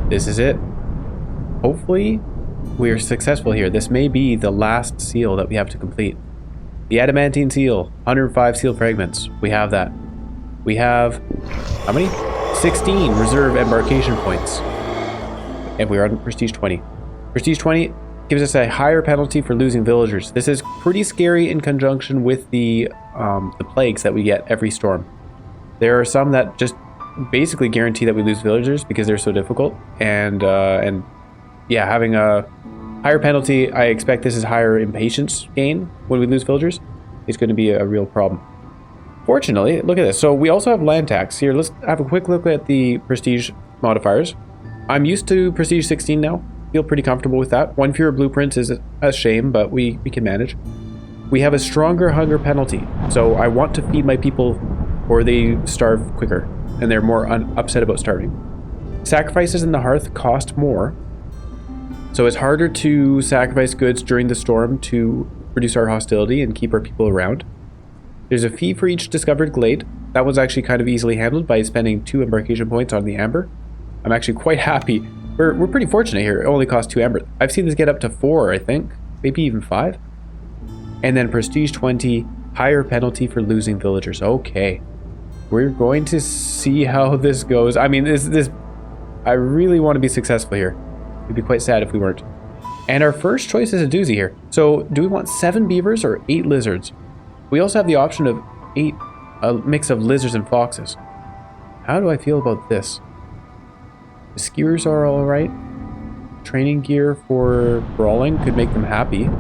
This is it. Hopefully, we're successful here. This may be the last seal that we have to complete. The adamantine seal, 105 seal fragments. We have that. We have, how many? 16 reserve embarkation points. And we are on Prestige 20. Prestige 20 gives us a higher penalty for losing villagers. This is pretty scary in conjunction with the plagues that we get every storm. There are some that just basically guarantee that we lose villagers because they're so difficult. And yeah, having a higher penalty, I expect this is higher impatience gain when we lose villagers. It's going to be a real problem. Fortunately, look at this. So we also have land tax. Here, let's have a quick look at the prestige modifiers. I'm used to prestige 16 now. Feel pretty comfortable with that. One fewer blueprints is a shame, but we can manage. We have a stronger hunger penalty. So I want to feed my people or they starve quicker and they're more upset about starving. Sacrifices in the hearth cost more. So it's harder to sacrifice goods during the storm to reduce our hostility and keep our people around. There's a fee for each discovered glade. That was actually kind of easily handled by spending 2 embarkation points on the amber. I'm actually quite happy. We're pretty fortunate here. It only costs 2 amber. I've seen this get up to 4, I think. Maybe even 5. And then Prestige 20, higher penalty for losing villagers. Okay. We're going to see how this goes. I mean, I really want to be successful here. It'd be quite sad if we weren't. And our first choice is a doozy here. So do we want 7 beavers or 8 lizards? We also have the option of 8, a mix of lizards and foxes. How do I feel about this? The skewers are all right. Training gear for brawling could make them happy.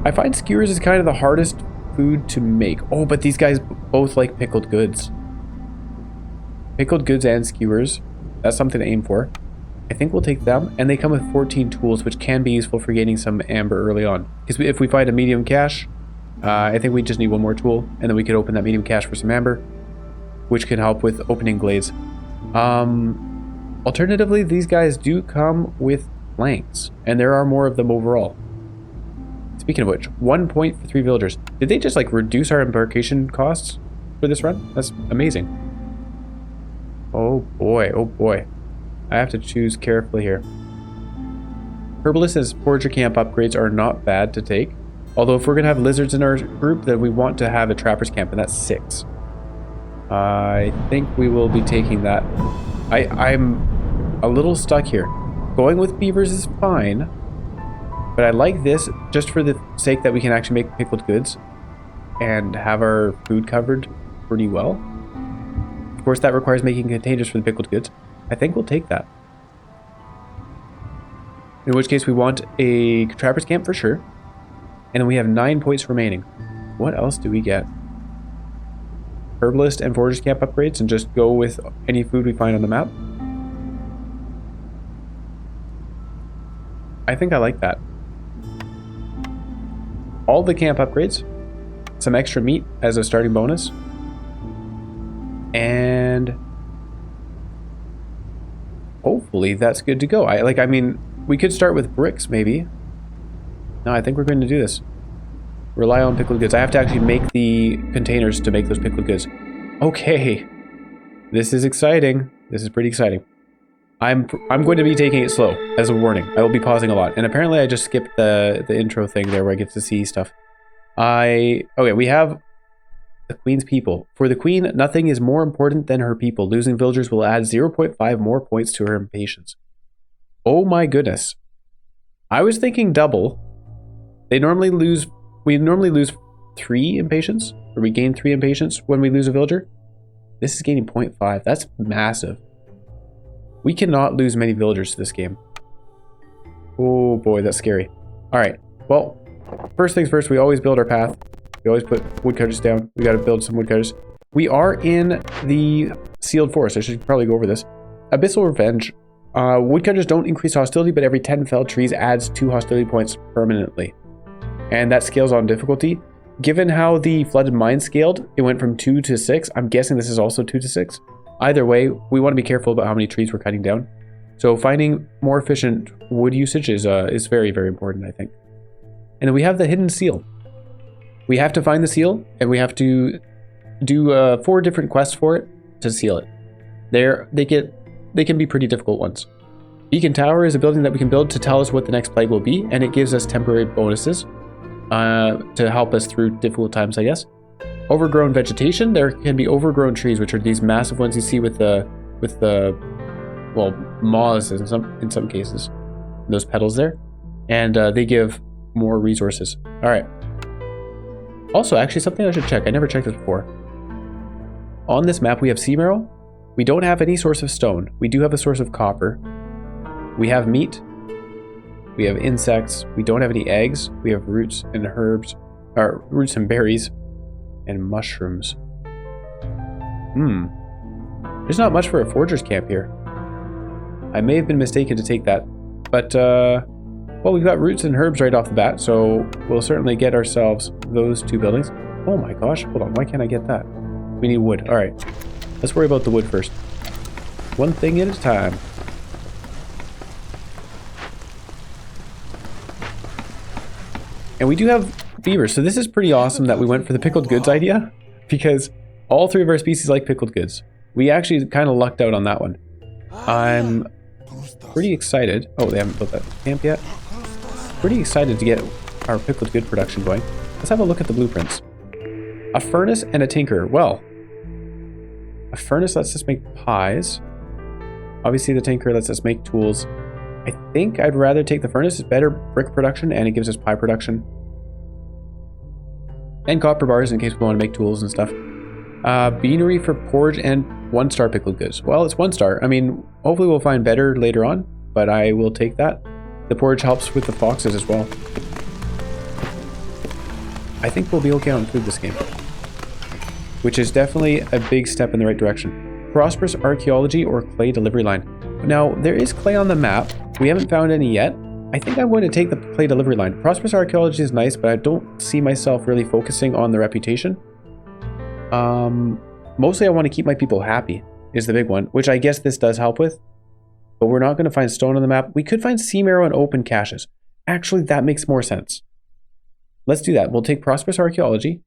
I find skewers is kind of the hardest food to make. Oh, but these guys both like pickled goods. Pickled goods and skewers. That's something to aim for. I think we'll take them. And they come with 14 tools, which can be useful for gaining some amber early on. Because if we find a medium cache, I think we just need 1 more tool. And then we could open that medium cache for some amber, which can help with opening glades. Alternatively, these guys do come with flanks. And there are more of them overall. Speaking of which, 1 point for 3 villagers. Did they just like reduce our embarkation costs for this run? That's amazing. Oh boy, oh boy. I have to choose carefully here. Herbalist and Forager Camp upgrades are not bad to take. Although if we're going to have lizards in our group, then we want to have a Trapper's Camp, and that's 6. I think we will be taking that. I'm a little stuck here. Going with beavers is fine. But I like this just for the sake that we can actually make pickled goods and have our food covered pretty well. Of course, that requires making containers for the pickled goods. I think we'll take that. In which case we want a Trapper's Camp for sure. And then we have 9 points remaining. What else do we get? Herbalist and Forager's Camp upgrades and just go with any food we find on the map. I think I like that. All the camp upgrades. Some extra meat as a starting bonus. And hopefully that's good to go. I mean, we could start with bricks maybe. No, I think we're going to do this. Rely on pickled goods. I have to actually make the containers to make those pickled goods. Okay. This is exciting. This is pretty exciting. I'm going to be taking it slow as a warning. I will be pausing a lot. And apparently I just skipped the intro thing there where I get to see stuff. Okay, we have the Queen's people. For the Queen, nothing is more important than her people. Losing villagers will add 0.5 more points to her impatience. Oh my goodness. I was thinking double. We normally lose 3 impatience, or we gain 3 impatience when we lose a villager. This is gaining 0.5. That's massive. We cannot lose many villagers to this game. Oh boy, that's scary. Alright, well, first things first, we always build our path. We always put woodcutters down. We gotta build some woodcutters. We are in the sealed forest. I should probably go over this. Abyssal Revenge. Woodcutters don't increase hostility, but every 10 felled trees adds 2 hostility points permanently. And that scales on difficulty. Given how the Flooded Mine scaled, it went from 2 to 6. I'm guessing this is also 2 to 6. Either way, we want to be careful about how many trees we're cutting down. So finding more efficient wood usage is very, very important, I think. And then we have the hidden seal. We have to find the seal, and we have to do 4 different quests for it to seal it. They can be pretty difficult ones. Beacon Tower is a building that we can build to tell us what the next plague will be, and it gives us temporary bonuses to help us through difficult times, I guess. Overgrown vegetation. There can be overgrown trees, which are these massive ones you see with the well, moths in some cases. Those petals there, and they give more resources. All right. Also, actually, something I should check. I never checked this before. On this map, we have sea marrow. We don't have any source of stone. We do have a source of copper. We have meat. We have insects. We don't have any eggs. We have roots and herbs, or roots and berries, and mushrooms. There's not much for a forger's camp here. I may have been mistaken to take that, but well, we've got roots and herbs right off the bat, so we'll certainly get ourselves those 2 buildings. Oh my gosh, hold on, why can't I get that? We need wood. All right, let's worry about the wood first. One thing at a time. And we do have beavers, so this is pretty awesome that we went for the pickled goods idea, because all 3 of our species like pickled goods. We actually kind of lucked out on that one. I'm pretty excited. Oh, they haven't built that camp yet. Pretty excited to get our pickled good production going. Let's have a look at the blueprints. A furnace and a tinker. Well, a furnace lets us make pies. Obviously, the tinker lets us make tools. I think I'd rather take the furnace. It's better brick production, and it gives us pie production. And copper bars in case we want to make tools and stuff. Beanery for porridge and 1-star pickled goods. Well, it's 1-star. I mean, hopefully we'll find better later on, but I will take that. The porridge helps with the foxes as well. I think we'll be okay on food this game, which is definitely a big step in the right direction. Prosperous archaeology or clay delivery line. Now, there is clay on the map. We haven't found any yet. I think I'm going to take the clay delivery line. Prosperous archaeology is nice, but I don't see myself really focusing on the reputation. Mostly I want to keep my people happy is the big one, which I guess this does help with. But we're not going to find stone on the map. We could find sea marrow and open caches. Actually, that makes more sense. Let's do that. We'll take prosperous archaeology.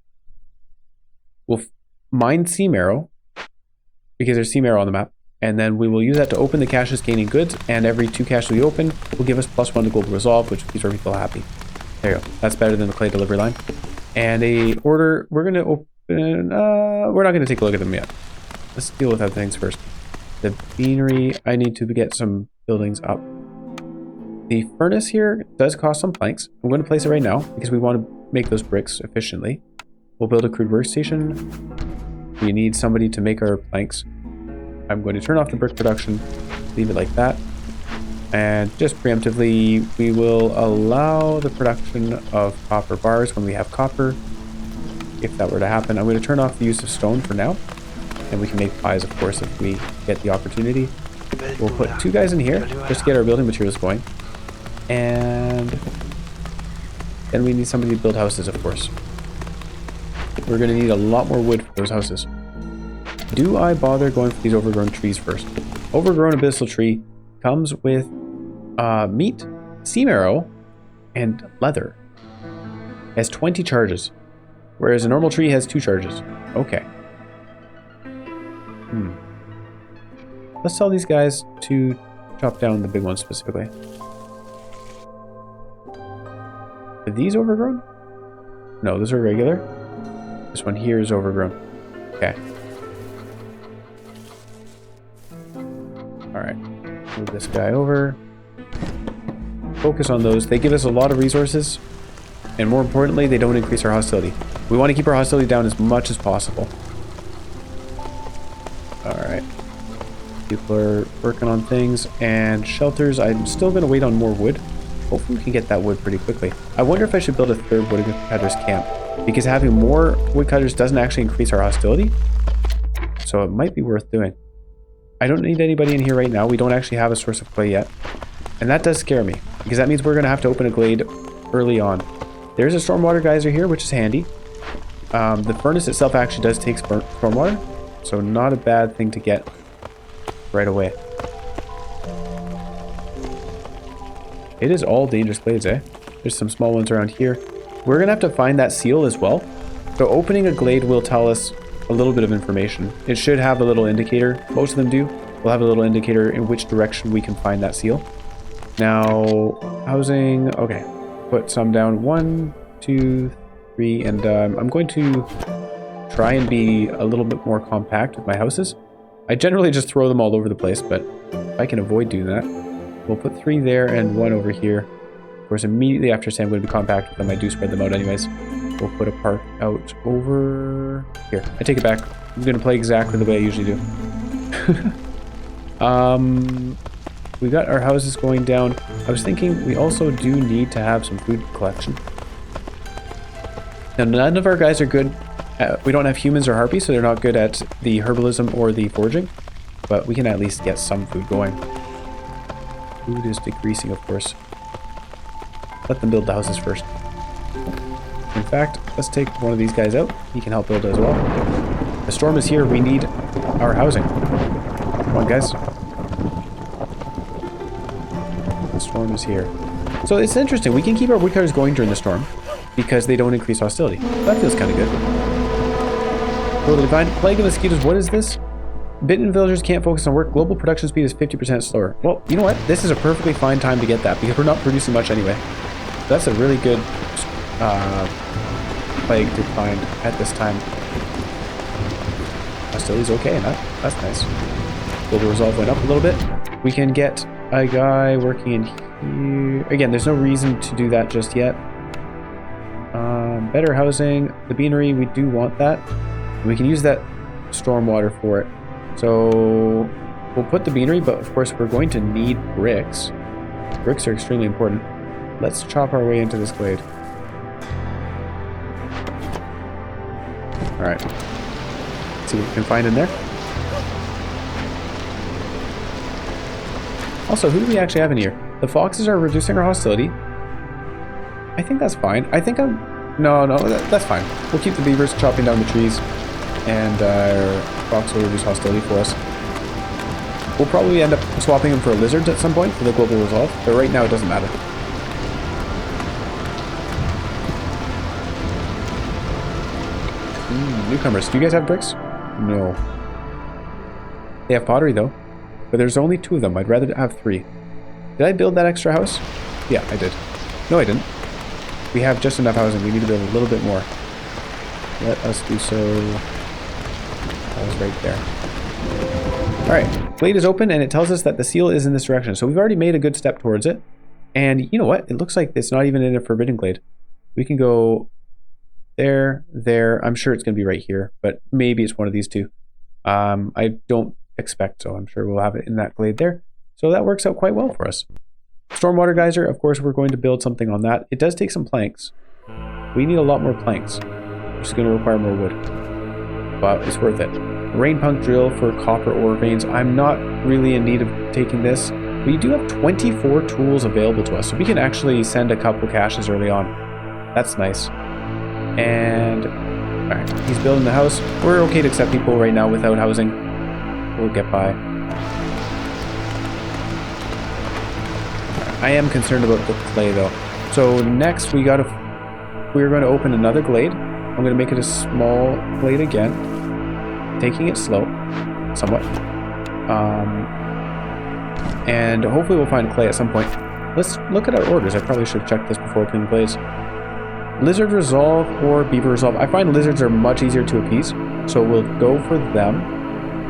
We'll mine sea marrow because there's sea marrow on the map. And then we will use that to open the caches gaining goods. And every 2 caches we open will give us +1 to global resolve, which keeps our people happy. There you go. That's better than the clay delivery line. And a order, we're going to open, we're not going to take a look at them yet. Let's deal with other things first. The beanery, I need to get some buildings up. The furnace here does cost some planks. I'm going to place it right now because we want to make those bricks efficiently. We'll build a crude workstation. We need somebody to make our planks. I'm going to turn off the brick production, leave it like that. And just preemptively, we will allow the production of copper bars when we have copper. If that were to happen, I'm going to turn off the use of stone for now. And we can make pies, of course, if we get the opportunity. We'll put 2 guys in here just to get our building materials going. And then we need somebody to build houses, of course. We're going to need a lot more wood for those houses. Do I bother going for these overgrown trees first? Overgrown abyssal tree comes with meat, sea marrow, and leather. It has 20 charges, whereas a normal tree has 2 charges. Okay. Let's tell these guys to chop down the big ones specifically. Are these overgrown? No, those are regular. This one here is overgrown. Okay. Alright. Move this guy over. Focus on those. They give us a lot of resources. And more importantly, they don't increase our hostility. We want to keep our hostility down as much as possible. Alright. People are working on things. And shelters, I'm still going to wait on more wood. Hopefully we can get that wood pretty quickly. I wonder if I should build a 3rd woodcutter's camp. Because having more woodcutters doesn't actually increase our hostility. So it might be worth doing. I don't need anybody in here right now. We don't actually have a source of clay yet. And that does scare me. Because that means we're going to have to open a glade early on. There's a stormwater geyser here, which is handy. The furnace itself actually does take stormwater. So not a bad thing to get right away. It is all dangerous glades, eh? There's some small ones around here. We're going to have to find that seal as well. So opening a glade will tell us a little bit of information. It should have a little indicator. Most of them do. We'll have a little indicator in which direction we can find that seal. Now, housing. Okay, put some down. 1, 2, 3, and I'm going to try and be a little bit more compact with my houses. I generally just throw them all over the place, but if I can avoid doing that, we'll put 3 there and 1 over here. Of course, immediately after saying I'm going to be compact with them, I do spread them out anyways. We'll put a park out over here. I take it back. I'm going to play exactly the way I usually do. We got our houses going down. I was thinking we also do need to have some food collection. Now, none of our guys are good. We don't have humans or harpies, so they're not good at the herbalism or the foraging. But we can at least get some food going. Food is decreasing, of course. Let them build the houses first. In fact, let's take one of these guys out. He can help build as well. The storm is here. We need our housing. Come on, guys. The storm is here. So it's interesting. We can keep our woodcutters going during the storm because they don't increase hostility. That feels kind of good. Totally fine. Plague of mosquitoes. What is this? Bitten villagers can't focus on work. Global production speed is 50% slower. Well, you know what? This is a perfectly fine time to get that because we're not producing much anyway. That's a really good plague to find at this time. Hostility's okay, and that's nice. Global resolve went up a little bit. We can get a guy working in here. Again, there's no reason to do that just yet. Better housing. The beanery, we do want that. We can use that stormwater for it. So we'll put the beanery, but of course we're going to need bricks. Bricks are extremely important. Let's chop our way into this glade. Alright. Let's see what we can find in there. Also, who do we actually have in here? The foxes are reducing our hostility. I think that's fine. I think I'm... No, that's fine. We'll keep the beavers chopping down the trees. And our fox will reduce hostility for us. We'll probably end up swapping them for lizards at some point for the global resolve. But right now it doesn't matter. Newcomers. Do you guys have bricks? No. They have pottery though. But there's only 2 of them. I'd rather have 3. Did I build that extra house? Yeah, I did. No, I didn't. We have just enough housing. We need to build a little bit more. Let us do so. That was right there. Alright. Glade is open and it tells us that the seal is in this direction. So we've already made a good step towards it. And you know what? It looks like it's not even in a forbidden glade. We can go there, there. I'm sure it's going to be right here. But maybe it's one of these 2. I don't expect so. I'm sure we'll have it in that glade there. So that works out quite well for us. Stormwater geyser, of course, we're going to build something on that. It does take some planks. We need a lot more planks, which is going to require more wood. But it's worth it. Rain punk drill for copper ore veins. I'm not really in need of taking this. We do have 24 tools available to us, so we can actually send a couple caches early on. That's nice. And alright, he's building the house. We're okay to accept people right now without housing. We'll get by. I am concerned about the clay though. So next we're going to open another glade. I'm going to make it a small glade again, taking it slow, somewhat. And hopefully we'll find clay at some point. Let's look at our orders. I probably should have checked this before opening glades. Lizard resolve or beaver resolve. I find lizards are much easier to appease, so we'll go for them.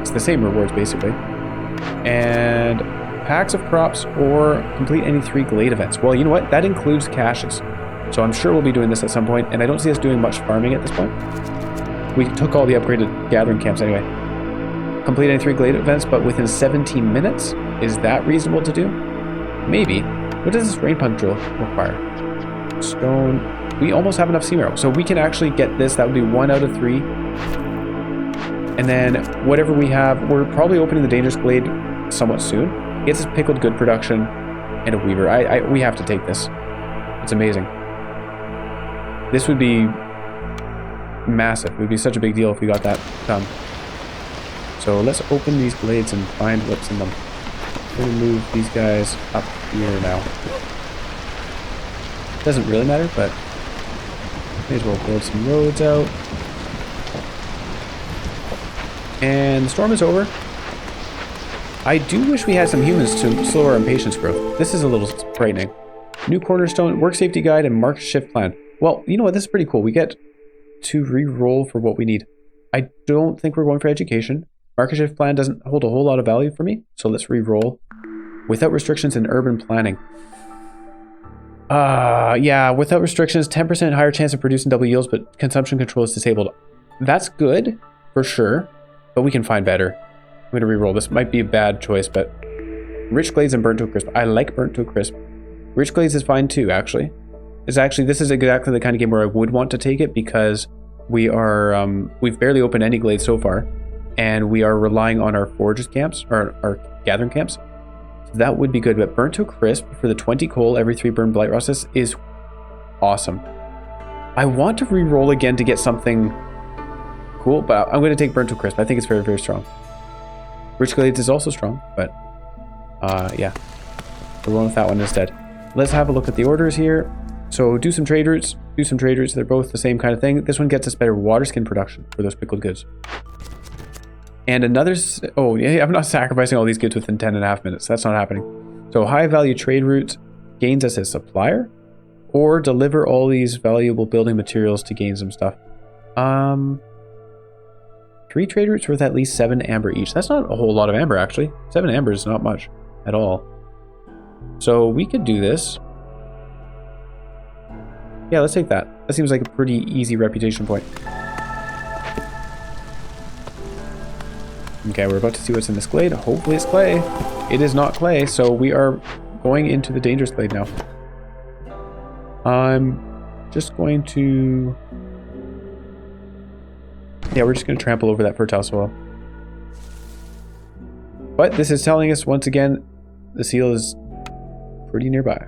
It's the same rewards basically. And packs of crops or complete any 3 glade events. Well, you know what? That includes caches. So I'm sure we'll be doing this at some point, and I don't see us doing much farming at this point. We took all the upgraded gathering camps anyway. Complete any 3 glade events, but within 17 minutes? Is that reasonable to do? Maybe. What does this rain punk drill require? Stone. We almost have enough sea marrow, so we can actually get this. That would be 1 out of 3. And then whatever we have, we're probably opening the dangerous glade somewhat soon. Gets us pickled good production and a weaver. We have to take this. It's amazing. This would be massive. It would be such a big deal if we got that done. So let's open these glades and find what's in them. We're going to move these guys up here now. Doesn't really matter, but may as well build some roads out. And the storm is over. I do wish we had some humans to slow our impatience growth. This is a little frightening. New cornerstone, work safety guide, and mark shift plan. Well, you know what? This is pretty cool. We get to re-roll for what we need. I don't think we're going for education. Market shift plan doesn't hold a whole lot of value for me, so let's re-roll. Without restrictions in urban planning. Yeah, without restrictions, 10% higher chance of producing double yields, but consumption control is disabled. That's good, for sure, but we can find better. I'm going to re-roll. This might be a bad choice, but Rich Glades and Burnt to a Crisp. I like Burnt to a Crisp. Rich Glades is fine too, actually. This is exactly the kind of game where I would want to take it because we are, we've barely opened any glades so far, and we are relying on our forges camps, or our gathering camps. So that would be good, but Burnt to a Crisp for the 20 coal every 3 burn blight process is awesome. I want to re-roll again to get something cool, but I'm going to take Burnt to a Crisp. I think it's very, very strong. Rich Glades is also strong, but yeah, we're going with that one instead. Let's have a look at the orders here. So do some trade routes, They're both the same kind of thing. This one gets us better water skin production for those pickled goods. And another, oh yeah, I'm not sacrificing all these goods within 10.5 minutes. That's not happening. So high value trade routes gains us a supplier, or deliver all these valuable building materials to gain some stuff. 3 trade routes worth at least 7 amber each. That's not a whole lot of amber, actually. 7 amber is not much at all. So we could do this. Yeah, let's take that. That seems like a pretty easy reputation point. Okay, we're about to see what's in this glade. Hopefully it's clay. It is not clay, so we are going into the dangerous glade now. I'm just going to... Yeah, we're just going to trample over that fertile soil. But this is telling us, once again, the seal is pretty nearby.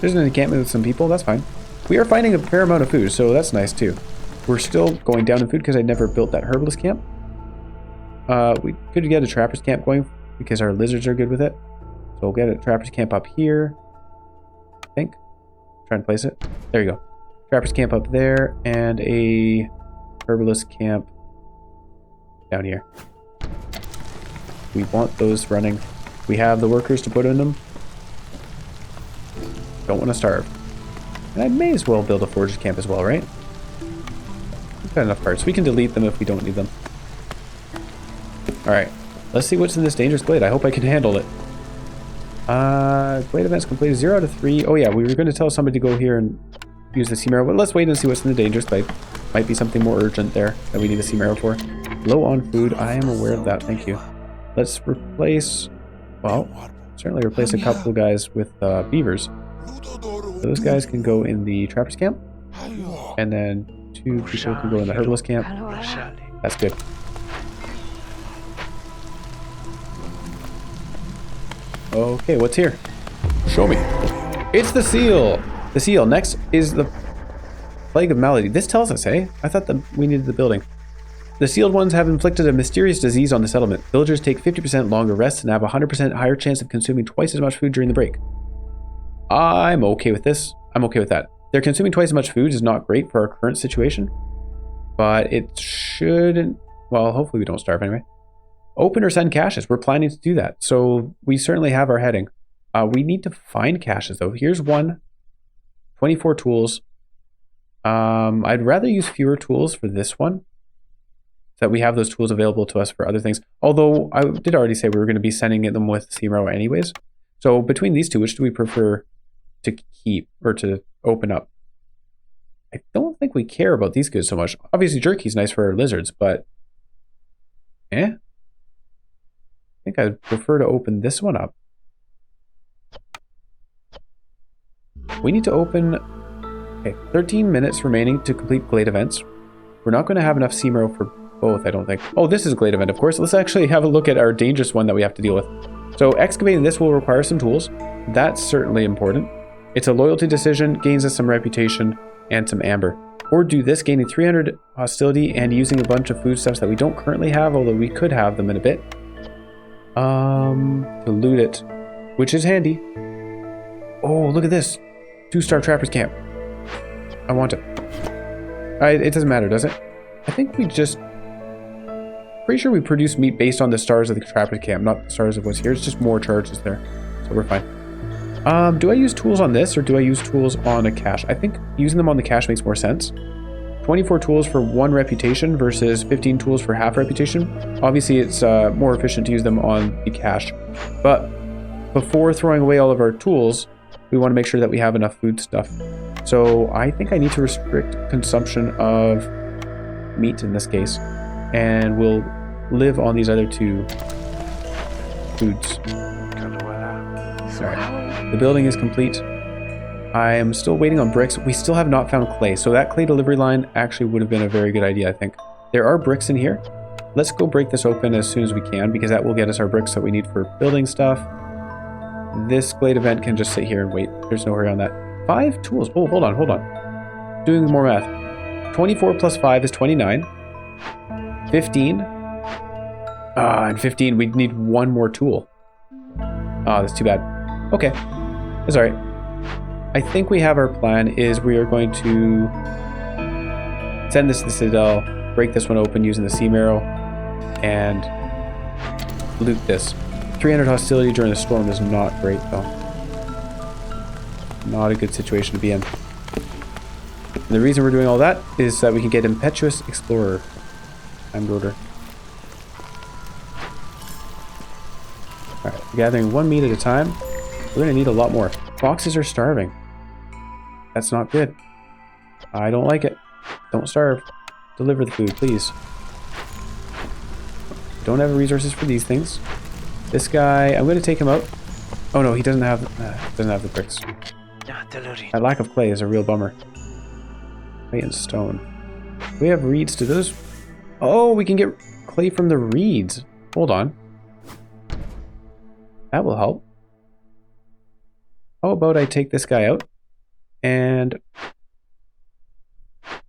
There's an encampment with some people, that's fine. We are finding a fair amount of food, so that's nice too. We're still going down in food because I never built that herbalist camp. We could get a trapper's camp going because our lizards are good with it. So we'll get a trapper's camp up here, I think. Trying to place it. There you go. Trapper's camp up there, and a herbalist camp down here. We want those running. We have the workers to put in them. Don't want to starve. And I may as well build a forger's camp as well, right? We've got enough parts. We can delete them if we don't need them. Alright. Let's see what's in this dangerous glade. I hope I can handle it. Glade events completed 0 out of 3. Oh yeah, we were going to tell somebody to go here and use the sea marrow, but let's wait and see what's in the dangerous glade. Might be something more urgent there that we need a sea marrow for. Low on food. I am aware of that. Thank you. Let's replace... Well, certainly replace a couple of guys with beavers. So those guys can go in the trapper's camp. And then 2 people can go in the herbalist camp. That's good. Okay, what's here? Show me. It's the seal! The seal. Next is the Plague of Malady. This tells us, hey? I thought that we needed the building. The sealed ones have inflicted a mysterious disease on the settlement. Villagers take 50% longer rests and have a 100% higher chance of consuming twice as much food during the break. I'm okay with this. I'm okay with that. They're consuming twice as much food is not great for our current situation, but it shouldn't... Well, hopefully we don't starve anyway. Open or send caches. We're planning to do that, so we certainly have our heading. We need to find caches, though. Here's one. 24 tools. I'd rather use fewer tools for this one, so that we have those tools available to us for other things. Although, I did already say we were going to be sending them with Seamrow anyways. So between these two, which do we prefer to keep or to open up? I don't think we care about these goods so much. Obviously, jerky's nice for our lizards, but... I think I'd prefer to open this one up. We need to open... Okay, 13 minutes remaining to complete glade events. We're not going to have enough Seamrow for both, I don't think. Oh, this is a glade event, of course. Let's actually have a look at our dangerous one that we have to deal with. So excavating this will require some tools. That's certainly important. It's a loyalty decision, gains us some reputation, and some amber. Or do this, gaining 300 hostility and using a bunch of foodstuffs that we don't currently have, although we could have them in a bit. To loot it, which is handy. Oh, look at this. 2-star trapper's camp. I want it. It doesn't matter, does it? I think we just... Pretty sure we produce meat based on the stars of the trapper camp, not the stars of what's here. It's just more charges there. So we're fine. Do I use tools on this or do I use tools on a cache? I think using them on the cache makes more sense. 24 tools for 1 reputation versus 15 tools for half reputation. Obviously, it's more efficient to use them on the cache. But before throwing away all of our tools, we want to make sure that we have enough food stuff. So I think I need to restrict consumption of meat in this case. And we'll live on these other 2 foods. Alright, the building is complete. I am still waiting on bricks. We still have not found clay, so that clay delivery line actually would have been a very good idea, I think. There are bricks in here. Let's go break this open as soon as we can, because that will get us our bricks that we need for building stuff. This glade event can just sit here and wait. There's no hurry on that. 5 tools. Oh, hold on. Doing more math. 24 plus 5 is 29. 15. And 15, we need 1 more tool. Ah, that's too bad. Okay. That's alright. I think we have our plan is we are going to send this to the Citadel, break this one open using the sea marrow, and loot this. 300 hostility during the storm is not great, though. Not a good situation to be in. And the reason we're doing all that is that we can get Impetuous Explorer. Time rotor. Alright, gathering 1 meat at a time. We're going to need a lot more. Foxes are starving. That's not good. I don't like it. Don't starve. Deliver the food, please. Don't have resources for these things. This guy, I'm going to take him out. Oh no, he doesn't have the bricks. That lack of clay is a real bummer. Clay and stone. We have reeds. Do those... Oh, we can get clay from the reeds. Hold on. That will help. How about I take this guy out? And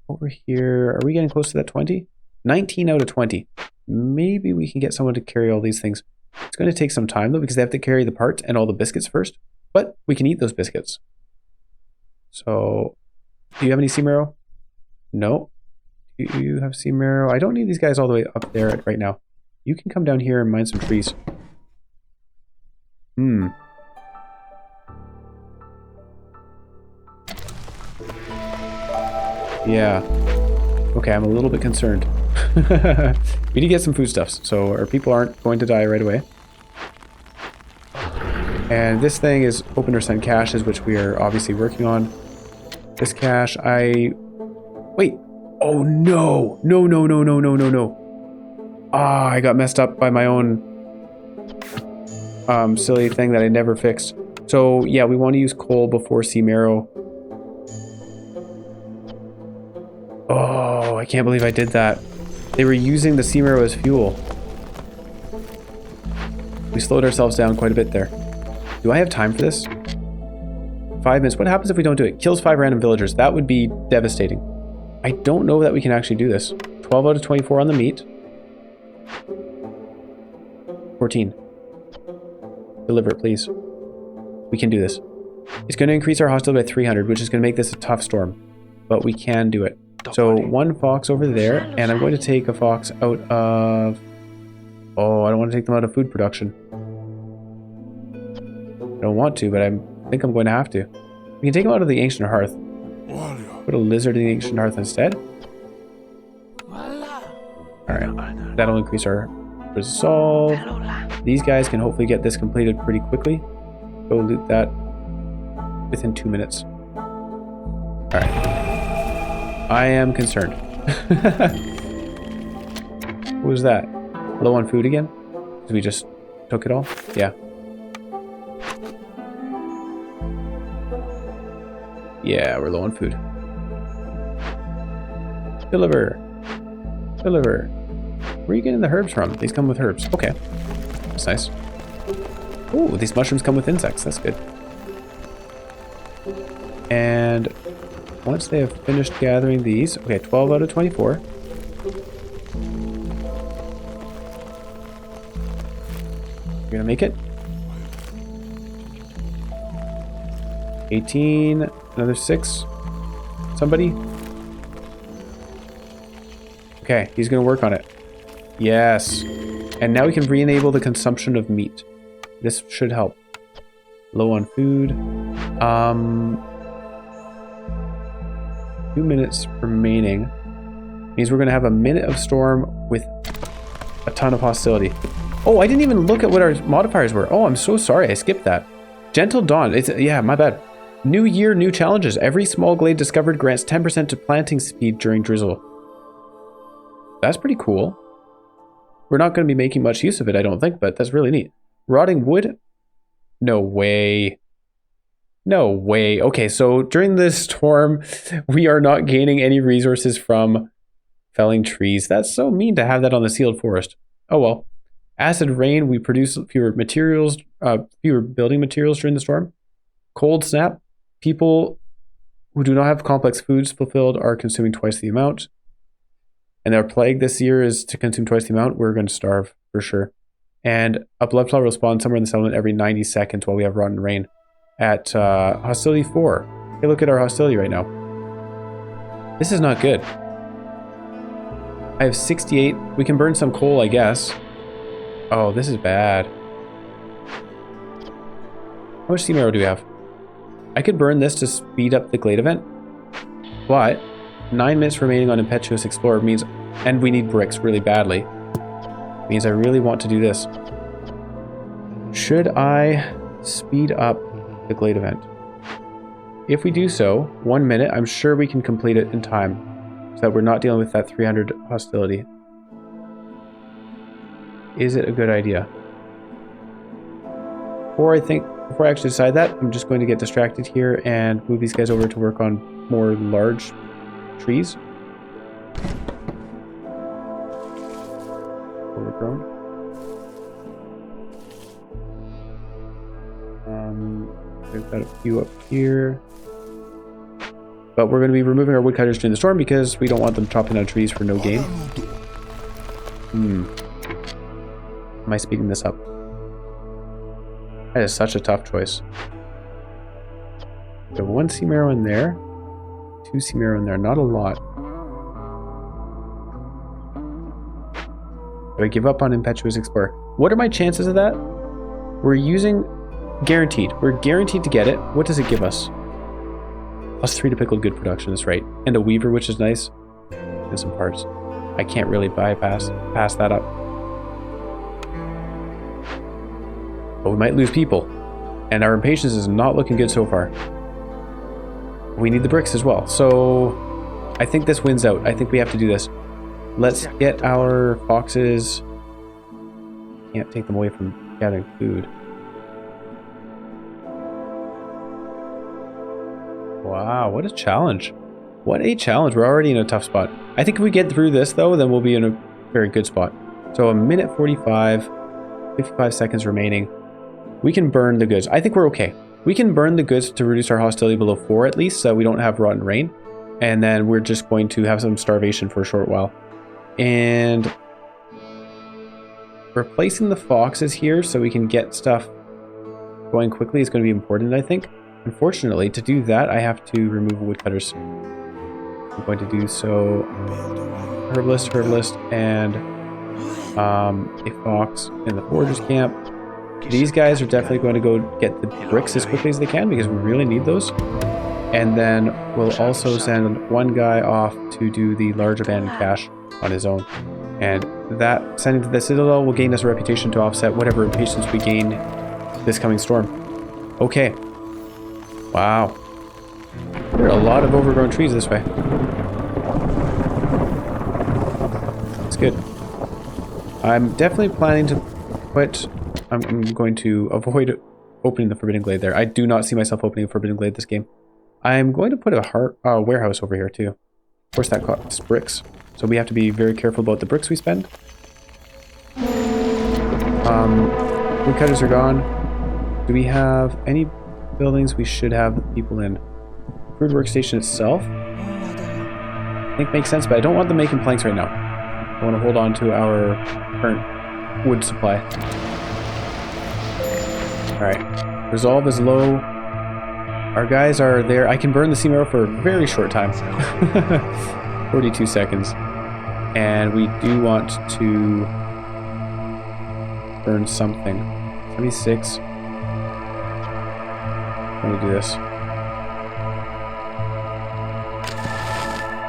over here, are we getting close to that 20? 19 out of 20. Maybe we can get someone to carry all these things. It's going to take some time though, because they have to carry the parts and all the biscuits first. But we can eat those biscuits. So, do you have any sea marrow? No. Do you have sea marrow? I don't need these guys all the way up there right now. You can come down here and mine some trees. Yeah. Okay, I'm a little bit concerned. We need to get some foodstuffs, so our people aren't going to die right away. And this thing is open or send caches, which we are obviously working on. This cache, Wait! Oh no! No. Ah, I got messed up by my own silly thing that I never fixed. So yeah, we want to use coal before sea marrow. Oh, I can't believe I did that. They were using the sea marrow as fuel. We slowed ourselves down quite a bit there. Do I have time for this? 5 minutes. What happens if we don't do it? Kills 5 random villagers. That would be devastating. I don't know that we can actually do this. 12 out of 24 on the meat. 14. Deliver it, please. We can do this. It's going to increase our hostility by 300, which is going to make this a tough storm. But we can do it. So 1 fox over there, and I'm going to take a fox out of... Oh, I don't want to take them out of food production. I don't want to, but I think I'm going to have to. We can take them out of the Ancient Hearth. Put a lizard in the Ancient Hearth instead. Alright, that'll increase our resolve. These guys can hopefully get this completed pretty quickly. Go loot that within 2 minutes. Alright. I am concerned. What was that? Low on food again? Because we just took it all? Yeah. Yeah, we're low on food. Deliver. Deliver. Where are you getting the herbs from? These come with herbs. Okay. That's nice. Ooh, these mushrooms come with insects. That's good. And once they have finished gathering these... Okay, 12 out of 24. You're gonna make it? 18. Another 6. Somebody? Okay, he's gonna work on it. Yes. And now we can re-enable the consumption of meat. This should help. Low on food. 2 minutes remaining. Means we're gonna have a minute of storm with a ton of hostility. Oh, I didn't even look at what our modifiers were. Oh, I'm so sorry. I skipped that. Gentle Dawn. Yeah, my bad. New year, new challenges. Every small glade discovered grants 10% to planting speed during drizzle. That's pretty cool. We're not going to be making much use of it, I don't think, but that's really neat. Rotting wood? No way. No way. Okay, so during this storm, we are not gaining any resources from felling trees. That's so mean to have that on the sealed forest. Oh well. Acid rain, we produce fewer materials, fewer building materials during the storm. Cold snap, people who do not have complex foods fulfilled are consuming twice the amount. And our plague this year is to consume twice the amount. We're going to starve for sure. And a blood flow will spawn somewhere in the settlement every 90 seconds while we have rotten rain. At hostility 4. Hey, look at our hostility right now. This is not good. I have 68. We can burn some coal, I guess. Oh, this is bad. How much steam arrow do we have? I could burn this to speed up the glade event, but 9 minutes remaining on Impetuous Explorer means, and we need bricks really badly, means I really want to do this. Should I speed up the glade event? If we do so, 1 minute, I'm sure we can complete it in time so that we're not dealing with that 300 hostility. Is it a good idea? Before I actually decide that, I'm just going to get distracted here and move these guys over to work on more large trees. Overgrown. We've got a few up here. But we're going to be removing our woodcutters during the storm because we don't want them chopping down trees for no gain. Am I speeding this up? That is such a tough choice. So 1 seam arrow in there. 2 seam arrow in there. Not a lot. Do I give up on Impetuous Explorer? What are my chances of that? We're using guaranteed. We're guaranteed to get it. What does it give us? +3 to pickled good production, that's right. And a weaver, which is nice. And some parts. I can't really pass that up. But we might lose people. And our impatience is not looking good so far. We need the bricks as well. So I think this wins out. I think we have to do this. Let's get our foxes. Can't take them away from gathering food. Wow, what a challenge. What a challenge. We're already in a tough spot. I think if we get through this, though, then we'll be in a very good spot. So 1 minute 45, 55 seconds remaining. We can burn the goods. I think we're okay. We can burn the goods to reduce our hostility below 4 at least, so we don't have rotten rain. And then we're just going to have some starvation for a short while. And replacing the foxes here so we can get stuff going quickly is going to be important, I think. Unfortunately, to do that, I have to remove woodcutters. I'm going to do so. Herbalist, and a fox in the foragers camp. These guys are definitely going to go get the bricks as quickly as they can because we really need those. And then we'll also send 1 guy off to do the large abandoned cache on his own. And that, sending to the Citadel, will gain us a reputation to offset whatever impatience we gain this coming storm. Okay. Wow. There are a lot of overgrown trees this way. It's good. I'm definitely planning to put... I'm going to avoid opening the Forbidden Glade there. I do not see myself opening a Forbidden Glade this game. I'm going to put a warehouse over here too. Of course that costs bricks. So we have to be very careful about the bricks we spend. Woodcutters are gone. Do we have any buildings we should have people in? Crude workstation itself, I think makes sense, but I don't want them making planks right now. I want to hold on to our current wood supply. Alright, resolve is low. Our guys are there. I can burn the seam arrow for a very short time. 42 seconds. And we do want to burn something. 76. Let me do this.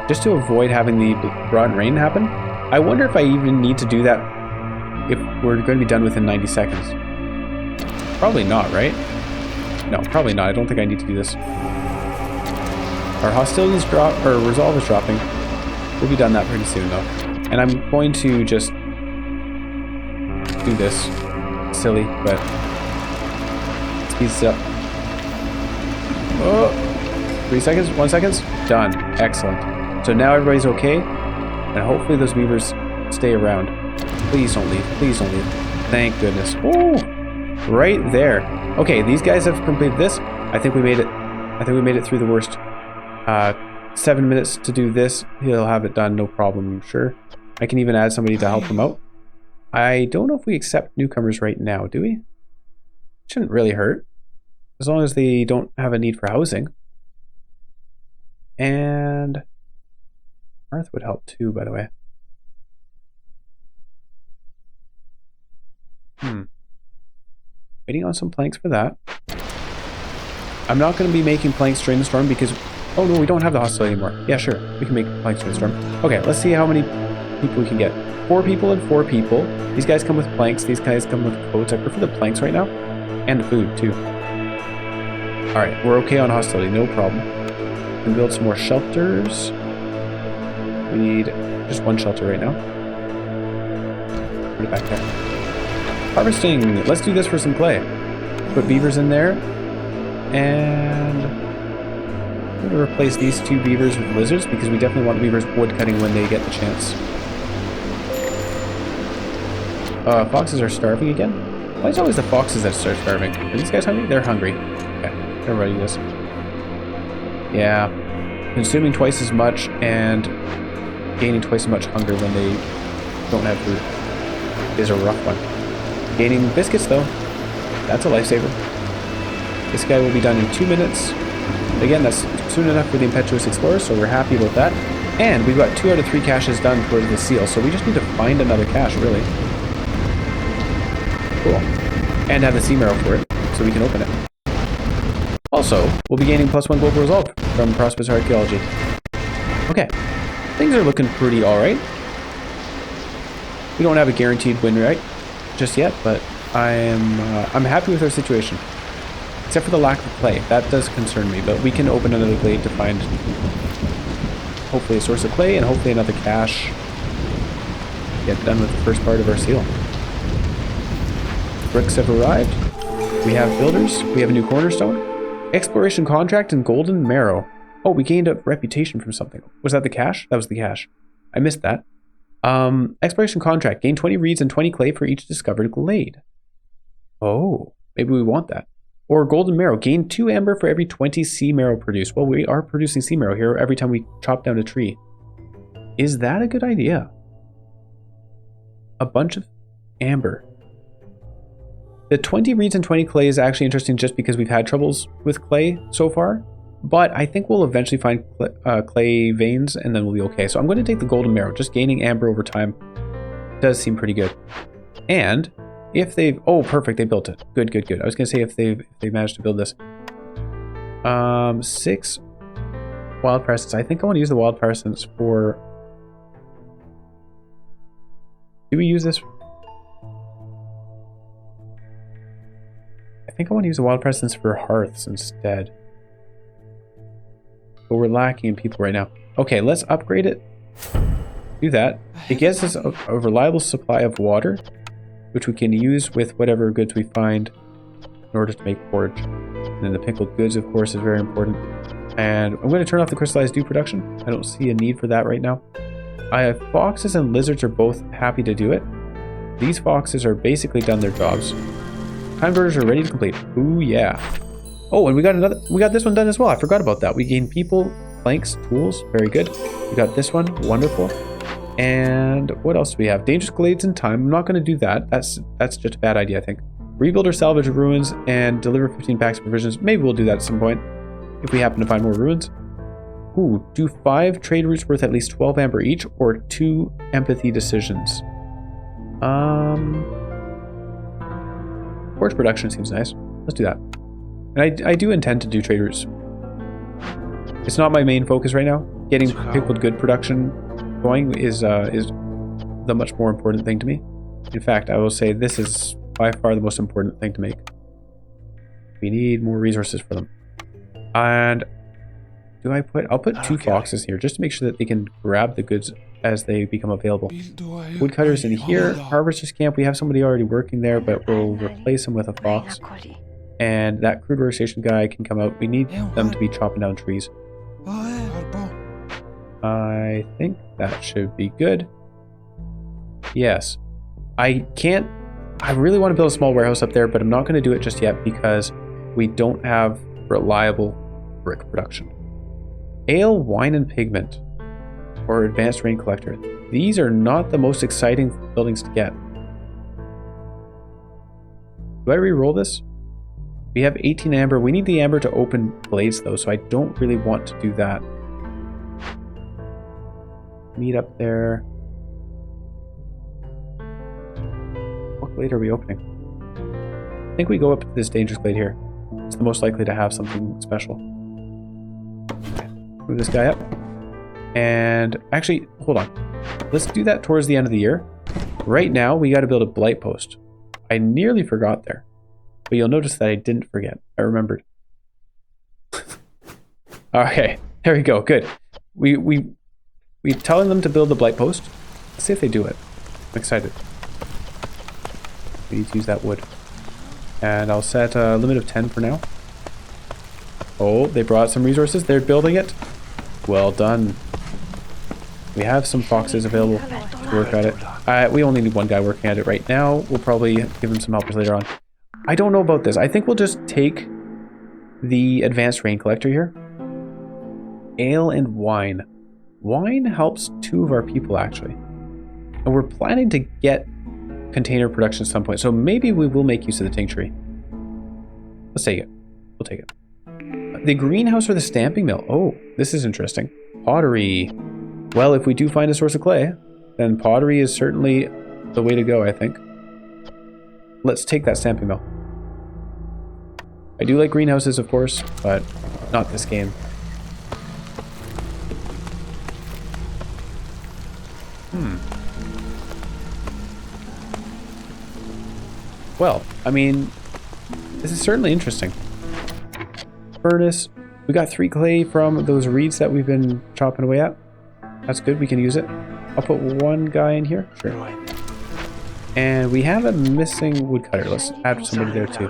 Just to avoid having the broad rain happen. I wonder if I even need to do that if we're going to be done within 90 seconds. Probably not, right? No, probably not. I don't think I need to do this. Our hostilities drop, or resolve is dropping. We'll be done that pretty soon though. And I'm going to just do this. Silly, but speeds it up. Oh, 3 seconds, 1 second. Done. Excellent. So now everybody's okay. And hopefully those beavers stay around. Please don't leave. Please don't leave. Thank goodness. Oh, right there. Okay, these guys have completed this. I think we made it. I think we made it through the worst. 7 minutes to do this. He'll have it done, no problem, I'm sure. I can even add somebody to help him out. I don't know if we accept newcomers right now, do we? Shouldn't really hurt. As long as they don't have a need for housing. And Earth would help too, by the way. Waiting on some planks for that. I'm not going to be making planks during the storm because... Oh no, we don't have the hostility anymore. Yeah, sure. We can make planks during the storm. Okay, let's see how many people we can get. 4 people and 4 people. These guys come with planks. These guys come with coats. I prefer the planks right now. And the food, too. Alright, we're okay on hostility. No problem. We can build some more shelters. We need just 1 shelter right now. Put it back there. Harvesting. Let's do this for some clay. Put beavers in there. And I'm going to replace these 2 beavers with lizards because we definitely want beavers wood cutting when they get the chance. Foxes are starving again? Why is it always the foxes that start starving? Are these guys hungry? They're hungry. Okay, everybody is. Yeah. Consuming twice as much and gaining twice as much hunger when they don't have food is a rough one. Gaining biscuits, though, that's a lifesaver. This guy will be done in 2 minutes. Again, that's soon enough for the Impetuous Explorer, so we're happy about that. And we've got 2 out of 3 caches done for the seal, so we just need to find another cache, really. Cool. And have the sea marrow for it, so we can open it. Also, we'll be gaining +1 global resolve from Prosperous Archaeology. Okay. Things are looking pretty alright. We don't have a guaranteed win rate just yet, but I'm happy with our situation. Except for the lack of clay. That does concern me, but we can open another glade to find hopefully a source of clay and hopefully another cache. Get done with the first part of our seal. Bricks have arrived. We have builders. We have a new cornerstone. Exploration contract and golden marrow. Oh, we gained a reputation from something. Was that the cache? That was the cache. I missed that. Exploration contract. Gain 20 reeds and 20 clay for each discovered glade. Oh, maybe we want that. Or golden marrow. Gain 2 amber for every 20 sea marrow produced. Well, we are producing sea marrow here every time we chop down a tree. Is that a good idea? A bunch of amber. The 20 reeds and 20 clay is actually interesting just because we've had troubles with clay so far. But I think we'll eventually find clay veins and then we'll be okay. So I'm going to take the golden marrow. Just gaining amber over time does seem pretty good. And if they've... Oh, perfect. They built it. Good, good, good. I was going to say if they managed to build this. 6 wild presence. I think I want to use the wild presence for... Do we use this? I think I want to use the wild presence for hearths instead. But we're lacking in people right now. Okay, let's upgrade it. Do that. It gives us a reliable supply of water, which we can use with whatever goods we find in order to make porridge. And then the pickled goods, of course, is very important. And I'm going to turn off the crystallized dew production. I don't see a need for that right now. I have foxes and lizards are both happy to do it. These foxes are basically done their jobs. Time converters are ready to complete. Ooh, yeah. Oh, and we got this one done as well. I forgot about that. We gained people, planks, tools. Very good. We got this one. Wonderful. And what else do we have? Dangerous glades and time. I'm not going to do that. That's just a bad idea, I think. Rebuild or salvage ruins and deliver 15 packs of provisions. Maybe we'll do that at some point if we happen to find more ruins. Ooh, do 5 trade routes worth at least 12 amber each, or 2 empathy decisions? Forge production seems nice. Let's do that. And I do intend to do trade routes. It's not my main focus right now. Getting pickled good production going is the much more important thing to me. In fact, I will say this is by far the most important thing to make. We need more resources for them. And I'll put 2 foxes here just to make sure that they can grab the goods as they become available. Woodcutters in here. Harvester's camp, we have somebody already working there, but we'll replace him with a fox. And that crude workstation guy can come out. We need them to be chopping down trees. I think that should be good. Yes. I really want to build a small warehouse up there, but I'm not going to do it just yet because we don't have reliable brick production. Ale, wine, and pigment, or advanced rain collector. These are not the most exciting buildings to get. Do I re-roll this? We have 18 amber. We need the amber to open blades though, so I don't really want to do that. Meet up there. What glade are we opening? I think we go up to this dangerous glade here. It's the most likely to have something special. Move this guy up. And actually, hold on. Let's do that towards the end of the year. Right now, we got to build a blight post. I nearly forgot there. But you'll notice that I didn't forget. I remembered. Okay, there we go. Good. We're telling them to build the blight post. Let's see if they do it. I'm excited. We need to use that wood. And I'll set a limit of 10 for now. Oh, they brought some resources. They're building it. Well done. We have some foxes available to work at it. We only need one guy working at it right now. We'll probably give him some helpers later on. I don't know about this. I think we'll just take the advanced rain collector here. Ale and wine. Wine helps 2 of our people, actually. And we're planning to get container production at some point, so maybe we will make use of the tincture. Let's take it. We'll take it. The greenhouse or the stamping mill? Oh, this is interesting. Pottery. Well, if we do find a source of clay, then pottery is certainly the way to go, I think. Let's take that stamping mill. I do like greenhouses, of course, but not this game. Well, I mean, this is certainly interesting. Furnace. We got 3 clay from those reeds that we've been chopping away at. That's good, we can use it. I'll put 1 guy in here. Sure. And we have a missing woodcutter. Let's add somebody there too.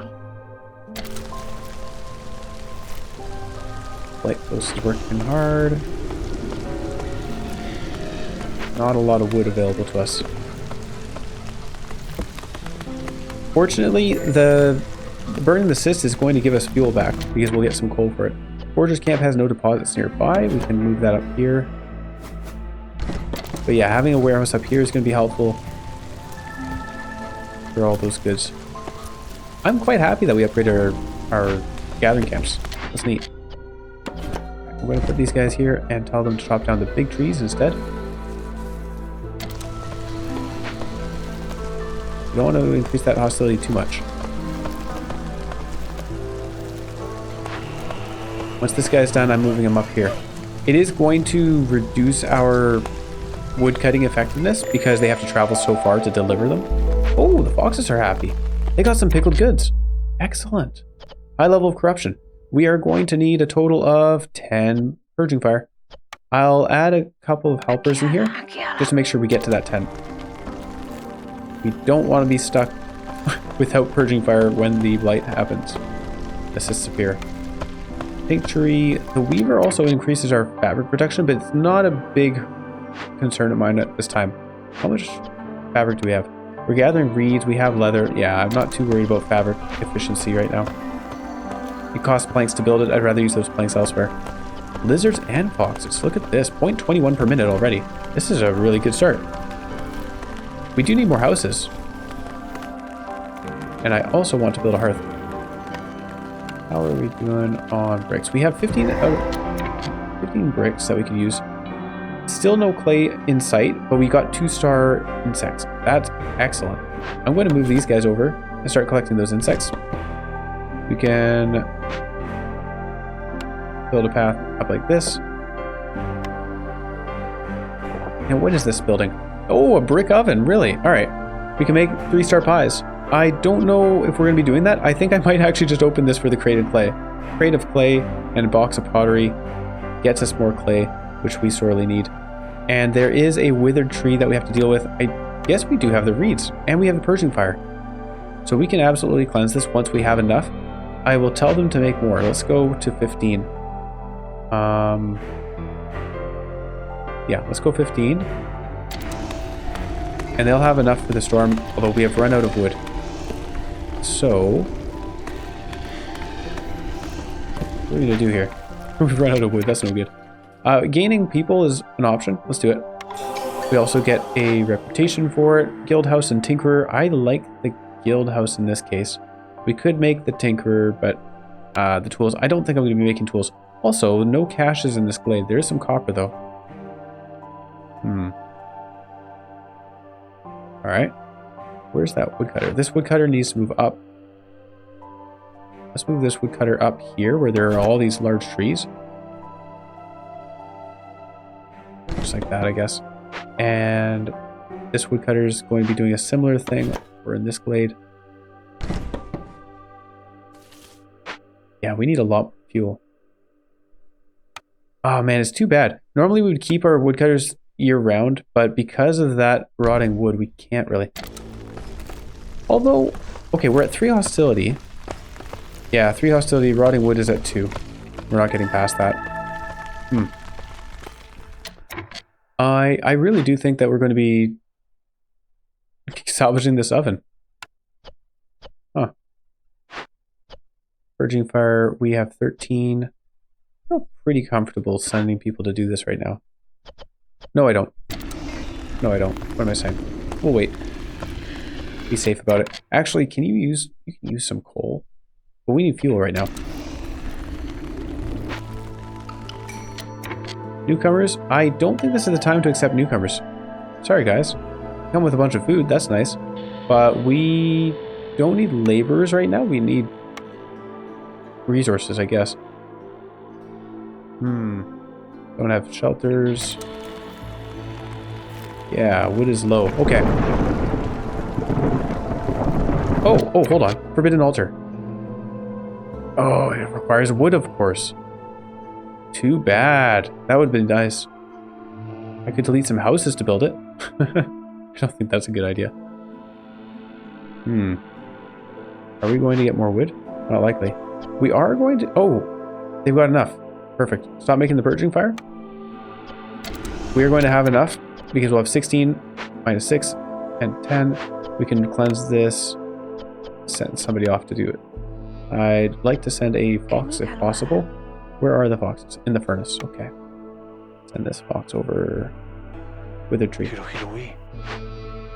Light post is working hard. Not a lot of wood available to us. Fortunately, the burning the cyst is going to give us fuel back because we'll get some coal for it. Forger's camp has no deposits nearby. We can move that up here. But yeah, having a warehouse up here is going to be helpful for all those goods. I'm quite happy that we upgraded our gathering camps. That's neat. We're going to put these guys here and tell them to chop down the big trees instead. We don't want to increase that hostility too much. Once this guy's done, I'm moving him up here. It is going to reduce our wood cutting effectiveness because they have to travel so far to deliver them. Oh, the foxes are happy. They got some pickled goods. Excellent. High level of corruption. We are going to need a total of 10 purging fire. I'll add a couple of helpers in here just to make sure we get to that 10. We don't want to be stuck without purging fire when the blight happens. This is severe. Tincture. The weaver also increases our fabric production, but it's not a big concern of mine at this time. How much fabric do we have? We're gathering reeds. We have leather. Yeah, I'm not too worried about fabric efficiency right now. It costs planks to build it. I'd rather use those planks elsewhere. Lizards and foxes. Look at this. 0.21 per minute already. This is a really good start. We do need more houses. And I also want to build a hearth. How are we doing on bricks? We have 15 15 bricks that we could use. Still no clay in sight, but we got 2-star insects. That's excellent. I'm going to move these guys over and start collecting those insects. We can build a path up like this. Now, what is this building? Oh, a brick oven, really? All right. We can make 3-star pies. I don't know if we're going to be doing that. I think I might actually just open this for the crate of clay. Crate of clay and a box of pottery gets us more clay, which we sorely need. And there is a withered tree that we have to deal with. I guess we do have the reeds, and we have the purging fire. So we can absolutely cleanse this once we have enough. I will tell them to make more. Let's go to 15. Yeah, let's go 15. And they'll have enough for the storm, although we have run out of wood. So, what are we going to do here? We've run out of wood, that's no good. Gaining people is an option. Let's do it. We also get a reputation for it. Guild House and Tinkerer. I like the Guild House in this case. We could make the Tinkerer, but the tools, I don't think I'm going to be making tools. Also, no caches in this glade. There is some copper, though. Alright. Where's that woodcutter? This woodcutter needs to move up. Let's move this woodcutter up here where there are all these large trees. Just like that, I guess. And this woodcutter is going to be doing a similar thing. We're in this glade. Yeah, we need a lot of fuel. Oh man, it's too bad. Normally we would keep our woodcutters year round, but because of that rotting wood, we can't really. Although, okay, we're at 3 hostility. Yeah, 3 hostility, rotting wood is at 2. We're not getting past that. I really do think that we're going to be salvaging this oven. Huh. Purging fire, we have 13. I feel pretty comfortable sending people to do this right now. No, I don't. No, I don't. What am I saying? We'll wait. Be safe about it. Actually, you can use some coal? But we need fuel right now. Newcomers? I don't think this is the time to accept newcomers. Sorry, guys. Come with a bunch of food, that's nice. But we don't need laborers right now. We need resources, I guess. Don't have shelters. Yeah, wood is low. Okay. Oh, hold on. Forbidden altar. Oh, it requires wood, of course. Too bad. That would have been nice. I could delete some houses to build it. I don't think that's a good idea. Are we going to get more wood? Not likely. We are going to... Oh, they've got enough. Perfect. Stop making the purging fire. We are going to have enough because we'll have 16 minus 6 and 10. We can cleanse this. Send somebody off to do it. I'd like to send a fox if possible. Where are the foxes? In the furnace. Okay. Send this fox over with a tree.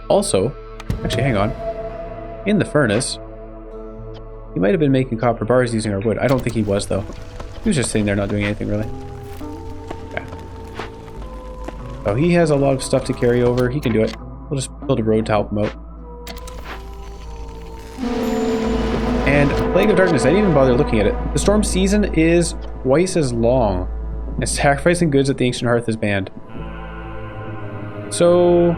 Also, actually, hang on. In the furnace, he might have been making copper bars using our wood. I don't think he was, though. He was just sitting there not doing anything, really. Okay. So he has a lot of stuff to carry over. He can do it. We'll just build a road to help him out. And Plague of Darkness, I didn't even bother looking at it. The storm season is twice as long, and sacrificing goods at the Ancient Hearth is banned. So...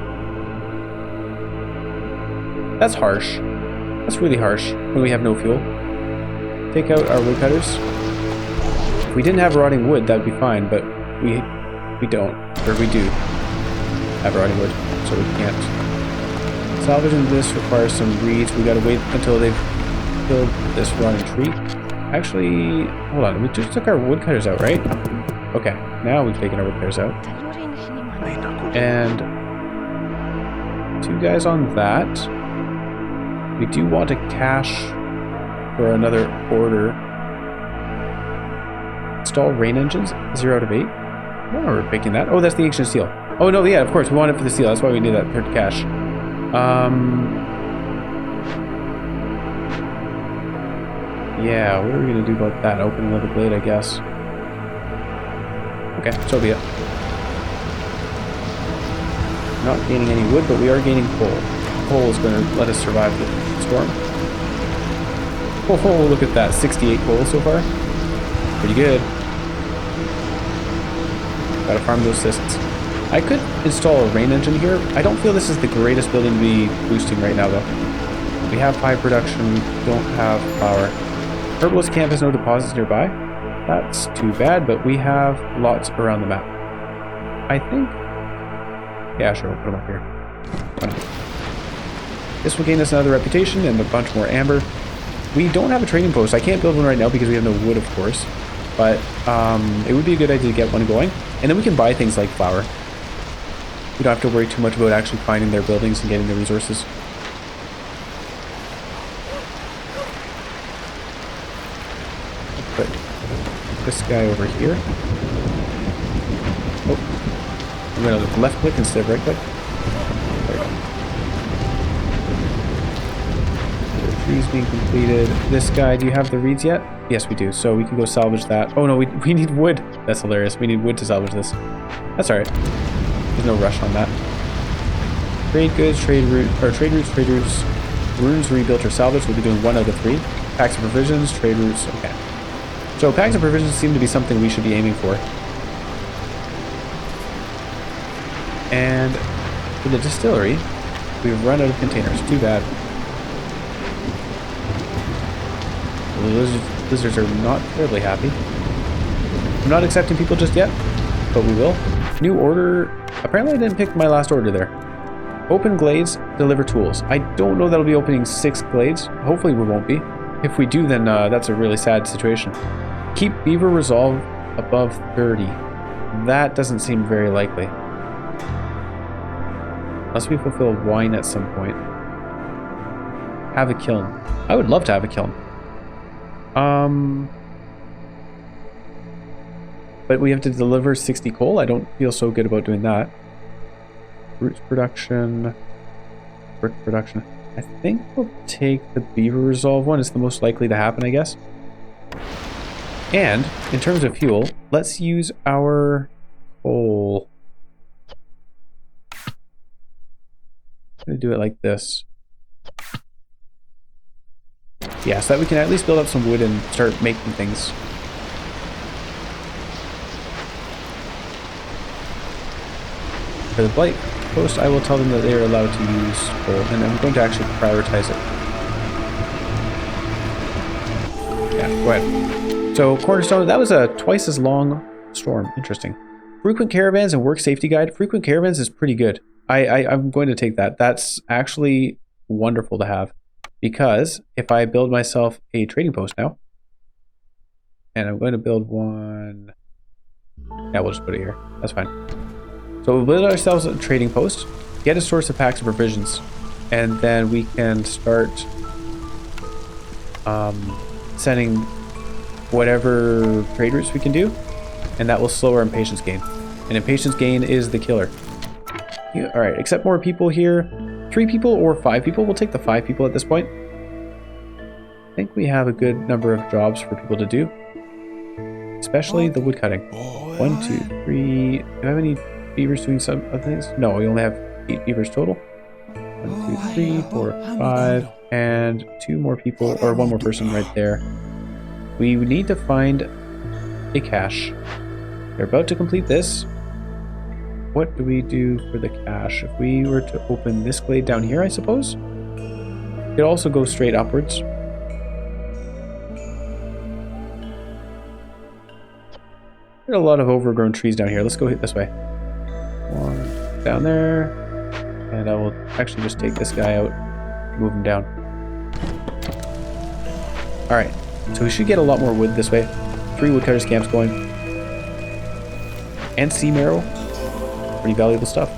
that's harsh. That's really harsh when we have no fuel. Take out our woodcutters. If we didn't have rotting wood, that'd be fine, but we don't. Or we do have rotting wood, so we can't. Salvaging this requires some reeds. We gotta wait until they've killed this rotting tree. Actually, hold on. We just took our woodcutters out, right? Okay, now we've taken our woodcutters out. And 2 guys on that. We do want to cache for another order. Install rain engines, 0 out of 8. Oh, we're picking that. Oh, that's the ancient seal. Oh no, yeah, of course, we want it for the seal. That's why we need that third cache. Yeah, what are we gonna do about that? Open another blade, I guess. Okay, so be it. Not gaining any wood, but we are gaining coal. Coal is going to let us survive the storm. Oh, look at that. 68 coal so far. Pretty good. Gotta farm those cysts. I could install a rain engine here. I don't feel this is the greatest building to be boosting right now, though. We have high production. We don't have power. Herbalist camp has no deposits nearby. That's too bad, but we have lots around the map. I think... Yeah, sure, we'll put them up here. Why not? This will gain us another reputation and a bunch more amber. We don't have a trading post. I can't build one right now because we have no wood, of course. But it would be a good idea to get one going. And then we can buy things like flour. We don't have to worry too much about actually finding their buildings and getting the resources. Put this guy over here. Oh, I'm going to left click instead of right click. There we go. The trees being completed. This guy, do you have the reeds yet? Yes, we do. So we can go salvage that. Oh no, we need wood. That's hilarious. We need wood to salvage this. That's all right. There's no rush on that. Trade goods, trade routes, runes rebuilt or salvaged. We'll be doing 1 out of 3. Packs of provisions, trade routes. Okay. So packs of provisions seem to be something we should be aiming for. And for the distillery, we've run out of containers. Too bad. The lizards are not terribly happy. I'm not accepting people just yet, but we will. New order. Apparently I didn't pick my last order there. Open glades, deliver tools. I don't know that'll be opening 6 glades. Hopefully we won't be. If we do, then that's a really sad situation. Keep beaver resolve above 30. That doesn't seem very likely. Unless we fulfill wine at some point. Have a kiln. I would love to have a kiln. But we have to deliver 60 coal. I don't feel so good about doing that. Roots production. Brick production. I think we'll take the beaver resolve one. It's the most likely to happen, I guess. And in terms of fuel, let's use our coal. I'm going to do it like this. Yeah, so that we can at least build up some wood and start making things. For the blight post, I will tell them that they are allowed to use coal, and I'm going to actually prioritize it. Yeah, go ahead. So, Cornerstone, that was a twice as long storm. Interesting. Frequent caravans and work safety guide. Frequent caravans is pretty good. I'm going to take that. That's actually wonderful to have. Because if I build myself a trading post now, and I'm going to build one, yeah, we'll just put it here. That's fine. So we'll build ourselves a trading post, get a source of packs of provisions, and then we can start sending whatever trade routes we can do, and that will slow our impatience gain. And impatience gain is the killer. Yeah, all right, accept more people here. 3 people or 5 people. We'll take the 5 people at this point. I think we have a good number of jobs for people to do, especially the wood cutting. 1, 2, 3. Do I have any beavers doing some other things? No, we only have 8 beavers total. 1, 2, 3, 4, 5, and 2 more people, or 1 more person right there. We need to find a cache. They're about to complete this. What do we do for the cache? If we were to open this glade down here, I suppose? It could also go straight upwards. There are a lot of overgrown trees down here. Let's go hit this way. 1 down there. And I will actually just take this guy out, move him down. Alright, so we should get a lot more wood this way. 3 woodcutters camps going. And sea marrow. Pretty valuable stuff.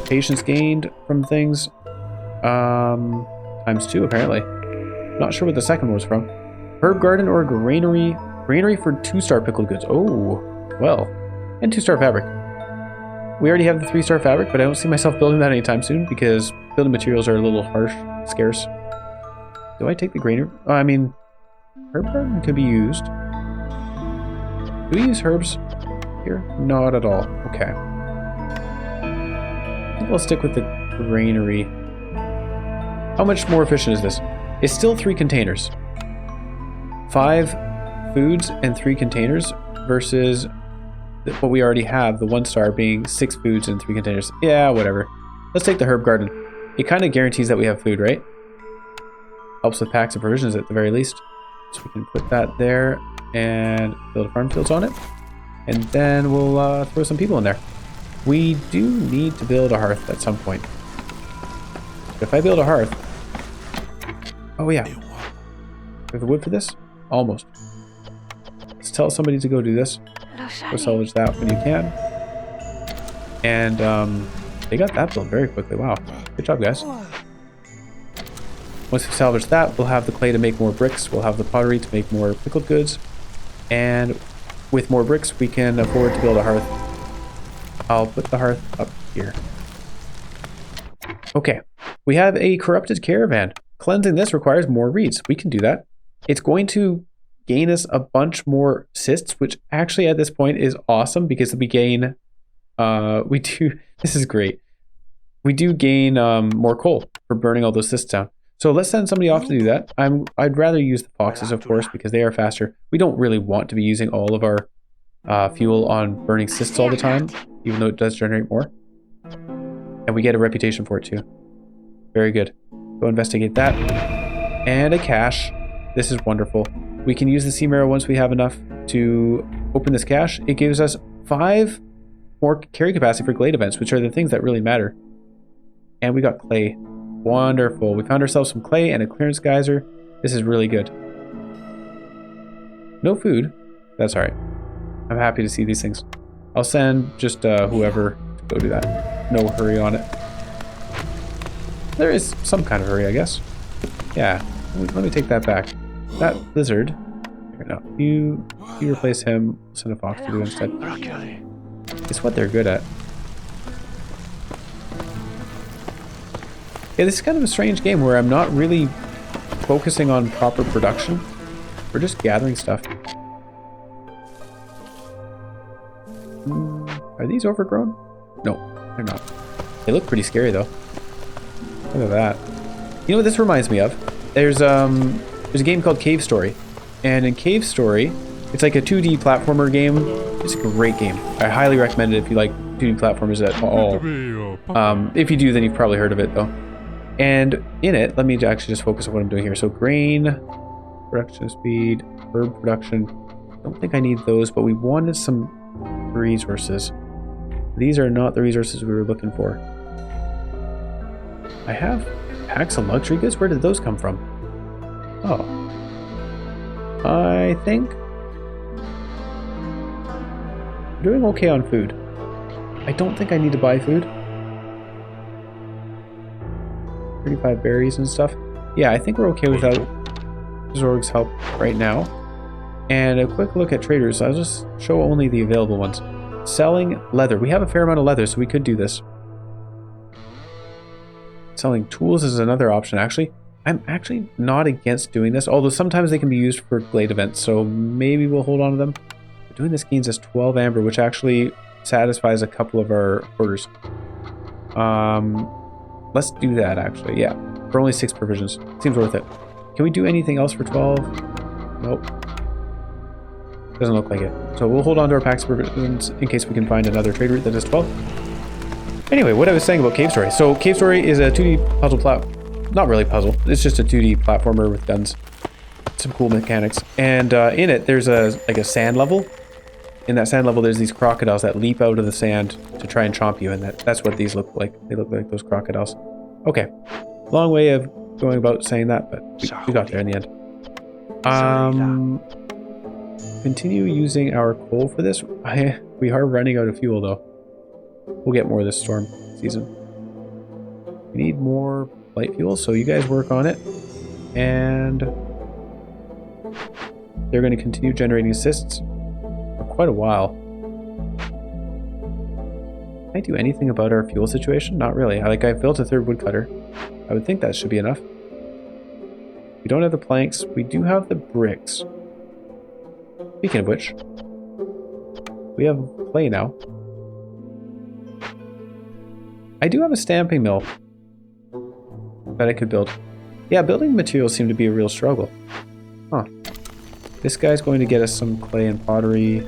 Patience gained from things. Times 2 apparently. Not sure what the second one was from. Herb garden or granary. Granary for 2-star pickled goods. Oh, well. And 2-star fabric. We already have the 3-star fabric, but I don't see myself building that anytime soon because building materials are a little harsh, scarce. Do I take the granary? Oh, I mean, herb garden could be used. Do we use herbs? here? Not at all. Okay. I think we'll stick with the granary. How much more efficient is this? It's still 3 containers. 5 foods and 3 containers versus what we already have, the 1-star being 6 foods and 3 containers. Yeah, whatever. Let's take the herb garden. It kind of guarantees that we have food, right? Helps with packs of provisions at the very least. So we can put that there and build farm fields on it. And then we'll throw some people in there. We do need to build a hearth at some point. If I build a hearth... Oh yeah. We have the wood for this? Almost. Let's tell somebody to go do this. Go salvage that when you can. And they got that built very quickly. Wow. Good job, guys. Once we salvage that, we'll have the clay to make more bricks. We'll have the pottery to make more pickled goods. And with more bricks, we can afford to build a hearth. I'll put the hearth up here. Okay. We have a corrupted caravan. Cleansing this requires more reeds. We can do that. It's going to gain us a bunch more cysts, which actually at this point is awesome because we gain... This is great. We do gain more coal for burning all those cysts down. So let's send somebody off to do that. I'd rather use the foxes, of course, because they are faster. We don't really want to be using all of our fuel on burning cysts all the time, even though it does generate more. And we get a reputation for it too. Very good. Go investigate that. And a cache. This is wonderful. We can use the sea marrow once we have enough to open this cache. It gives us 5 more carry capacity for glade events, which are the things that really matter. And we got clay. Wonderful. We found ourselves some clay and a clearance geyser. This is really good. No food. That's all right. I'm happy to see these things. I'll send just whoever to go do that. No hurry on it. There is some kind of hurry, I guess. Yeah. Let me take that back. That lizard. Here, no. You replace him. Send a fox to do it instead. It's what they're good at. Yeah, this is kind of a strange game where I'm not really focusing on proper production. We're just gathering stuff. Are these overgrown? No, they're not. They look pretty scary though. Look at that. You know what this reminds me of? There's a game called Cave Story. And in Cave Story, it's like a 2D platformer game. It's a great game. I highly recommend it if you like 2D platformers at all. If you do, then you've probably heard of it though. And in it, let me actually just focus on what I'm doing here. So grain, production speed, herb production. I don't think I need those, but we wanted some resources. These are not the resources we were looking for. I have packs of luxury goods. Where did those come from? Oh. I think I'm doing okay on food. I don't think I need to buy food. 35 berries and stuff. Yeah, I think we're okay without Zorg's help right now. And a quick look at traders. I'll just show only the available ones. Selling leather. We have a fair amount of leather, so we could do this. Selling tools is another option, actually. I'm actually not against doing this, although sometimes they can be used for glade events, so maybe we'll hold on to them. But doing this gains us 12 amber, which actually satisfies a couple of our orders. Let's do that, actually. Yeah, for only 6 provisions. Seems worth it. Can we do anything else for 12? Nope. Doesn't look like it. So we'll hold on to our packs of provisions in case we can find another trade route that is 12. Anyway, what I was saying about Cave Story. So Cave Story is a 2D puzzle not really puzzle. It's just a 2D platformer with guns. Some cool mechanics. And in it, there's like a sand level. In that sand level, there's these crocodiles that leap out of the sand to try and chomp you, and that's what these look like. They look like those crocodiles. Okay. Long way of going about saying that, but we got there in the end. Continue using our coal for this. We are running out of fuel, though. We'll get more this storm season. We need more light fuel, so you guys work on it. And they're going to continue generating assists for quite a while. Can I do anything about our fuel situation? Not really. I've built a 3rd woodcutter. I would think that should be enough. We don't have the planks. We do have the bricks. Speaking of which, We have clay now. I do have a stamping mill that I could build. Yeah, building materials seem to be a real struggle. Huh. This guy's going to get us some clay and pottery.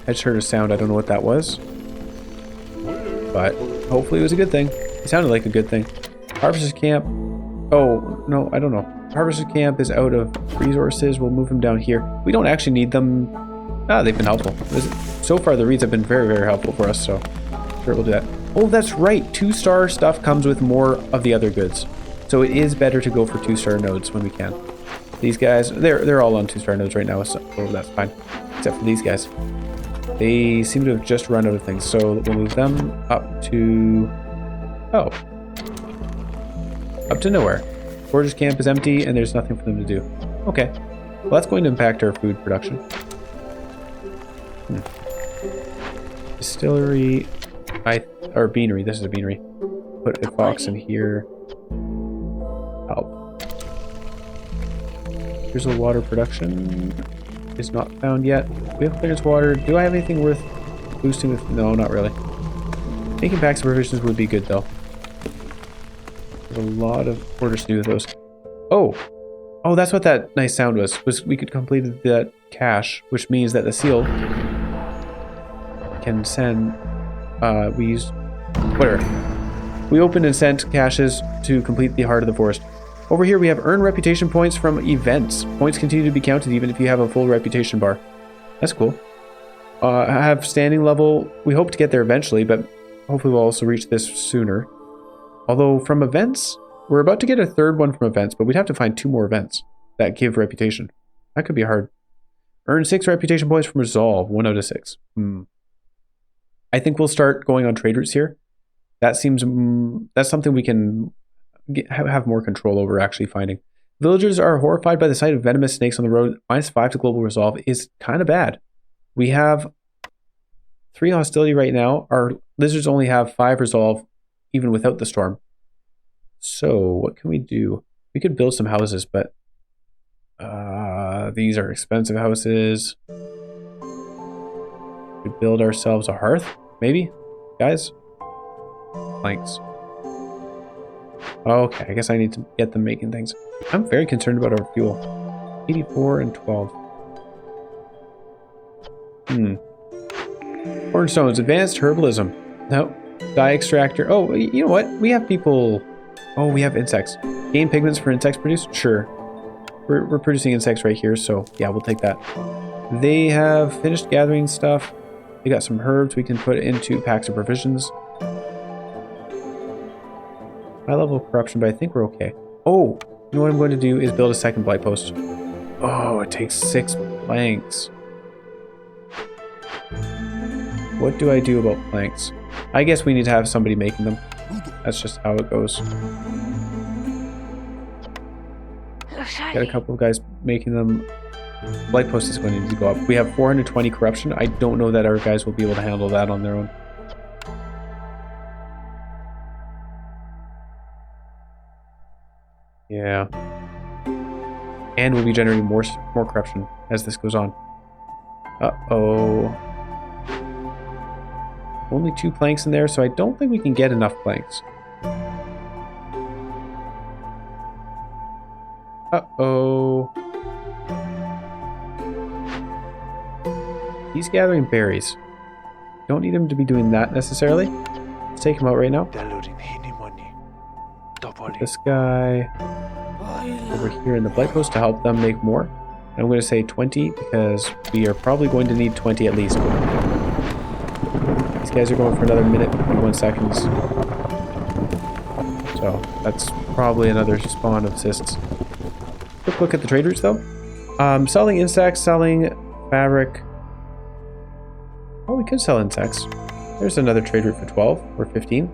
I just heard a sound. I don't know what that was. But hopefully it was a good thing. It sounded like a good thing. Harvester's camp. Oh, no, I don't know. Harvester's camp is out of resources. We'll move them down here. We don't actually need them. Ah, they've been helpful. So far, the reeds have been very, very helpful for us, so sure, we'll do that. Oh, that's right. 2-star stuff comes with more of the other goods. So it is better to go for 2-star nodes when we can. These guys, they're all on 2-star nodes right now, so that's fine. Except for these guys. They seem to have just run out of things, so we'll move them up to... Oh. Up to nowhere. Forger's camp is empty, and there's nothing for them to do. Okay. Well, that's going to impact our food production. Distillery... or beanery. This is a beanery. Put a fox in here. Help. Here's a water production. Is not found yet. We have clearance water. Do I have anything worth boosting with? No, not really. Making packs of provisions would be good though. There's a lot of orders to do with those. Oh! Oh, that's what that nice sound was we could complete that cache, which means that the seal can send we use whatever. We opened and sent caches to complete the heart of the forest. Over here we have earned reputation points from events. Points continue to be counted even if you have a full reputation bar. That's cool. I have standing level. We hope to get there eventually, but hopefully we'll also reach this sooner. Although from events, we're about to get a third one from events, but we'd have to find 2 more events that give reputation. That could be hard. Earn 6 reputation points from resolve, 1 out of 6. I think we'll start going on trade routes here. That seems that's something we can have more control over actually finding. Villagers are horrified by the sight of venomous snakes on the road. -5 to global resolve is kind of bad. We have 3 hostility right now. Our lizards only have 5 resolve even without the storm. So what can we do? We could build some houses, but these are expensive houses. We could build ourselves a hearth, maybe, guys. Planks. Okay, I guess I need to get them making things. I'm very concerned about our fuel. 84 and 12. Cornerstones, advanced herbalism. No, dye extractor. Oh, you know what? We have people. Oh, we have insects. Gain pigments for insects produced? Sure. We're producing insects right here, so yeah, we'll take that. They have finished gathering stuff. They got some herbs we can put into packs of provisions. High level of corruption, but I think we're okay. Oh, you know what I'm going to do is build a second blight post. Oh, it takes 6 planks. What do I do about planks? I guess we need to have somebody making them. That's just how it goes. Got a couple of guys making them. Blight post is going to need to go up. We have 420 corruption. I don't know that our guys will be able to handle that on their own. Yeah. And we'll be generating more corruption as this goes on. Uh-oh. Only 2 planks in there, so I don't think we can get enough planks. Uh-oh. He's gathering berries. Don't need him to be doing that necessarily. Let's take him out right now. Put this guy over here in the blight post to help them make more. And I'm going to say 20 because we are probably going to need 20 at least. These guys are going for another minute, 21 seconds. So that's probably another spawn of cysts. Quick look at the trade routes though. Selling insects, selling fabric. Oh, we could sell insects. There's another trade route for 12 or 15.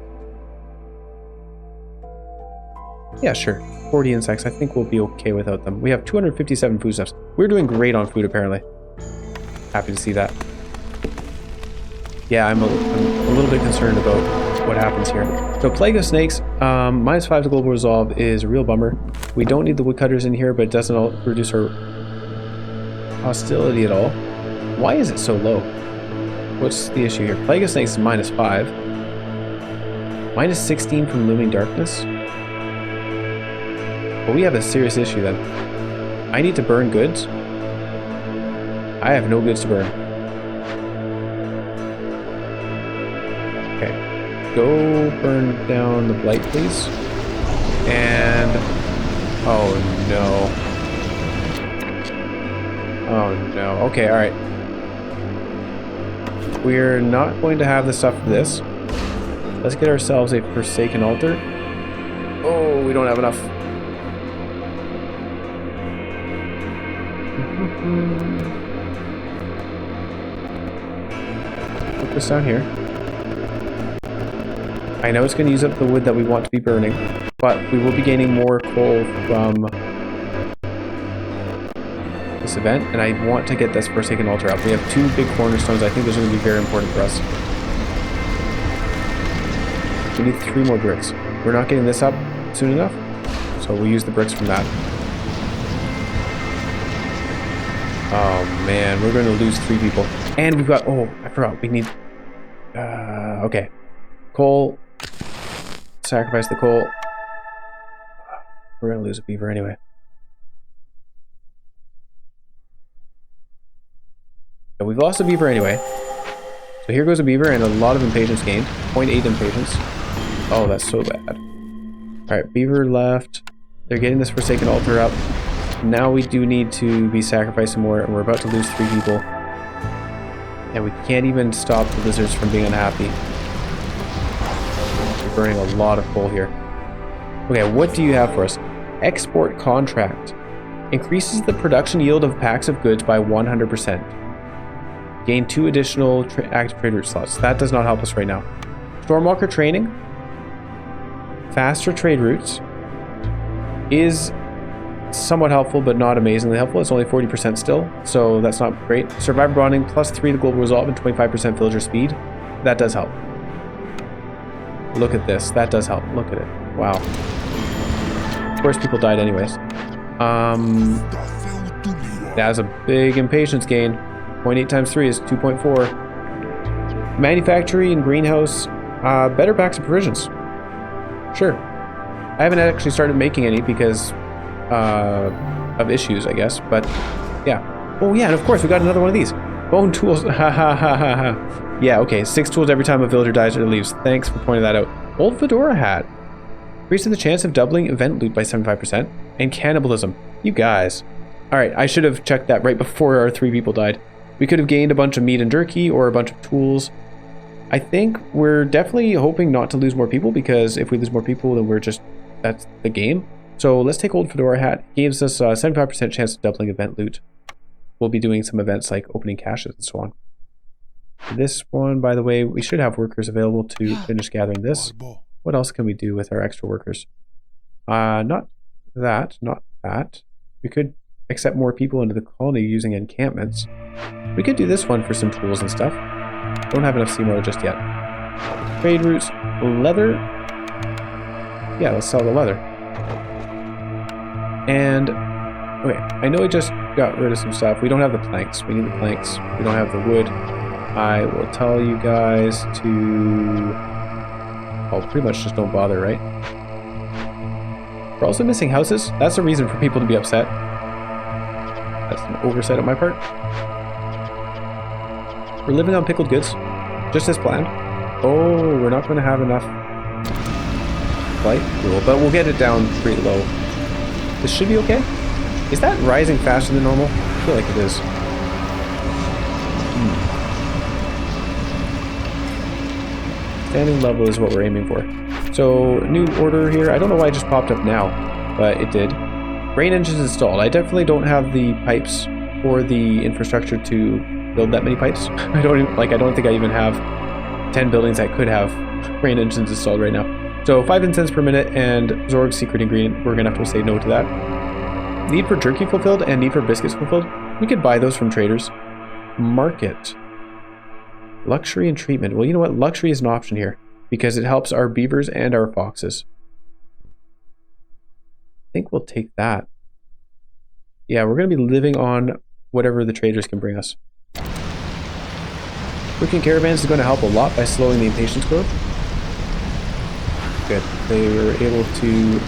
Yeah, sure. 40 insects. I think we'll be okay without them. We have 257 foodstuffs. We're doing great on food, apparently. Happy to see that. Yeah, I'm a little bit concerned about what happens here. So, Plague of Snakes, -5 to global resolve is a real bummer. We don't need the woodcutters in here, but it doesn't reduce our hostility at all. Why is it so low? What's the issue here? Plague of Snakes is -5. -16 from Looming Darkness? Well, we have a serious issue then. I need to burn goods. I have no goods to burn. Okay. Go burn down the Blight, please. And... oh no. Oh no. Okay, alright. We're not going to have the stuff for this. Let's get ourselves a Forsaken Altar. Oh, we don't have enough. Put this down here. I know it's going to use up the wood that we want to be burning, but we will be gaining more coal from this event, and I want to get this Forsaken Altar up. We have 2 big cornerstones. I think those are going to be very important for us. We need 3 more bricks. We're not getting this up soon enough, so we'll use the bricks from that. Oh man, we're going to lose 3 people. And we've got, oh, I forgot, we need, okay. Coal. Sacrifice the coal. We're going to lose a beaver anyway. So we've lost a beaver anyway. So here goes a beaver and a lot of impatience gained. 0.8 impatience. Oh, that's so bad. Alright, beaver left. They're getting this Forsaken Altar up. Now we do need to be sacrificing more, and we're about to lose 3 people. And we can't even stop the lizards from being unhappy. We're burning a lot of coal here. Okay, what do you have for us? Export contract. Increases the production yield of packs of goods by 100%. Gain 2 additional active trade route slots. That does not help us right now. Stormwalker training. Faster trade routes. Is somewhat helpful, but not amazingly helpful. It's only 40% still, so that's not great. Survivor bonding, +3 to global resolve and 25% villager speed. That does help. Look at this. That does help. Look at it. Wow. Of course, people died anyways. That's a big impatience gain. 0.8 times 3 is 2.4. Manufacturing and greenhouse. Better packs of provisions. Sure. I haven't actually started making any because of issues, I guess, but yeah. Oh yeah, and of course we got another one of these. Bone tools. Ha ha ha ha ha. Yeah, okay. 6 tools every time a villager dies or leaves. Thanks for pointing that out. Old fedora hat. Increasing the chance of doubling event loot by 75%. And cannibalism. You guys. Alright, I should have checked that right before our 3 people died. We could have gained a bunch of meat and jerky or a bunch of tools. I think we're definitely hoping not to lose more people, because if we lose more people, then we're just, that's the game. So let's take old fedora hat. It gives us a 75% chance of doubling event loot. We'll be doing some events like opening caches and so on. This one, by the way, we should have workers available to finish gathering this. What else can we do with our extra workers? Not that. We could accept more people into the colony using encampments. We could do this one for some tools and stuff. Don't have enough Seymour just yet. Trade routes, leather. Yeah, let's sell the leather. And okay, I know I just got rid of some stuff. We don't have the planks. We need the planks. We don't have the wood. I will tell you guys to, oh, pretty much just don't bother, right? We're also missing houses. That's a reason for people to be upset. That's an oversight on my part. We're living on pickled goods, just as planned. Oh, we're not going to have enough light fuel, but we'll get it down pretty low. This should be okay. Is that rising faster than normal? I feel like it is. Standing level is what we're aiming for. So, new order here. I don't know why it just popped up now, but it did. Grain engines installed. I definitely don't have the pipes or the infrastructure to build that many pipes. I don't think I even have 10 buildings that could have grain engines installed right now. So 5 incense per minute and Zorg's secret ingredient. We're gonna have to say no to that. Need for jerky fulfilled and need for biscuits fulfilled. We could buy those from traders. Market. Luxury and treatment. Well, you know what? Luxury is an option here because it helps our beavers and our foxes. I think we'll take that. Yeah, we're gonna be living on whatever the traders can bring us. Working caravans is going to help a lot by slowing the impatience growth. Good. They were able to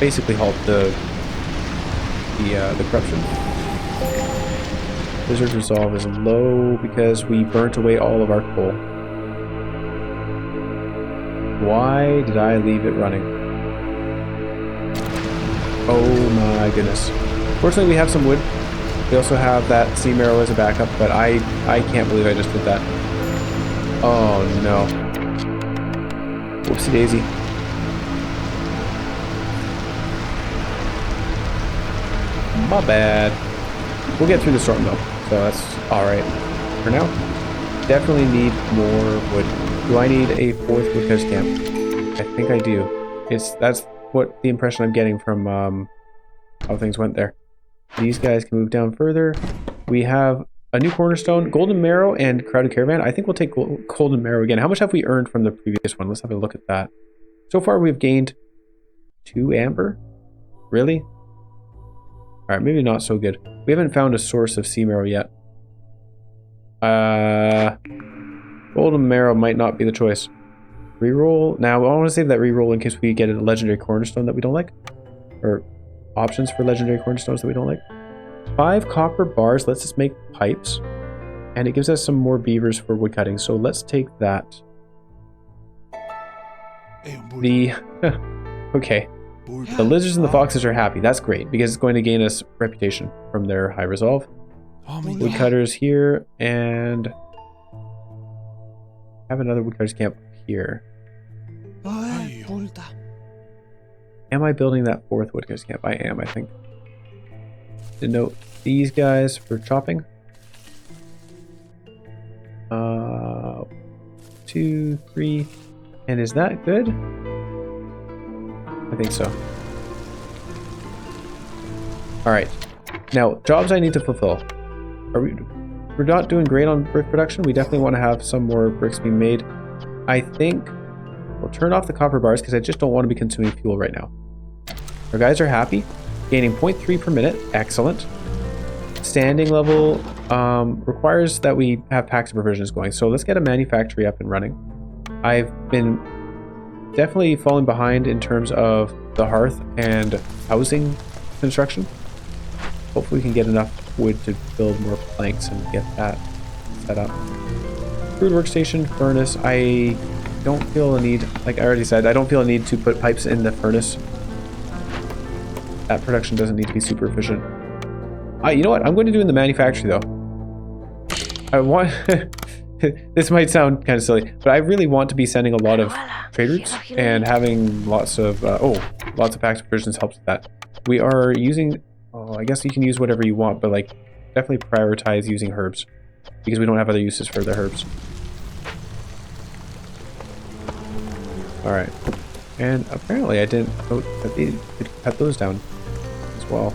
basically halt the corruption. Blizzard resolve is low because we burnt away all of our coal. Why did I leave it running? Oh my goodness. Fortunately, we have some wood. We also have that sea marrow as a backup, but I can't believe I just did that. Oh no. Whoopsie daisy. My bad. We'll get through the storm though, so that's alright for now. Definitely need more wood. Do I need a 4th woodcutter's camp? I think I do. That's what the impression I'm getting from how things went there. These guys can move down further. We have a new cornerstone, golden marrow, and crowded caravan. I think we'll take golden marrow again. How much have we earned from the previous one? Let's have a look at that. So far we've gained 2 amber. Really? Alright, maybe not so good. We haven't found a source of sea marrow yet. Golden marrow might not be the choice. Reroll. Now, I want to save that reroll in case we get a legendary cornerstone that we don't like. Or options for legendary cornerstones that we don't like. 5 copper bars lets us make pipes. And it gives us some more beavers for woodcutting. So let's take that. Okay. The lizards and the foxes are happy. That's great because it's going to gain us reputation from their high resolve. Woodcutters here, and have another woodcutters camp here. Am I building that 4th woodcutters camp? I am, I think. Denote these guys for chopping. 2, 3, and is that good? I think so. Alright. Now, jobs I need to fulfill. We're not doing great on brick production. We definitely want to have some more bricks being made. I think we'll turn off the copper bars because I just don't want to be consuming fuel right now. Our guys are happy. Gaining 0.3 per minute. Excellent. Standing level requires that we have packs of provisions going. So let's get a manufactory up and running. I've been definitely falling behind in terms of the hearth and housing construction. Hopefully we can get enough wood to build more planks and get that set up. Crude workstation, furnace. I don't feel a need, like I already said, I don't feel a need to put pipes in the furnace. That production doesn't need to be super efficient. You know what? I'm going to do in the manufactory though. I want... This might sound kind of silly, but I really want to be sending a lot of trade routes and having lots of lots of packs of provisions helps with that. We are using, I guess you can use whatever you want, but like definitely prioritize using herbs because we don't have other uses for the herbs. All right, and apparently I didn't note that they could cut those down as well.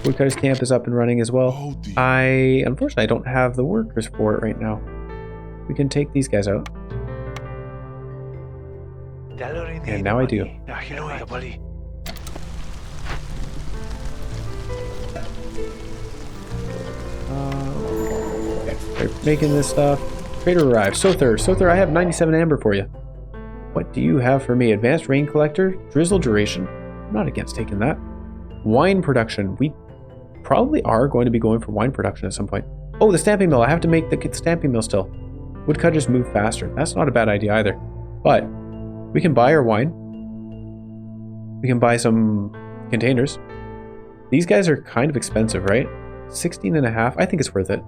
Woodcutters camp is up and running as well. Unfortunately, I don't have the workers for it right now. We can take these guys out. And now I do. Okay, they're making this stuff. Trader arrived. Sother, I have 97 amber for you. What do you have for me? Advanced rain collector, drizzle duration. I'm not against taking that. Wine production. We probably are going to be going for wine production at some point. Oh, the stamping mill. I have to make the stamping mill still. Woodcutters move faster. That's not a bad idea either. But we can buy our wine. We can buy some containers. These guys are kind of expensive, right? 16.5. I think it's worth it.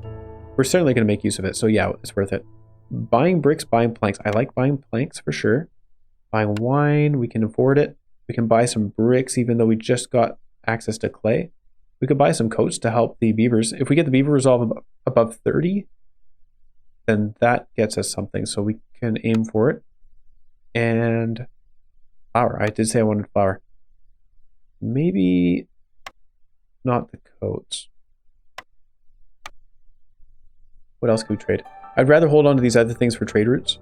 We're certainly going to make use of it. So yeah, it's worth it. Buying bricks, buying planks. I like buying planks for sure. Buying wine. We can afford it. We can buy some bricks even though we just got access to clay. We could buy some coats to help the beavers. If we get the beaver resolve above 30, then that gets us something. So we can aim for it. And flour. I did say I wanted flour. Maybe not the coats. What else can we trade? I'd rather hold on to these other things for trade routes.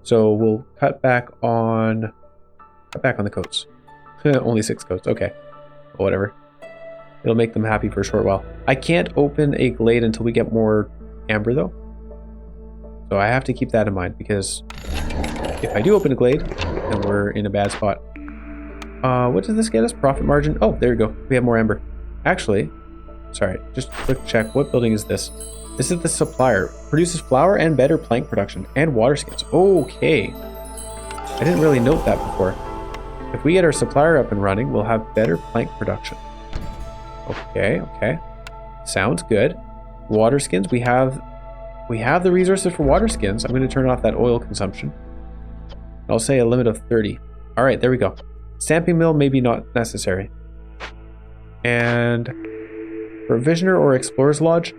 So we'll cut back on the coats. Only 6 coats. Okay. Well, whatever. It'll make them happy for a short while. I can't open a glade until we get more amber though. So I have to keep that in mind, because if I do open a glade, then we're in a bad spot. What does this get us? Profit margin? Oh, there you go. We have more amber. Actually, sorry, just quick check. What building is this? This is the supplier. Produces flour and better plank production and water skins. Okay. I didn't really note that before. If we get our supplier up and running, we'll have better plank production. Okay, okay. Sounds good. Water skins. We have the resources for water skins. I'm going to turn off that oil consumption. I'll say a limit of 30. All right, there we go. Stamping mill, maybe not necessary. And provisioner or explorer's lodge.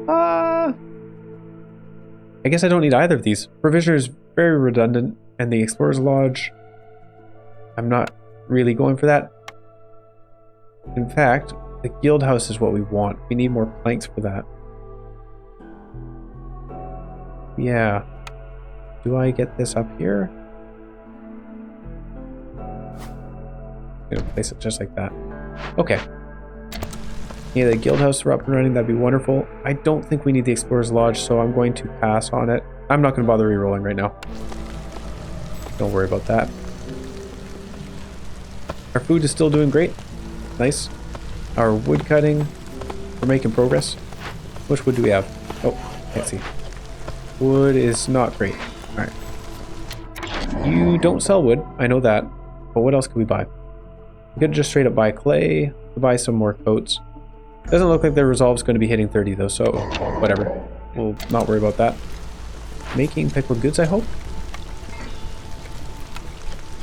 I guess I don't need either of these. Provisioner is very redundant, and the explorer's lodge, I'm not really going for that. In fact, the guild house is what we want. We need more planks for that. Yeah. Do I get this up here? I'm gonna place it just like that. Okay. Yeah, the guild house are up and running. That'd be wonderful. I don't think we need the explorer's lodge, so I'm going to pass on it. I'm not going to bother re-rolling right now. Don't worry about that. Our food is still doing great. Nice. Our wood cutting, we're making progress. Which wood do we have? Oh, can't see. Wood is not great. All right. You don't sell wood, I know that. But what else can we buy? We could just straight up buy clay, buy some more coats. Doesn't look like their resolve's going to be hitting 30 though, so whatever. We'll not worry about that. Making pickled goods, I hope.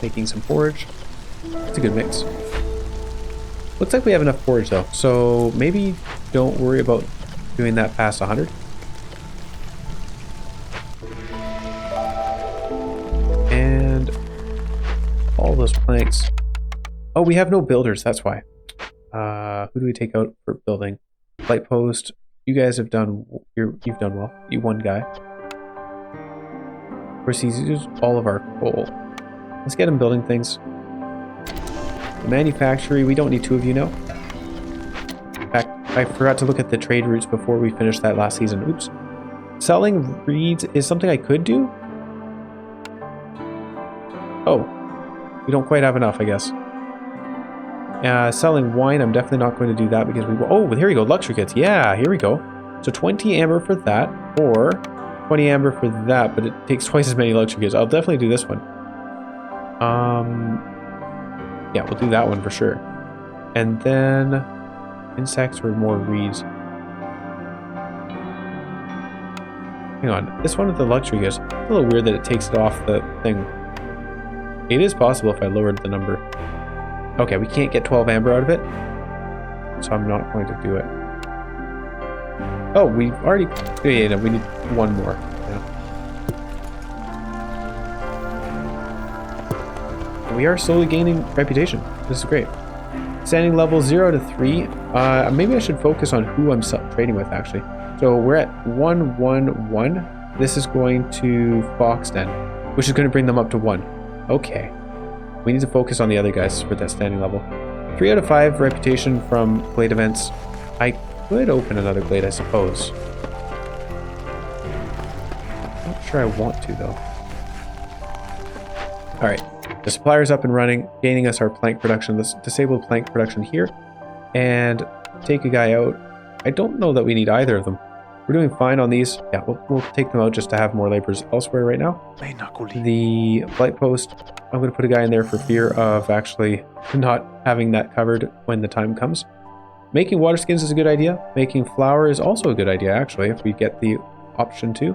Making some forage. It's a good mix. Looks like we have enough forage though, so maybe don't worry about doing that past 100. And all those planks. Oh, we have no builders, that's why. Who do we take out for building? Light post. You guys have done. You've done well. You one guy. Of course, he's used all of our coal. Let's get him building things. The manufactory. We don't need two of you now. In fact, I forgot to look at the trade routes before we finished that last season. Oops. Selling reeds is something I could do. Oh, we don't quite have enough, I guess. Selling wine, I'm definitely not going to do that because we will. Oh, here we go. Luxury kits. Yeah, here we go. So 20 amber for that, or 20 amber for that, but it takes twice as many luxury kits. I'll definitely do this one. Yeah, we'll do that one for sure. And then insects or more reeds. Hang on. This one with the luxury kits. It's a little weird that it takes it off the thing. It is possible if I lowered the number. Okay, we can't get 12 amber out of it, so I'm not going to do it. Oh, we already... Yeah, no, we need one more. Yeah. We are slowly gaining reputation. This is great. Standing level 0 to 3. Maybe I should focus on who I'm trading with, actually. So we're at 111. This is going to Foxden, which is going to bring them up to 1. Okay. We need to focus on the other guys for that standing level. 3 out of 5 reputation from glade events. I could open another glade, I suppose. Not sure I want to, though. Alright. The supplier's up and running, gaining us our plank production. Let's disable plank production here. And take a guy out. I don't know that we need either of them. We're doing fine on these. Yeah, we'll take them out just to have more laborers elsewhere right now. The light post, I'm going to put a guy in there for fear of actually not having that covered when the time comes. Making water skins is a good idea. Making flour is also a good idea, actually, if we get the option to.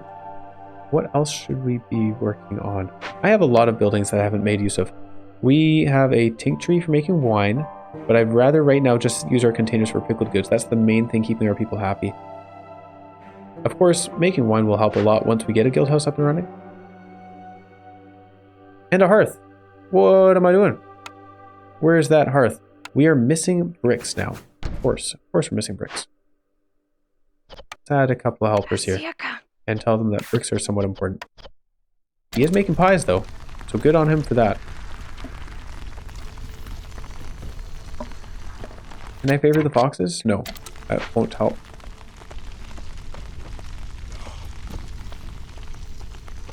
What else should we be working on? I have a lot of buildings that I haven't made use of. We have a tinctury for making wine, but I'd rather right now just use our containers for pickled goods. That's the main thing keeping our people happy. Of course, making wine will help a lot once we get a guild house up and running. And a hearth. What am I doing? Where's that hearth? We are missing bricks now. Of course we're missing bricks. Let's add a couple of helpers here and tell them that bricks are somewhat important. He is making pies though, so good on him for that. Can I favor the foxes? No, that won't help.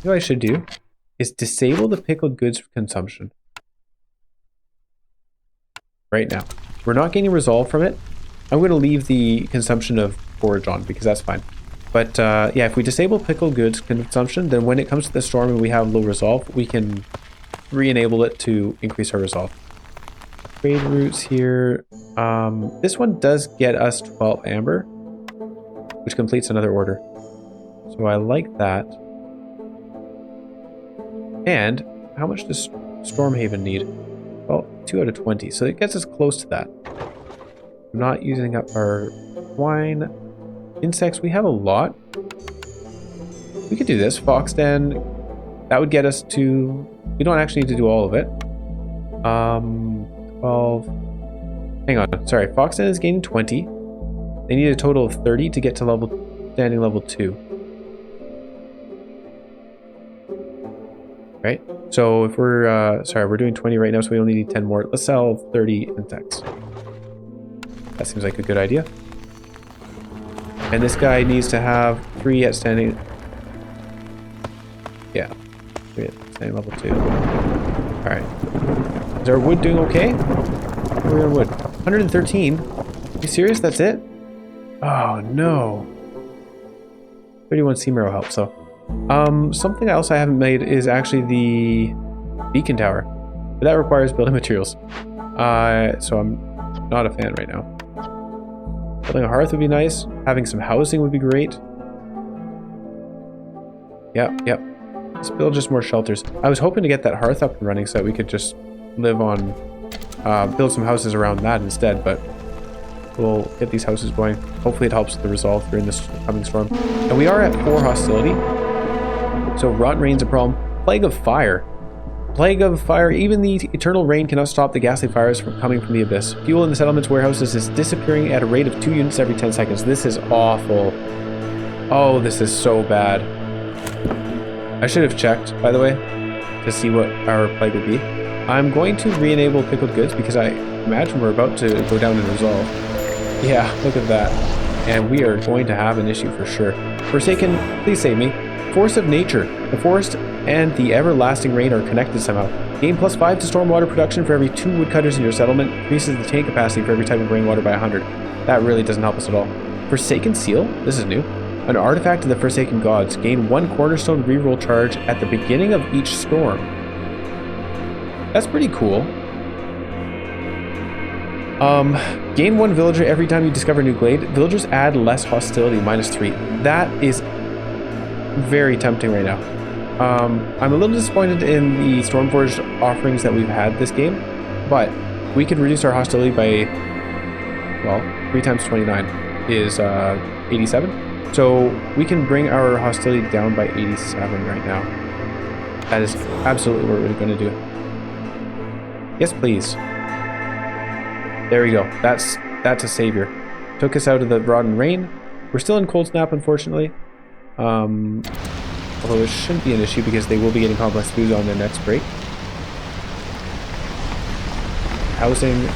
what I should do is disable the pickled goods consumption. Right now. We're not gaining resolve from it. I'm going to leave the consumption of forage on because that's fine. But yeah, if we disable pickled goods consumption, then when it comes to the storm and we have low resolve, we can re-enable it to increase our resolve. Trade routes here. This one does get us 12 amber, which completes another order. So I like that. And how much does Stormhaven need? Well, 2 out of 20, so it gets us close to that. We're not using up our wine. Insects, we have a lot. We could do this. Fox Den, that would get us to... We don't actually need to do all of it. 12... Hang on, sorry. Fox Den is gaining 20. They need a total of 30 to get to standing level 2. Right? So if we're... sorry, we're doing 20 right now, so we only need 10 more. Let's sell 30 insects. That seems like a good idea. And this guy needs to have 3 at standing... Yeah. 3 at standing level 2. Alright. Is our wood doing okay? Where's our wood? 113? Are you serious? That's it? Oh, no. 31 seam arrow help, so... something else I haven't made is actually the beacon tower. But that requires building materials. So I'm not a fan right now. Building a hearth would be nice. Having some housing would be great. Yep. Let's build just more shelters. I was hoping to get that hearth up and running so that we could just live on... build some houses around that instead, but... We'll get these houses going. Hopefully it helps with the resolve during this coming storm. And we are at 4 hostility. So rotten rain's a problem. Plague of fire. Plague of fire. Even the eternal rain cannot stop the ghastly fires from coming from the abyss. Fuel in the settlement's warehouses is disappearing at a rate of 2 units every 10 seconds. This is awful. Oh, this is so bad. I should have checked, by the way, to see what our plague would be. I'm going to re-enable pickled goods because I imagine we're about to go down in resolve. Yeah, look at that. And we are going to have an issue for sure. Forsaken, please save me. Force of nature. The forest and the everlasting rain are connected somehow. Gain +5 to stormwater production for every 2 woodcutters in your settlement. Increases the tank capacity for every type of rainwater by 100. That really doesn't help us at all. Forsaken seal? This is new. An artifact of the Forsaken Gods. Gain 1 cornerstone reroll charge at the beginning of each storm. That's pretty cool. Gain 1 villager every time you discover a new glade. Villagers add less hostility, -3. That is very tempting right now. I'm a little disappointed in the Stormforged offerings that we've had this game, but we could reduce our hostility by, well, 3 times 29 is 87. So we can bring our hostility down by 87 right now. That is absolutely what we're going to do. Yes, please. There we go. That's a savior. Took us out of the rotten rain. We're still in cold snap, unfortunately. Although it shouldn't be an issue because they will be getting complex food on their next break. Housing.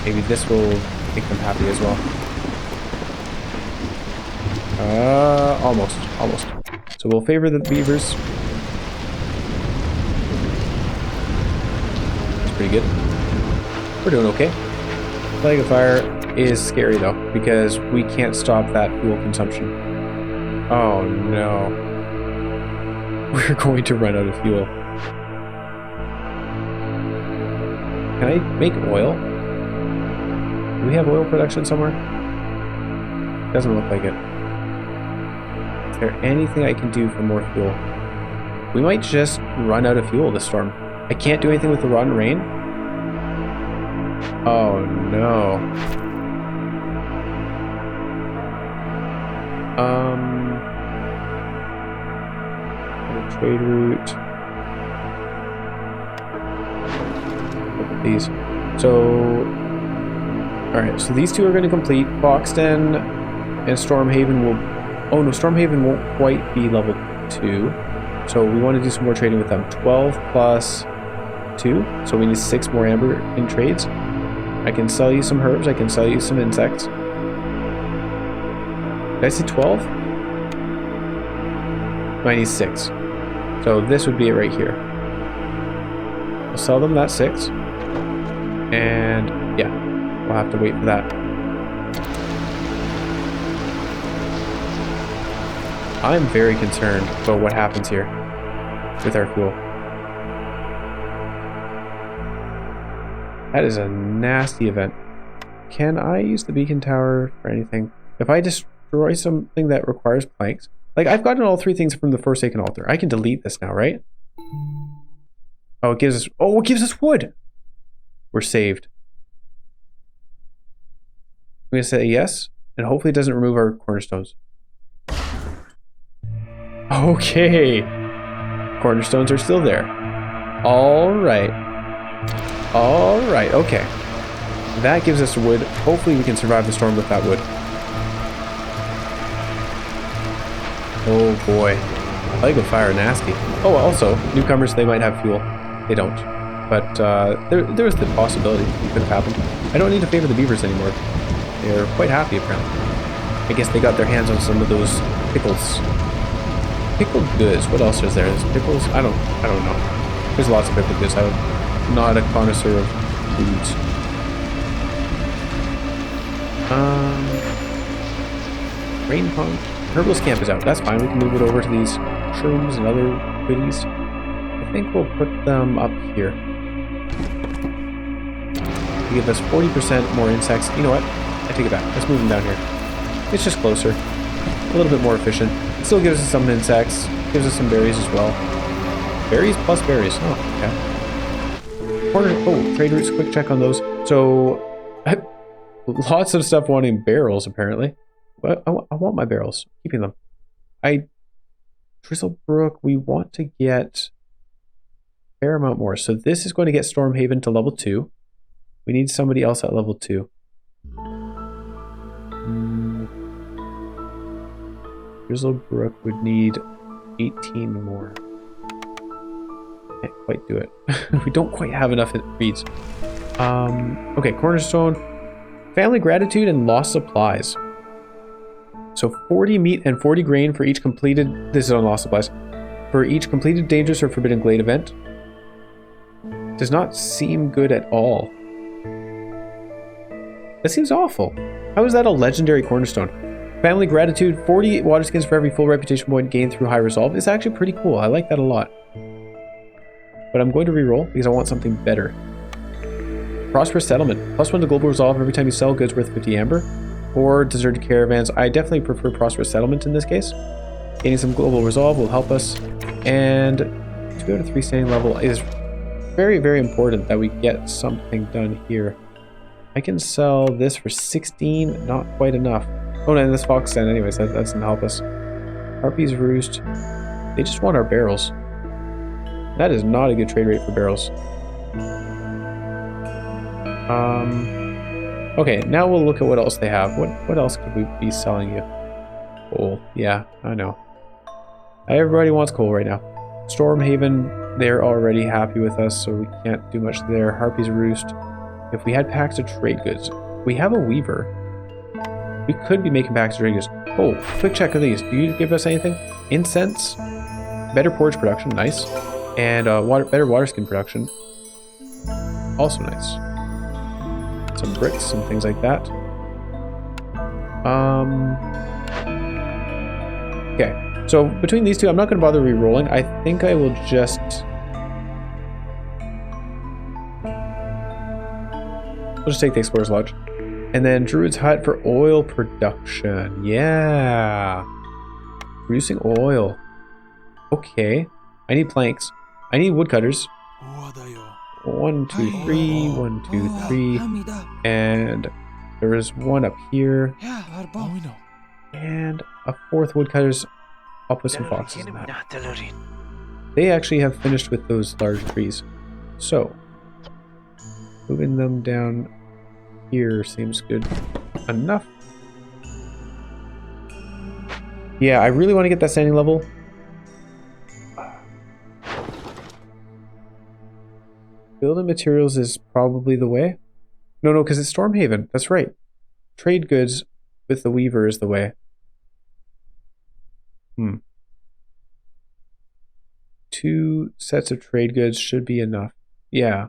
Maybe this will make them happy as well. Almost. So we'll favor the beavers. That's pretty good. We're doing okay. Plague of fire is scary though, because we can't stop that fuel consumption. Oh no. We're going to run out of fuel. Can I make oil? Do we have oil production somewhere? Doesn't look like it. Is there anything I can do for more fuel? We might just run out of fuel this storm. I can't do anything with the rotten rain. Oh no. Trade route. Look at these. So, alright, so these 2 are going to complete. Foxden and Stormhaven will... Oh no, Stormhaven won't quite be level 2. So we want to do some more trading with them. 12 plus 2. So we need 6 more amber in trades. I can sell you some herbs. I can sell you some insects. Did I say 12? I need 6. So this would be it right here. We'll sell them that 6. And yeah, we'll have to wait for that. I'm very concerned about what happens here with our fuel. That is a nasty event. Can I use the beacon tower for anything? If I destroy something that requires planks, like I've gotten all 3 things from the Forsaken Altar. I can delete this now, right? Oh, it gives us wood. We're saved. I'm gonna say yes, and hopefully it doesn't remove our cornerstones. Okay. Cornerstones are still there. All right. All right, okay. That gives us wood. Hopefully we can survive the storm with that wood. Oh boy. Plague of fire, nasty. Oh, also, newcomers, they might have fuel. They don't. But there's the possibility it could have happened. I don't need to favor the beavers anymore. They're quite happy, apparently. I guess they got their hands on some of those pickles. Pickled goods. What else is there? There's pickles? I don't know. There's lots of pickled goods. I'm not a connoisseur of foods. Rain pond. Herbalist camp is out. That's fine. We can move it over to these shrooms and other goodies. I think we'll put them up here. To give us 40% more insects. You know what? I take it back. Let's move them down here. It's just closer. A little bit more efficient. It still gives us some insects. Gives us some berries as well. Berries plus berries. Oh, okay. Trade routes. Quick check on those. So, lots of stuff wanting barrels, apparently. But I want my barrels. Keeping them. Drizzlebrook, we want to get a fair amount more. So this is going to get Stormhaven to level 2. We need somebody else at level 2. Drizzlebrook would need 18 more. Can't quite do it. We don't quite have enough reeds. Okay, Cornerstone. Family Gratitude and Lost Supplies. So 40 meat and 40 grain for each completed... This is on Lost Supplies. For each completed Dangerous or Forbidden Glade event. Does not seem good at all. That seems awful. How is that a legendary Cornerstone? Family Gratitude, 40 water skins for every full reputation point gained through High Resolve is actually pretty cool. I like that a lot. But I'm going to reroll because I want something better. Prosperous Settlement. +1 to Global Resolve every time you sell goods worth 50 amber. Or Deserted Caravans. I definitely prefer Prosperous Settlement in this case. Gaining some Global Resolve will help us. And 2 out of 3 standing level is very, very important that we get something done here. I can sell this for 16. Not quite enough. Oh, no, this Fox Den anyways. That doesn't help us. Harpy's Roost. They just want our barrels. That is not a good trade rate for barrels. Okay, now we'll look at what else they have. What else could we be selling you? Coal. Yeah, I know. Everybody wants coal right now. Stormhaven, they're already happy with us, so we can't do much there. Harpy's Roost. If we had packs of trade goods. We have a weaver. We could be making packs of trade goods. Oh, quick check of these. Do you give us anything? Incense. Better porridge production. Nice. And better water skin production. Also nice. Some bricks and things like that. Okay. So between these two, I'm not going to bother re-rolling. I think I will just... We'll just take the Explorer's Lodge. And then Druid's Hut for oil production. Yeah. Producing oil. Okay. I need planks. I need woodcutters. 1, 2, 3. 1, 2, 3. And there is one up here. And a 4th woodcutters. I'll put some foxes in that. They actually have finished with those large trees. So, moving them down here seems good enough. Yeah, I really want to get that standing level. Building materials is probably the way. No, because it's Stormhaven. That's right. Trade goods with the Weaver is the way. 2 sets of trade goods should be enough. Yeah.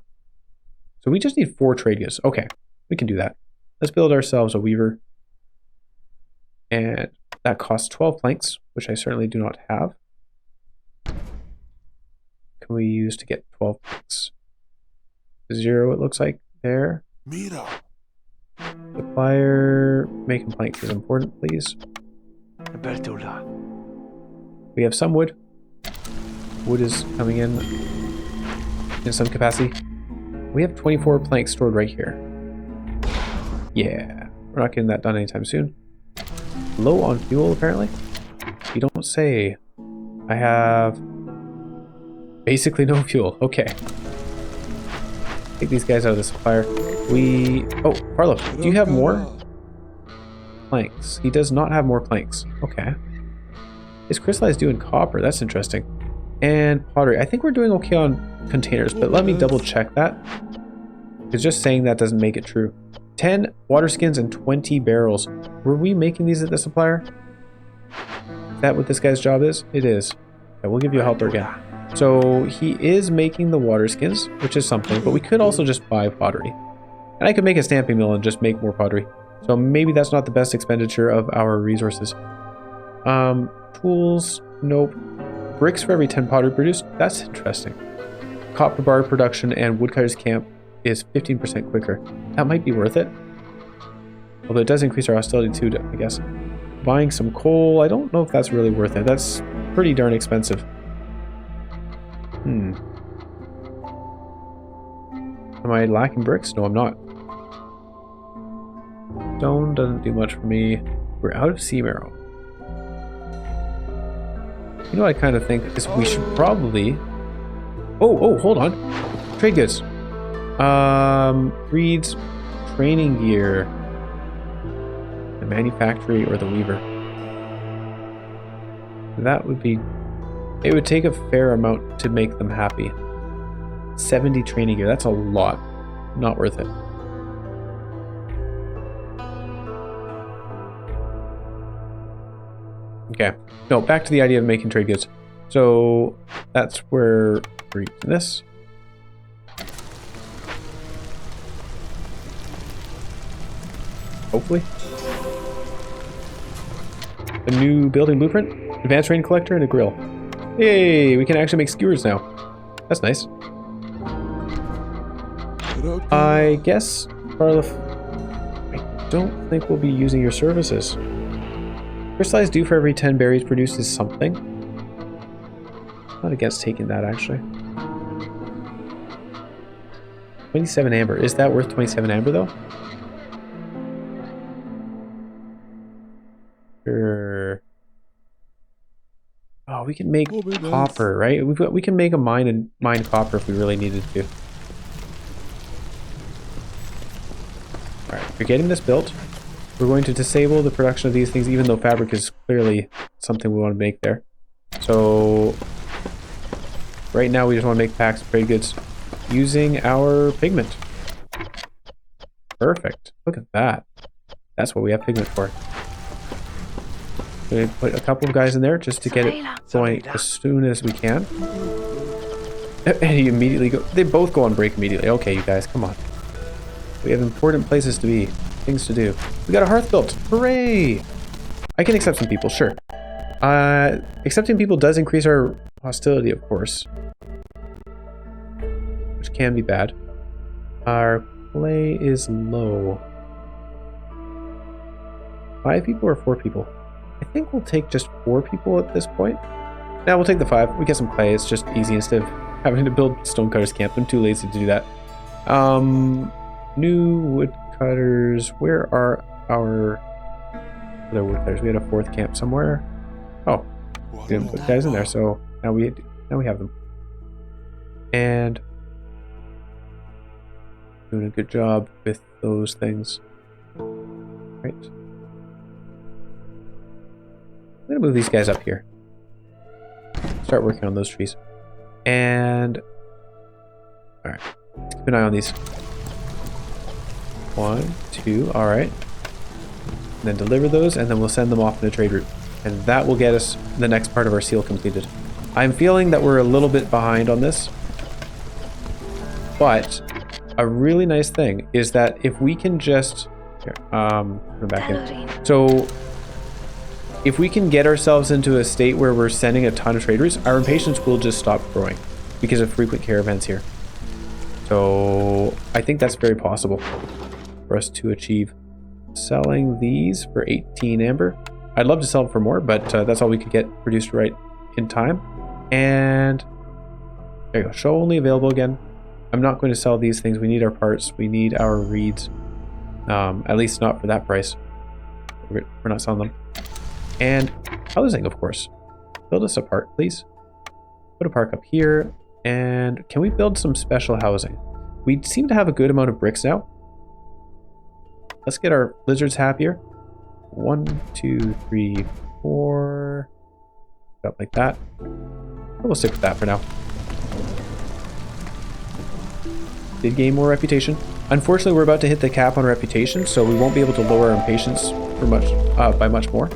So we just need 4 trade goods. Okay, we can do that. Let's build ourselves a weaver. And that costs 12 planks, which I certainly do not have. Can we use to get 12 planks? 0, it looks like, there. Supplier, making planks is important, please. We have some wood. Wood is coming in some capacity. We have 24 planks stored right here. Yeah, we're not getting that done anytime soon. Low on fuel, apparently. You don't say. I have basically no fuel. Okay. Take these guys out of the supplier. Oh, Carlo, do you have more planks? He does not have more planks. Okay. Is crystallized doing copper? That's interesting. And pottery. I think we're doing okay on containers, but let me double check that. Because just saying that doesn't make it true. 10 water skins and 20 barrels. Were we making these at the supplier? Is that what this guy's job is? It is. Okay, we'll give you a helper again. So he is making the water skins, which is something, but we could also just buy pottery. And I could make a stamping mill and just make more pottery. So maybe that's not the best expenditure of our resources. Tools, nope. Bricks for every 10 pottery produced, that's interesting. Copper bar production and woodcutter's camp is 15% quicker. That might be worth it. Although it does increase our hostility too, I guess. Buying some coal, I don't know if that's really worth it. That's pretty darn expensive. Am I lacking bricks? No, I'm not. Stone doesn't do much for me. We're out of sea marrow. You know what I kind of think is we should probably... Oh, hold on. Trade goods. Breeds, training gear, the manufactory, or the weaver. That would be... It would take a fair amount to make them happy. 70 training gear, that's a lot. Not worth it. Okay. No, back to the idea of making trade goods. So that's where we're using this. Hopefully. A new building blueprint, advanced rain collector, and a grill. Yay, we can actually make skewers now. That's nice. I guess, Carlif, I don't think we'll be using your services. Crystallized dew for every 10 berries produced is something. Not against taking that, actually. 27 amber. Is that worth 27 amber, though? Sure. Oh, we can make copper, right? We can make a mine and mine copper if we really needed to. Alright, we're getting this built. We're going to disable the production of these things, even though fabric is clearly something we want to make there. So, right now we just want to make packs of trade goods using our pigment. Perfect. Look at that. That's what we have pigment for. We're going to put a couple of guys in there just to get it going as soon as we can. And you immediately go... They both go on break immediately. Okay, you guys, come on. We have important places to be. Things to do. We got a hearth built. Hooray! I can accept some people, sure. Accepting people does increase our hostility, of course. Which can be bad. Our play is low. 5 people or 4 people? I think we'll take just 4 people at this point. Now we'll take the 5. We get some clay. It's just easy instead of having to build stonecutter's camp. I'm too lazy to do that. New woodcutters. Where are our other woodcutters? We had a 4th camp somewhere. Oh, we didn't put guys in there, so now we have them. And doing a good job with those things. Right. I'm gonna move these guys up here. Start working on those trees. And all right, let's keep an eye on these. 1, 2, all right. And then deliver those, and then we'll send them off in a trade route. And that will get us the next part of our seal completed. I'm feeling that we're a little bit behind on this. But a really nice thing is that if we can just... Here, put it back in. So if we can get ourselves into a state where we're sending a ton of trade routes, our impatience will just stop growing because of frequent caravans here. So I think that's very possible for us to achieve. Selling these for 18 amber. I'd love to sell them for more, but that's all we could get produced right in time. And there you go. Show only available again. I'm not going to sell these things. We need our parts. We need our reeds. At least not for that price. We're not selling them. And housing, of course. Build us a park, please. Put a park up here. And can we build some special housing? We seem to have a good amount of bricks now. Let's get our lizards happier. 1, 2, 3, 4. Up like that. We'll stick with that for now. Did gain more reputation. Unfortunately, we're about to hit the cap on reputation, so we won't be able to lower our impatience for by much more.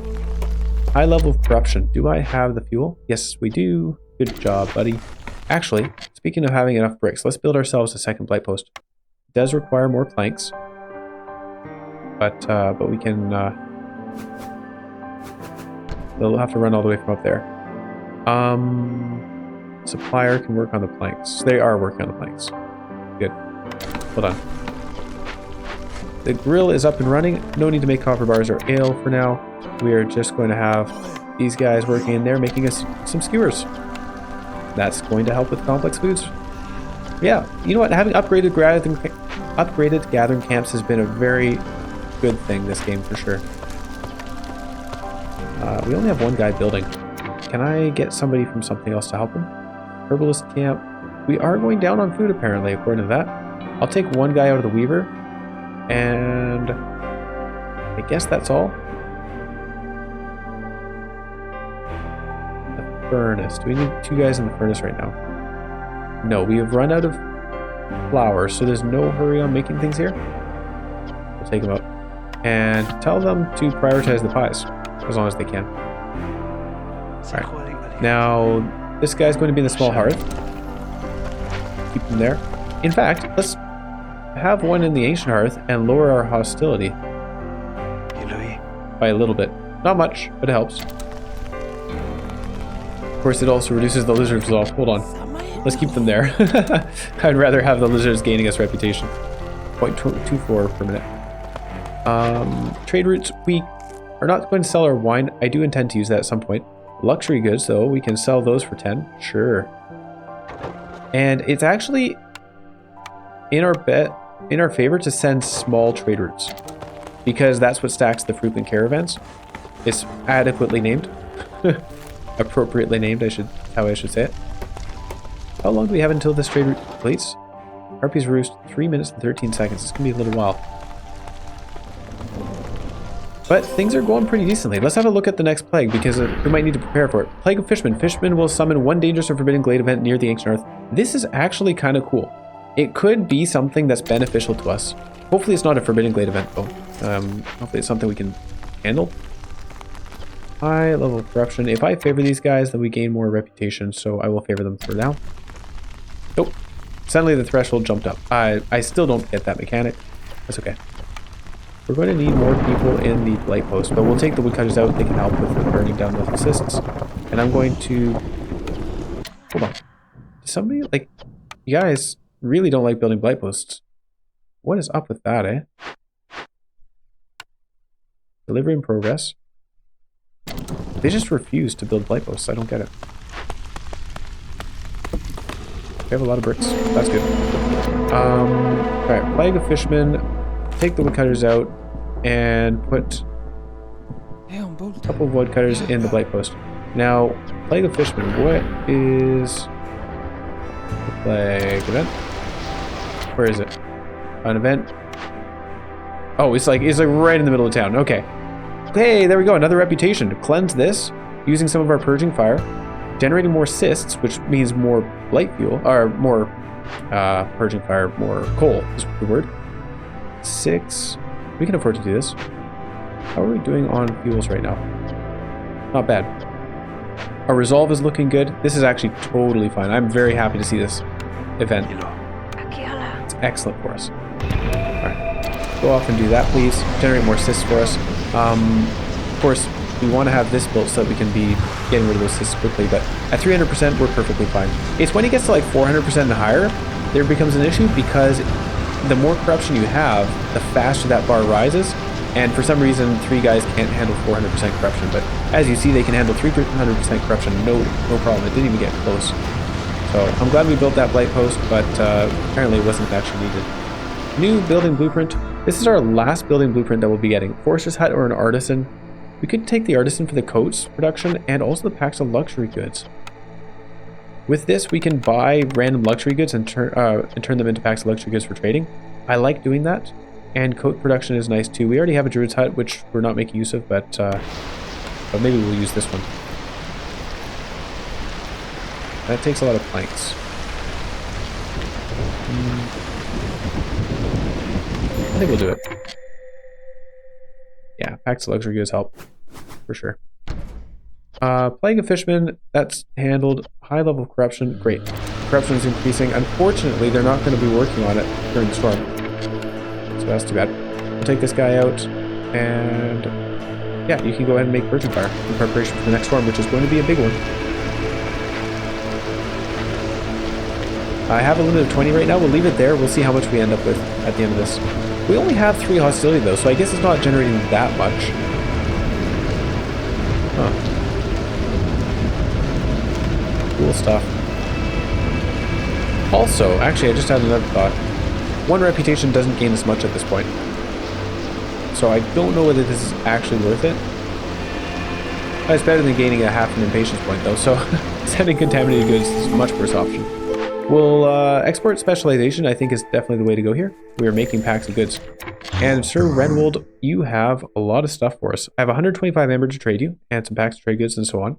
High level of corruption. Do I have the fuel? Yes, we do. Good job, buddy. Actually, speaking of having enough bricks, let's build ourselves a second blight post. It does require more planks, but we can. They'll have to run all the way from up there. Supplier can work on the planks. They are working on the planks. Good. Hold on. The grill is up and running. No need to make copper bars or ale for now. We are just going to have these guys working in there, making us some skewers. That's going to help with complex foods. Yeah, you know what? Having upgraded gathering camps has been a very good thing this game for sure. We only have one guy building. Can I get somebody from something else to help him? Herbalist camp. We are going down on food apparently, according to that. I'll take one guy out of the weaver. And I guess that's all. The furnace. Do we need 2 guys in the furnace right now? No, we have run out of flour, so there's no hurry on making things here. We'll take them out. And tell them to prioritize the pies, as long as they can. Alright. Now, this guy's going to be in the small hearth. Keep him there. In fact, let's have one in the ancient hearth and lower our hostility by a little bit. Not much, but it helps. Of course, it also reduces the lizards as well. Hold on. Let's keep them there. I'd rather have the lizards gaining us reputation. 0.24 per minute. Trade routes. We are not going to sell our wine. I do intend to use that at some point. Luxury goods, though, we can sell those for 10. Sure. And it's actually in our favor to send small trade routes, because that's what stacks the frequent caravans. It's adequately named. Appropriately named, how I should say it. How long do we have until this trade route completes? Harpy's Roost, 3 minutes and 13 seconds. It's gonna be a little while. But things are going pretty decently. Let's have a look at the next plague, because we might need to prepare for it. Plague of Fishmen. Fishmen will summon one dangerous or forbidden glade event near the ancient earth. This is actually kind of cool. It could be something that's beneficial to us. Hopefully it's not a forbidden glade event, though. Hopefully it's something we can handle. High level of corruption. If I favor these guys, then we gain more reputation, so I will favor them for now. Nope. Suddenly the threshold jumped up. I still don't get that mechanic. That's okay. We're going to need more people in the blight post, but we'll take the woodcutters out. They can help with burning down those assists. And I'm going to... Hold on. Somebody, like... You guys really don't like building blight posts. What is up with that, eh? Delivery in progress. They just refuse to build blight posts. I don't get it. We have a lot of bricks. That's good. Alright, Plague of Fishmen. Take the woodcutters out and put a couple of woodcutters in the blight post. Now, Plague of Fishmen, what is the plague event? Where is it? An event? Oh, it's like right in the middle of town. Okay. Hey, there we go. Another reputation. Cleanse this using some of our purging fire, generating more cysts, which means more blight fuel, or more purging fire, more coal is the word. 6. We can afford to do this. How are we doing on fuels right now? Not bad. Our resolve is looking good. This is actually totally fine. I'm very happy to see this event. It's excellent for us. Alright, go off and do that, please. Generate more assists for us. Of course, we want to have this built so that we can be getting rid of those assists quickly, but at 300%, we're perfectly fine. It's when it gets to like 400% and higher, there becomes an issue because the more corruption you have, the faster that bar rises. And for some reason, 3 guys can't handle 400% corruption, but as you see, they can handle 300% corruption, no problem. It didn't even get close. So I'm glad we built that blight post, but apparently it wasn't actually needed. New building blueprint. This is our last building blueprint that we'll be getting. Forester's hut or an artisan. We could take the artisan for the coats production and also the packs of luxury goods. With this, we can buy random luxury goods and turn them into packs of luxury goods for trading. I like doing that. And coat production is nice too. We already have a druid's hut, which we're not making use of, but maybe we'll use this one. That takes a lot of planks. I think we'll do it. Yeah, packs of luxury goods help, for sure. Plague of fishermen, that's handled. High level of corruption, great. Corruption is increasing. Unfortunately, they're not going to be working on it during the storm. So that's too bad. We'll take this guy out, and yeah, you can go ahead and make virgin fire in preparation for the next storm, which is going to be a big one. I have a limit of 20 right now. We'll leave it there. We'll see how much we end up with at the end of this. We only have 3 hostility though, so I guess it's not generating that much. Huh. Cool stuff. Also, actually, I just had another thought. 1 reputation doesn't gain as much at this point. So I don't know whether this is actually worth it. It's better than gaining a half an impatience point though, so sending contaminated goods is a much worse option. We'll export specialization, I think is definitely the way to go here. We are making packs of goods. And Sir Renwold, you have a lot of stuff for us. I have 125 amber to trade you, and some packs of trade goods and so on.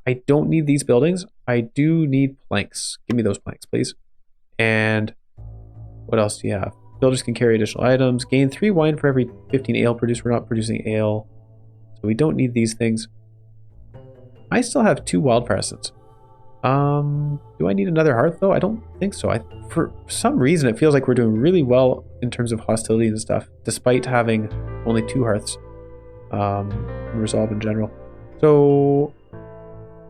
I don't need these buildings. I do need planks. Give me those planks, please. And what else do you have? Builders can carry additional items. Gain 3 wine for every 15 ale produced. We're not producing ale, so we don't need these things. I still have 2 wildfire essence. Do I need another hearth though? I don't think so. For some reason, it feels like we're doing really well in terms of hostility and stuff, despite having only 2 hearths. Resolve in general. So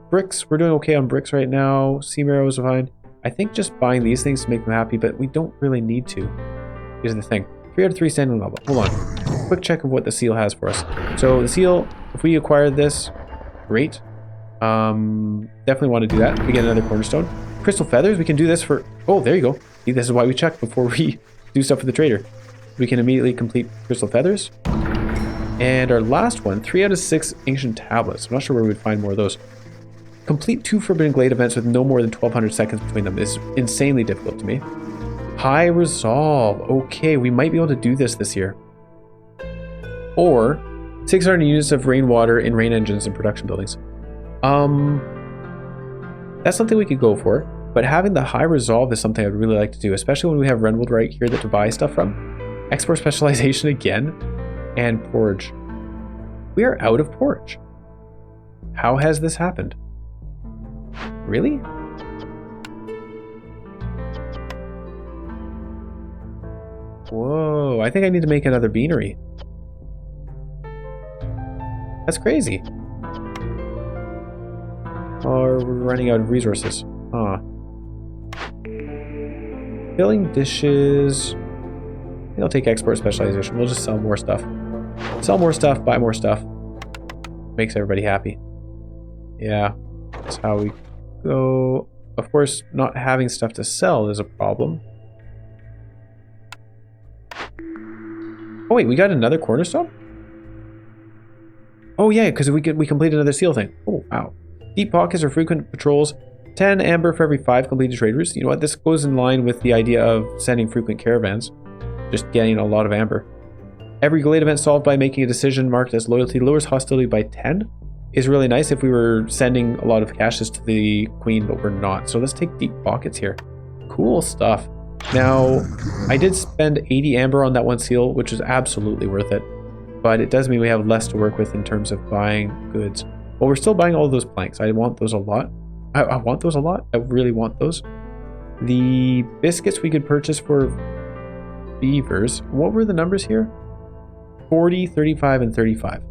bricks, we're doing okay on bricks right now. Sea marrows are fine. I think just buying these things to make them happy, but we don't really need to. Here's the thing. 3 out of 3 standing level. Hold on. Quick check of what the seal has for us. So the seal, if we acquire this, great. Definitely want to do that. We get another cornerstone. Crystal feathers, we can do this for... Oh, there you go. See, this is why we check before we do stuff for the trader. We can immediately complete crystal feathers. And our last one, 3 out of 6 ancient tablets. I'm not sure where we would find more of those. Complete 2 Forbidden Glade events with no more than 1200 seconds between them is insanely difficult to me. High resolve. Okay, we might be able to do this year. Or 600 units of rainwater in rain engines and production buildings. That's something we could go for, but having the high resolve is something I'd really like to do, especially when we have Renwold right here to buy stuff from. Export specialization again, and porridge. We are out of porridge. How has this happened? Really? Whoa, I think I need to make another beanery. That's crazy. Or we're running out of resources. Huh. Filling dishes. I think I'll take export specialization. We'll just sell more stuff. Sell more stuff, buy more stuff. Makes everybody happy. Yeah, that's how we go. Of course, not having stuff to sell is a problem. Oh wait, we got another cornerstone? Oh yeah, because we completed another seal thing. Oh, wow. Deep pockets or frequent patrols. 10 amber for every 5 completed trade routes. You know what? This goes in line with the idea of sending frequent caravans. Just getting a lot of amber. Every glade event solved by making a decision marked as loyalty lowers hostility by 10. Is really nice if we were sending a lot of caches to the queen, but we're not. So let's take deep pockets here. Cool stuff. Now, I did spend 80 amber on that one seal, which is absolutely worth it. But it does mean we have less to work with in terms of buying goods. Well, we're still buying all those planks. I want those a lot. I want those a lot. I really want those. The biscuits we could purchase for beavers. What were the numbers here? 40, 35, and 35.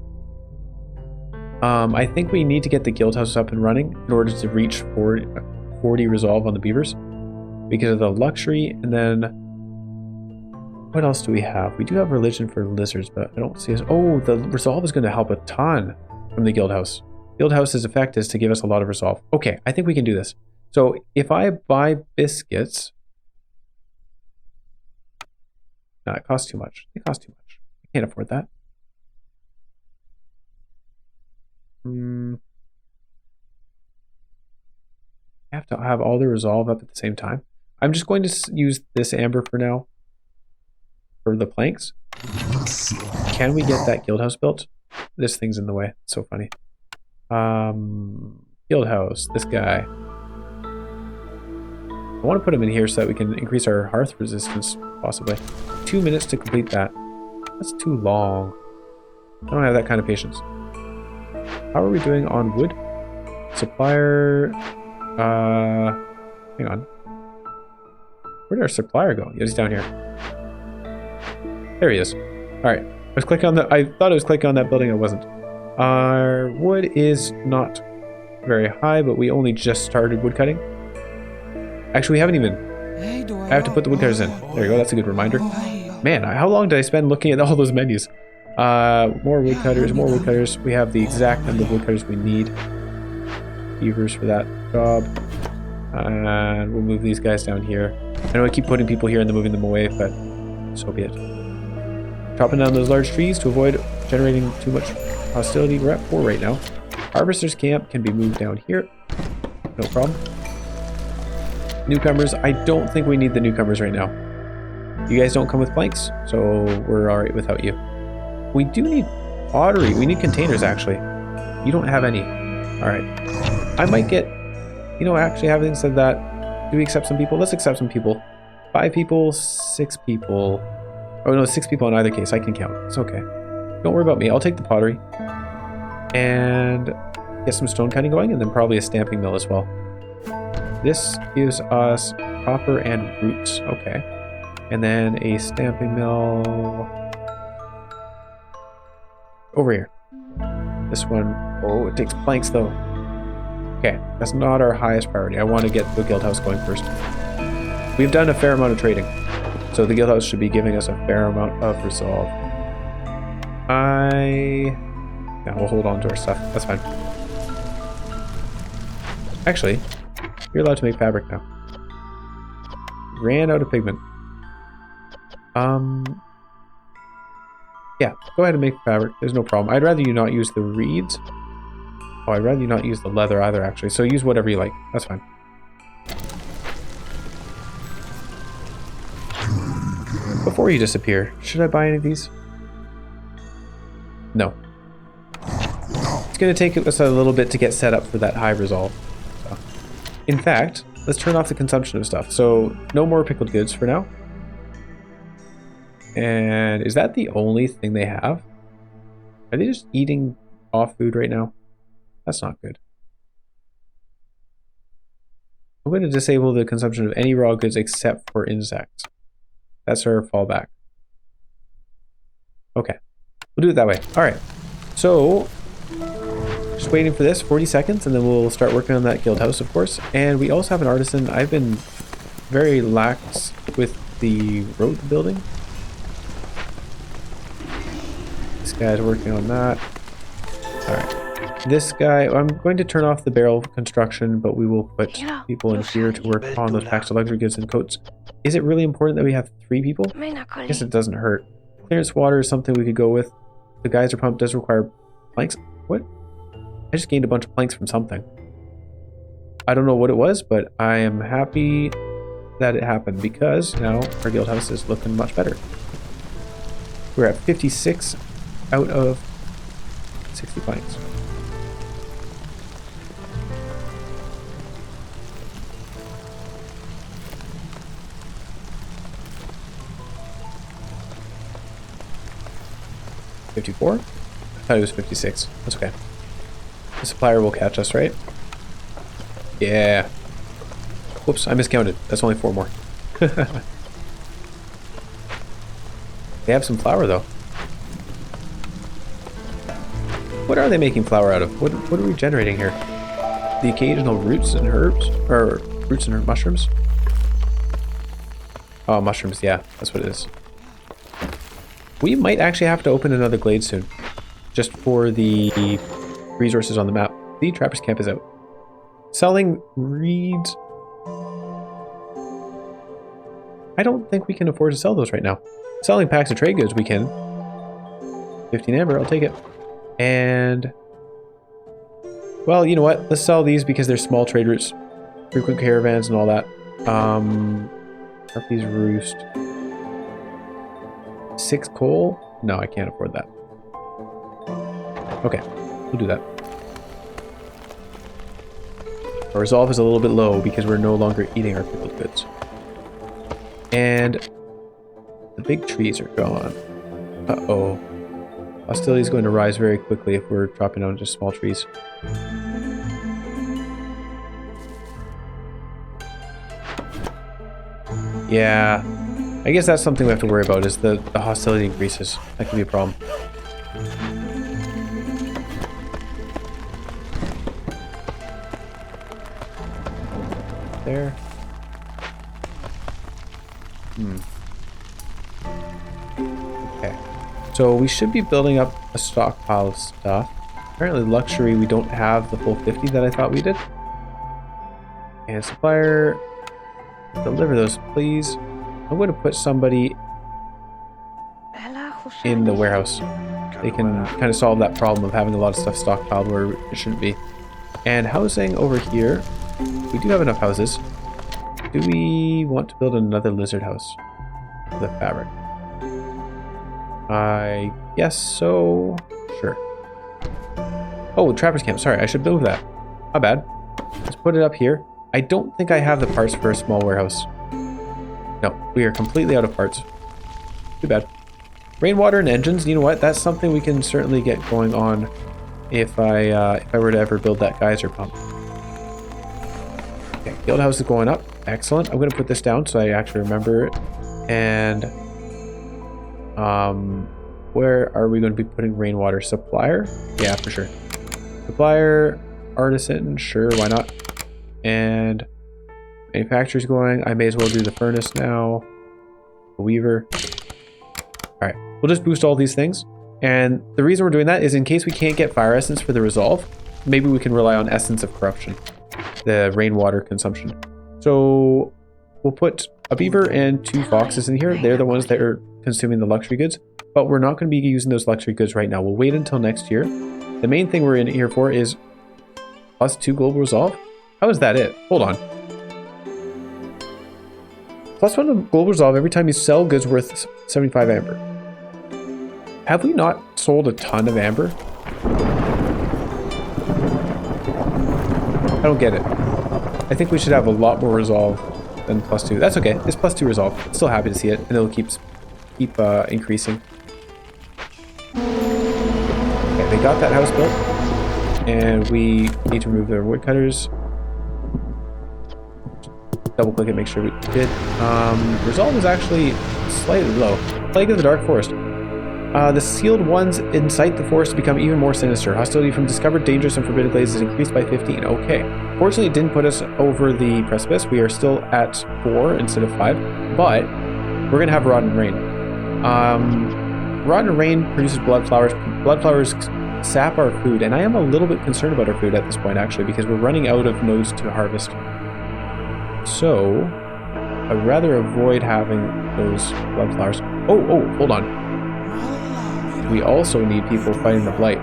I think we need to get the guild house up and running in order to reach 40 resolve on the beavers because of the luxury. And then what else do we have? We do have religion for lizards, but I don't see us. Oh, the resolve is going to help a ton from the guild house. Guild house's effect is to give us a lot of resolve. Okay, I think we can do this. So if I buy biscuits, no, it costs too much. It costs too much. I can't afford that. I have to have all the resolve up at the same time. I'm just going to use this amber for now for the planks. Can we get that guild house built? This thing's in the way. It's so funny. Guild house, this guy. I want to put him in here so that we can increase our hearth resistance, possibly. 2 minutes to complete that. That's too long. I don't have that kind of patience. How are we doing on wood? Supplier... hang on. Where did our supplier go? Yeah, he's down here. There he is. Alright. I was clicking on that. I thought I was clicking on that building. I wasn't. Our wood is not very high, but we only just started wood cutting. Actually, we haven't even... I have to put the woodcutters in. There you go. That's a good reminder. Man, how long did I spend looking at all those menus? More woodcutters, more woodcutters. We have the exact number of woodcutters we need. Beavers for that job. And we'll move these guys down here. I know I keep putting people here and then moving them away, but so be it. Chopping down those large trees to avoid generating too much hostility. We're at 4 right now. Harvester's camp can be moved down here. No problem. Newcomers, I don't think we need the newcomers right now. You guys don't come with planks, so we're alright without you. We do need pottery. We need containers, actually. You don't have any. Alright. I might get... You know, actually, having said that, do we accept some people? Let's accept some people. 5 people, 6 people. Oh, no, 6 people in either case. I can count. It's okay. Don't worry about me. I'll take the pottery. And get some stone cutting going, and then probably a stamping mill as well. This gives us copper and roots. Okay. And then a stamping mill over here. This one, oh, it takes planks though. Okay, that's not our highest priority. I want to get the guild house going first. We've done a fair amount of trading, so the guild house should be giving us a fair amount of resolve. Yeah, we'll hold on to our stuff. That's fine. Actually, you're allowed to make fabric now. Ran out of pigment. Yeah, go ahead and make fabric. There's no problem. I'd rather you not use the reeds. Oh, I'd rather you not use the leather either, actually. So use whatever you like. That's fine. Before you disappear, should I buy any of these? No. It's going to take us a little bit to get set up for that high resolve. So. In fact, let's turn off the consumption of stuff. So, no more pickled goods for now. And is that the only thing they have? Are they just eating off food right now? That's not good. I'm going to disable the consumption of any raw goods except for insects. That's our fallback. Okay. We'll do it that way. Alright. So, just waiting for this, 40 seconds, and then we'll start working on that guild house, of course. And we also have an artisan. I've been very lax with the road building. This guy's working on that. Alright. This guy, I'm going to turn off the barrel construction, but we will put people in here to work on those packs of luxury goods and coats. Is it really important that we have 3 people? I guess it doesn't hurt. Clearance water is something we could go with. The geyser pump does require planks. What? I just gained a bunch of planks from something. I don't know what it was, but I am happy that it happened because now our guild house is looking much better. We're at 56 out of 60 planks. $54? I thought it was 56. That's okay. The supplier will catch us, right? Yeah. Whoops, I miscounted. That's only 4 more. They have some flour, though. What are they making flour out of? What are we generating here? The occasional roots and herbs? Or roots and mushrooms? Oh, mushrooms, yeah. That's what it is. We might actually have to open another glade soon. Just for the resources on the map. The trapper's camp is out. Selling reeds. I don't think we can afford to sell those right now. Selling packs of trade goods we can. 15 amber, I'll take it. And well, you know what? Let's sell these because they're small trade routes. Frequent caravans and all that. Harpy's Roost. 6 coal? No, I can't afford that. Okay, we'll do that. Our resolve is a little bit low because we're no longer eating our pickled goods. And the big trees are gone. Uh-oh. Hostility is going to rise very quickly if we're dropping down just small trees. Yeah. I guess that's something we have to worry about, is the hostility increases. That could be a problem. There. Okay. So we should be building up a stockpile of stuff. Apparently luxury, we don't have the full 50 that I thought we did. And supplier, deliver those please. I'm going to put somebody in the warehouse. They can kind of solve that problem of having a lot of stuff stockpiled where it shouldn't be. And housing over here, we do have enough houses. Do we want to build another lizard house for the fabric? I guess so. Sure. Oh, trapper's camp. Sorry, I should build that. Not bad. Let's put it up here. I don't think I have the parts for a small warehouse. No, we are completely out of parts. Too bad. Rainwater and engines, you know what? That's something we can certainly get going on if I were to ever build that geyser pump. Okay, guild house is going up. Excellent. I'm going to put this down so I actually remember it. And where are we going to be putting rainwater? Supplier? Yeah, for sure. Supplier, artisan, sure, why not? And manufacturer's going. I may as well do the furnace now. The weaver. Alright, we'll just boost all these things. And the reason we're doing that is in case we can't get fire essence for the resolve, maybe we can rely on essence of corruption, the rainwater consumption. So we'll put a beaver and 2 foxes in here. They're the ones that are consuming the luxury goods, but we're not going to be using those luxury goods right now. We'll wait until next year. The main thing we're in here for is +2 global resolve. How is that it? Hold on. +1 global resolve every time you sell goods worth 75 amber. Have we not sold a ton of amber? I don't get it. I think we should have a lot more resolve than +2. That's okay. It's +2 resolve. Still happy to see it, and it'll keep increasing. Okay, they got that house built, and we need to remove their woodcutters. Double click it, make sure we did. Resolve is actually slightly low. Plague of the Dark Forest. The sealed ones incite the forest to become even more sinister. Hostility from discovered dangerous and forbidden glades is increased by 15. Okay. Fortunately, it didn't put us over the precipice. We are still at 4 instead of 5. But we're going to have Rotten Rain. Rotten Rain produces blood flowers. Blood flowers sap our food. And I am a little bit concerned about our food at this point, actually, because we're running out of nodes to harvest. So, I'd rather avoid having those blood flowers. Oh, hold on. We also need people fighting the blight.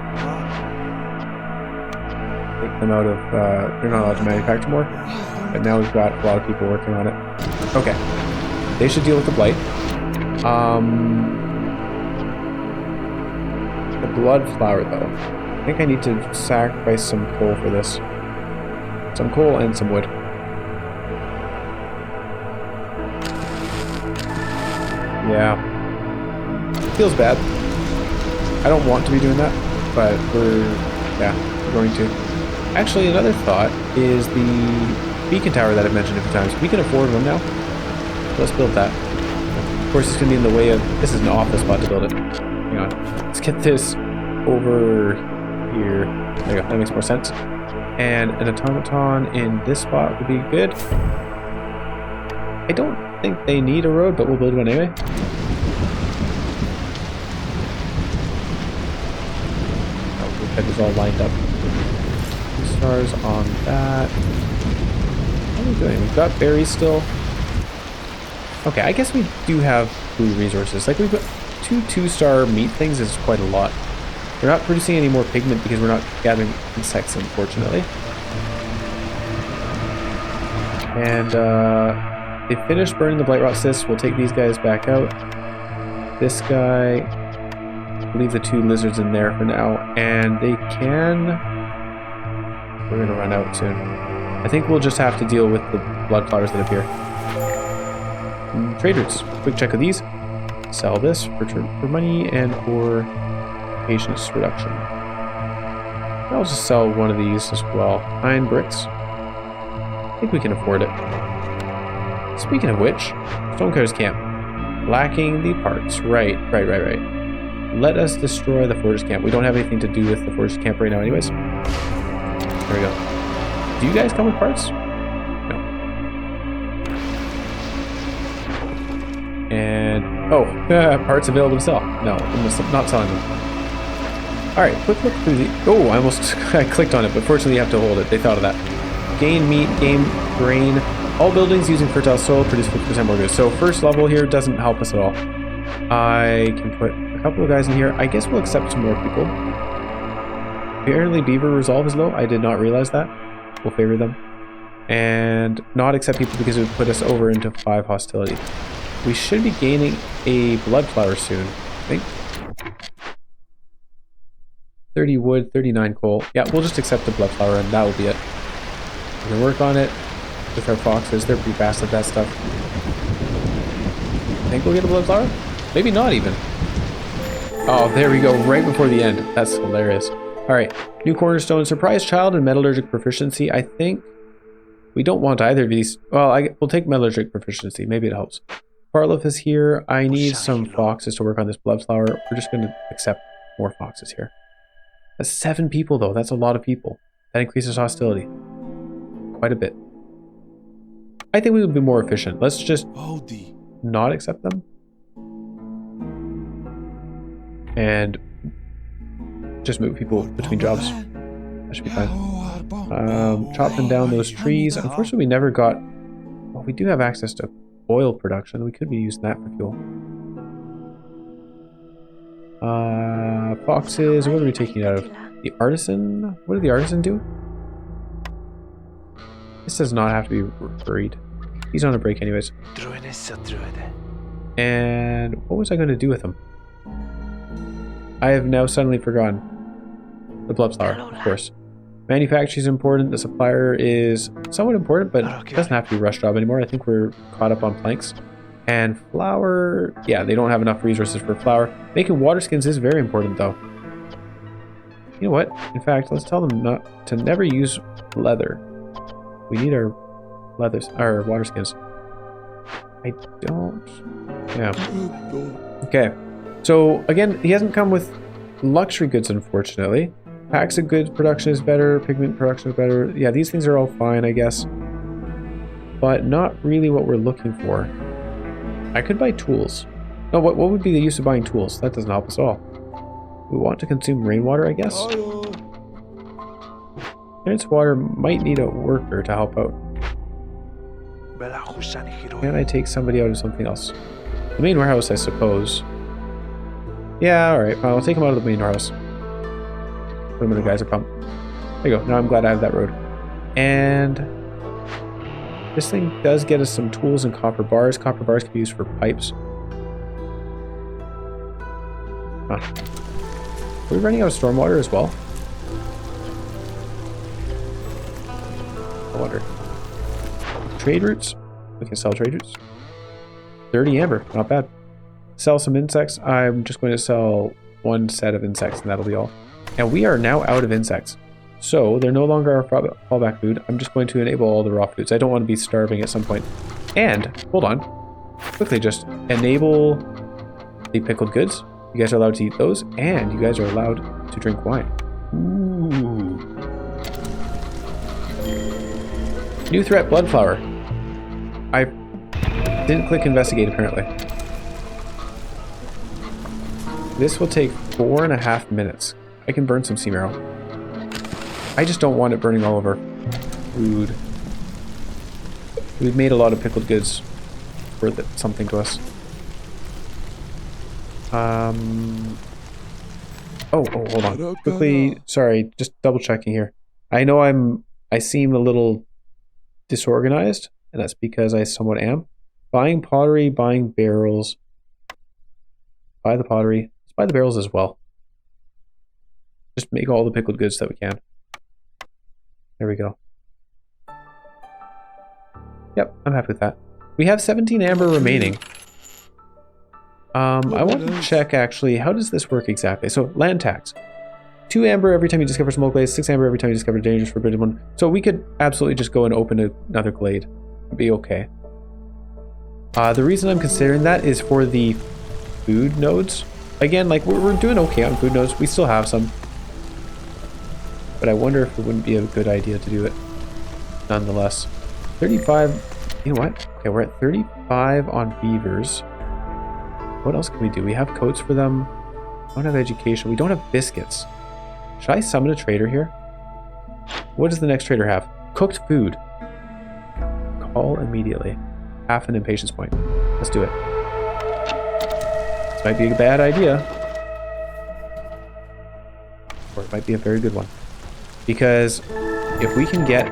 Take them out of, they're not allowed to manufacture more, but now we've got a lot of people working on it. Okay, they should deal with the blight. The blood flower though, I think I need to sacrifice some coal for this. Some coal and some wood. Yeah, feels bad. I don't want to be doing that, but we're going to. Actually, another thought is the beacon tower that I've mentioned a few times. We can afford one now. Let's build that. Of course, it's going to be in the way of... This is an awful spot to build it. Hang on. Let's get this over here. There you go. That makes more sense. And an automaton in this spot would be good. I don't think they need a road, but we'll build one anyway. Oh, that is all lined up. 2 stars on that. What are we doing? We've got berries still. Okay, I guess we do have food resources. Like, we've got 2 2-star meat things is quite a lot. We're not producing any more pigment because we're not gathering insects, unfortunately. And they finished burning the blight rot cysts. We'll take these guys back out. This guy, leave the 2 lizards in there for now. And they can... We're gonna run out soon. I think we'll just have to deal with the blood flowers that appear. Trade routes. Quick check of these. Sell this for money and for patience reduction. I'll just sell one of these as well. 9 bricks. I think we can afford it. Speaking of which, Stonecutters Camp. Lacking the parts. Right. Let us destroy the Forgers Camp. We don't have anything to do with the Forgers Camp right now anyways. There we go. Do you guys come with parts? No. And... Oh, parts available to sell. No, I'm not selling them. Alright, quick look through the... Oh, I almost I clicked on it, but fortunately you have to hold it. They thought of that. Gain meat, gain grain. All buildings using fertile soil produce 50% more goods. So first level here doesn't help us at all. I can put a couple of guys in here. I guess we'll accept some more people. Apparently beaver resolve is low. I did not realize that. We'll favor them. And not accept people because it would put us over into 5 hostility. We should be gaining a blood flower soon, I think. 30 wood, 39 coal. Yeah, we'll just accept the blood flower and that will be it. We can work on it with our foxes. They're pretty fast at that stuff. Think we'll get a blood flower? Maybe not even. Oh, there we go, right before the end. That's hilarious. Alright, new cornerstone, surprise child and metallurgic proficiency. I think we don't want either of these. Well, we'll take metallurgic proficiency. Maybe it helps. Farloff is here. I need some foxes to work on this blood flower. We're just going to accept more foxes here. That's 7 people though. That's a lot of people. That increases hostility. Quite a bit. I think we would be more efficient. Let's just not accept them. And just move people between jobs. That should be fine. Chopping down those trees. Unfortunately, we never got... Well, we do have access to oil production. We could be using that for fuel. Foxes. What are we taking out of? The artisan? What did the artisan do? This does not have to be buried. He's on a break anyways. And what was I going to do with him? I have now suddenly forgotten. The blood flower, of course. Manufacturing is important. The supplier is somewhat important, but it doesn't have to be rush job anymore. I think we're caught up on planks. And flour, yeah, they don't have enough resources for flour. Making water skins is very important though. You know what? In fact, let's tell them not to never use leather. We need our leathers, our water skins. I don't. Yeah. Okay. So again, he hasn't come with luxury goods, unfortunately. Packs of goods production is better. Pigment production is better. Yeah, these things are all fine, I guess. But not really what we're looking for. I could buy tools. No, what would be the use of buying tools? That doesn't help us at all. We want to consume rainwater, I guess. Clearance water might need a worker to help out. Can I take somebody out of something else? The main warehouse, I suppose. Yeah, alright, fine. I'll take him out of the main warehouse. Put him in the geyser pump. There you go. Now I'm glad I have that road. And this thing does get us some tools and copper bars. Copper bars can be used for pipes. Huh. Are we running out of stormwater as well? Water. Trade routes. We can sell trade routes. 30 amber. Not bad. Sell some insects. I'm just going to sell one set of insects and that'll be all. And we are now out of insects. So they're no longer our fallback food. I'm just going to enable all the raw foods. I don't want to be starving at some point. And, hold on. Quickly just enable the pickled goods. You guys are allowed to eat those, and you guys are allowed to drink wine. Ooh. New threat, blood flower. I didn't click investigate apparently. This will take 4.5 minutes. I can burn some sea marrow. I just don't want it burning all over food. We've made a lot of pickled goods. Worth it, something to us. Oh, hold on. Quickly, sorry, just double checking here. I know I seem a little disorganized, and that's because I somewhat am. Buying pottery, buying barrels. Buy the pottery. Let's buy the barrels as well. Just make all the pickled goods that we can. There we go. Yep, I'm happy with that. We have 17 amber remaining. I want to check actually, how does this work exactly? So, land tax. 2 amber every time you discover smoke glade, 6 amber every time you discover a dangerous forbidden one. So we could absolutely just go and open another glade. It'd be okay. The reason I'm considering that is for the food nodes. Again, like we're doing okay on food nodes. We still have some. But I wonder if it wouldn't be a good idea to do it nonetheless. 35, you know what? Okay, we're at 35 on beavers. What else can we do? We have coats for them. We don't have education. We don't have biscuits. Should I summon a trader here? What does the next trader have? Cooked food. Call immediately. Half an impatience point. Let's do it. This might be a bad idea. Or it might be a very good one. Because if we can get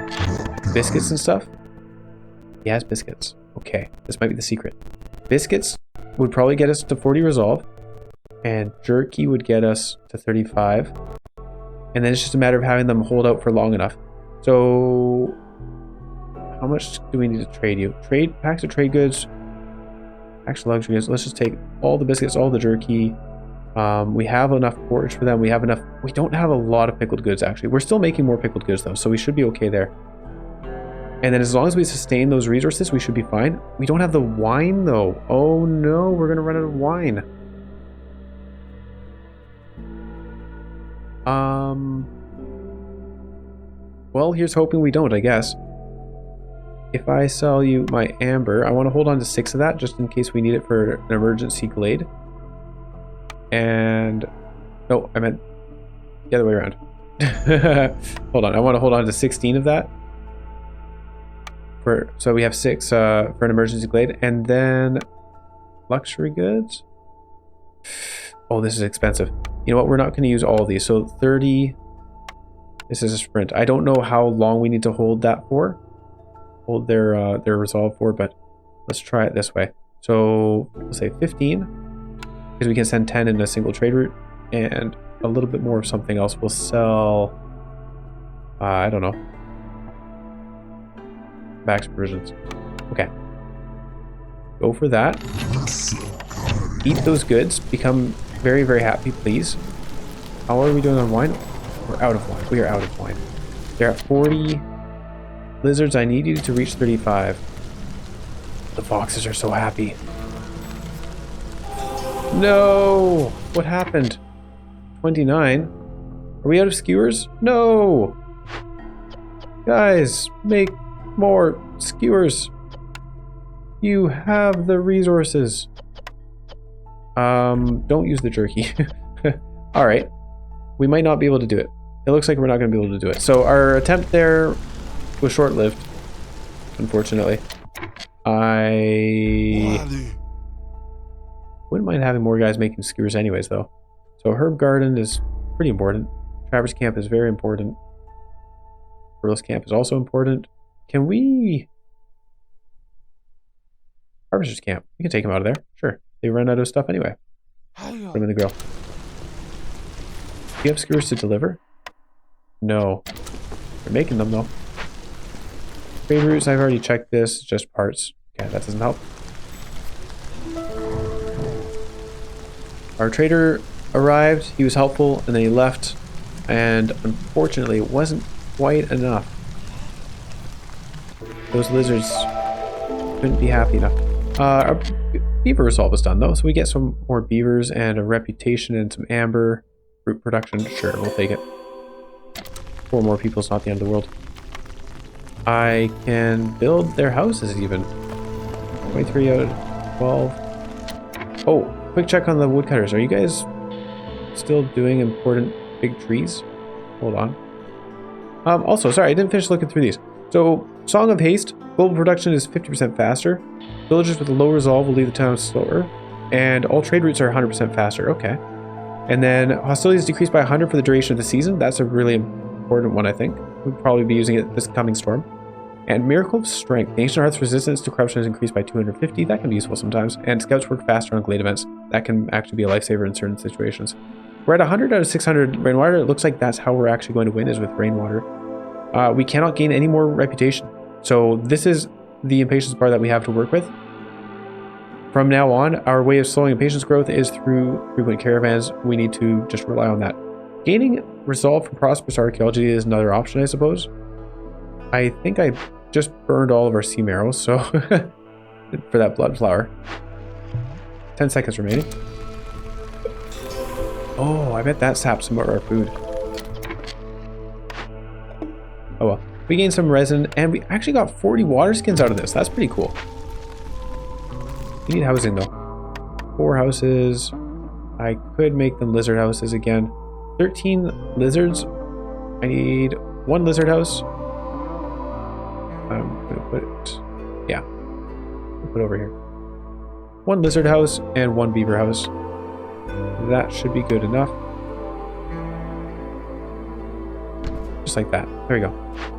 biscuits and stuff, he has biscuits. Okay, this might be the secret. Biscuits would probably get us to 40 resolve, and jerky would get us to 35. And then it's just a matter of having them hold out for long enough. So, how much do we need to trade you? Trade packs of trade goods, packs of luxury goods. Let's just take all the biscuits, all the jerky. We have enough porridge for them. We have enough. We don't have a lot of pickled goods actually. We're still making more pickled goods though, so we should be okay there. And then as long as we sustain those resources, we should be fine. We don't have the wine though. Oh no, we're gonna run out of wine. Well, here's hoping we don't, I guess. If I sell you my amber, I want to hold on to 6 of that just in case we need it for an emergency glade. And no, I meant the other way around. Hold on, I want to hold on to 16 of that. So we have 6 for an emergency glade, and then luxury goods. Oh, this is expensive. You know what? We're not going to use all of these. So 30. This is a sprint. I don't know how long we need to hold that for. Hold their resolve for, but let's try it this way. So we'll say 15, because we can send 10 in a single trade route, and a little bit more of something else. We'll sell. I don't know. Max provisions. Okay. Go for that. Eat those goods. Become very, very happy, please. How are we doing on wine? We're out of wine. We are out of wine. They're at 40. Lizards, I need you to reach 35. The foxes are so happy. No! What happened? 29? Are we out of skewers? No! Guys, make more skewers. You have the resources. Don't use the jerky. Alright. We might not be able to do it. It looks like we're not going to be able to do it. So our attempt there was short-lived, unfortunately. I wouldn't mind having more guys making skewers anyways, though. So herb garden is pretty important. Traverse camp is very important. Burles camp is also important. Can we... Harvester's camp. We can take them out of there. Sure. They run out of stuff anyway. Put them in the grill. Do you have skewers to deliver? No. They're making them, though. Trade routes, I've already checked this. Just parts. Okay, that doesn't help. Our trader arrived. He was helpful, and then he left. And unfortunately, it wasn't quite enough. Those lizards couldn't be happy enough. Our beaver resolve is done though, so we get some more beavers and a reputation and some amber. Fruit production, sure, we'll take it. 4 more people's not the end of the world. I can build their houses even. 23 out of 12. Oh, quick check on the woodcutters. Are you guys still doing important big trees? Hold on. Also, sorry, I didn't finish looking through these. So, Song of Haste, global production is 50% faster. Villagers with a low resolve will leave the town slower. And all trade routes are 100% faster. Okay. And then hostilities decreased by 100 for the duration of the season. That's a really important one, I think. We'll probably be using it this coming storm. And Miracle of Strength. The Ancient Heart's resistance to corruption is increased by 250. That can be useful sometimes. And scouts work faster on glade events. That can actually be a lifesaver in certain situations. We're at 100 out of 600 rainwater. It looks like that's how we're actually going to win, is with rainwater. We cannot gain any more reputation. So this is the impatience bar that we have to work with. From now on, our way of slowing impatience growth is through frequent caravans. We need to just rely on that. Gaining resolve from prosperous archaeology is another option, I suppose. I think I just burned all of our sea marrows, so for that blood flower. 10 seconds remaining. Oh, I bet that sapped some of our food. Oh well. We gained some resin, and we actually got 40 water skins out of this. That's pretty cool. We need housing though. 4 houses. I could make them lizard houses again. 13 lizards. I need 1 lizard house. I'm gonna put it, yeah, I'll put it over here. 1 lizard house and 1 beaver house. That should be good enough. Just like that. There we go.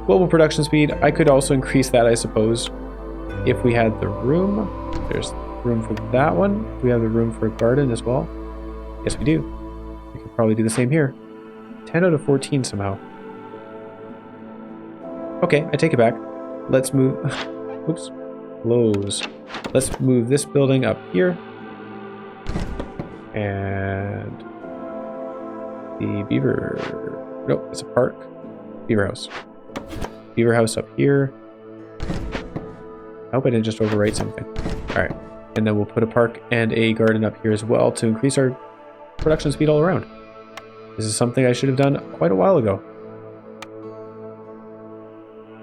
Global production speed. I could also increase that, I suppose, if we had the room. There's room for that one. Do we have the room for a garden as well? Yes, we do. We could probably do the same here. 10 out of 14 somehow. Okay, I take it back. Let's move. Oops. Close. Let's move this building up here. And the beaver. Nope, it's a park. Beaver house. Beaver house up here. I hope I didn't just overwrite something. Alright. And then we'll put a park and a garden up here as well to increase our production speed all around. This is something I should have done quite a while ago.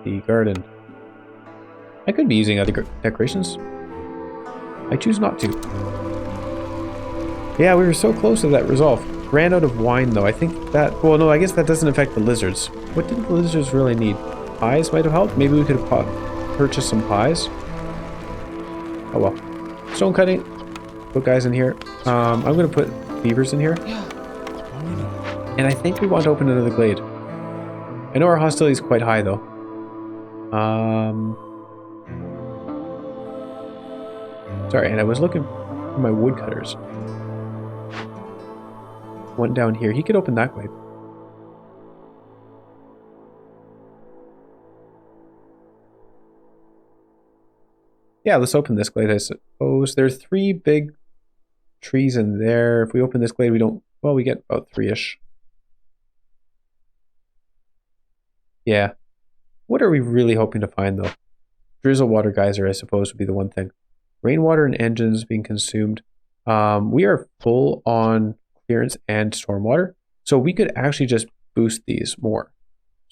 The garden. I could be using other decorations. I choose not to. Yeah, we were so close to that resolve. Ran out of wine though. I think that... Well, no, I guess that doesn't affect the lizards. What did the lizards really need? Pies might have helped. Maybe we could have purchased some pies. Oh well. Stone cutting. Put guys in here. I'm going to put beavers in here. And I think we want to open another glade. I know our hostility is quite high though. Sorry, and I was looking for my woodcutters. One down here. He could open that glade. Yeah, let's open this glade, I suppose. There's 3 big trees in there. If we open this glade, we don't... Well, we get about 3-ish. Yeah. What are we really hoping to find, though? Drizzle water geyser, I suppose, would be the one thing. Rainwater and engines being consumed. We are full on clearance and stormwater, so we could actually just boost these more.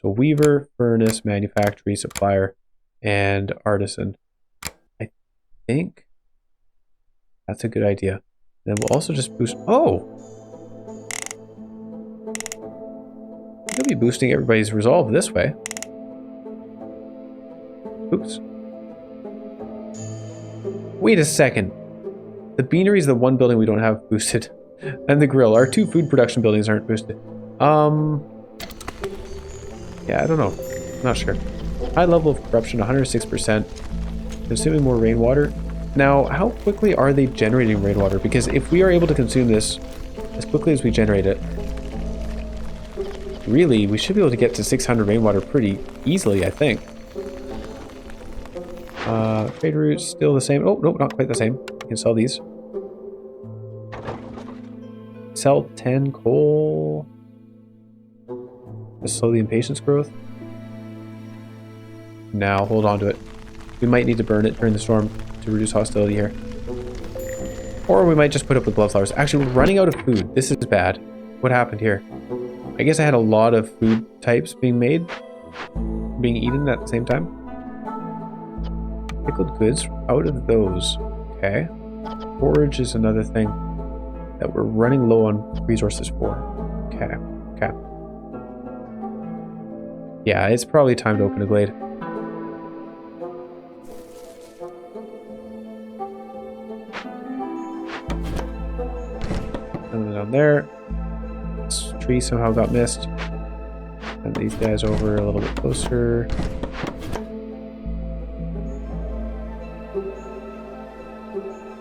So weaver, furnace, manufactory, supplier, and artisan. I think that's a good idea. Then we'll also just boost... Oh! We'll be boosting everybody's resolve this way. Oops. Wait a second. The beanery is the one building we don't have boosted. And the grill. Our 2 food production buildings aren't boosted. Yeah, I don't know. I'm not sure. High level of corruption, 106%. Consuming more rainwater. Now, how quickly are they generating rainwater? Because if we are able to consume this as quickly as we generate it, really, we should be able to get to 600 rainwater pretty easily, I think. Trade routes still the same. Oh, nope, not quite the same. We can sell these. Sell 10 coal. to slow the impatience growth. Now, hold on to it. We might need to burn it during the storm to reduce hostility here. Or we might just put up with blood flowers. Actually, we're running out of food. This is bad. What happened here? I guess I had a lot of food types being made, being eaten at the same time. Pickled goods out of those. Okay. Forage is another thing that we're running low on resources for. Okay. Okay. Yeah, it's probably time to open a glade. And down there. This tree somehow got missed. And these guys over a little bit closer.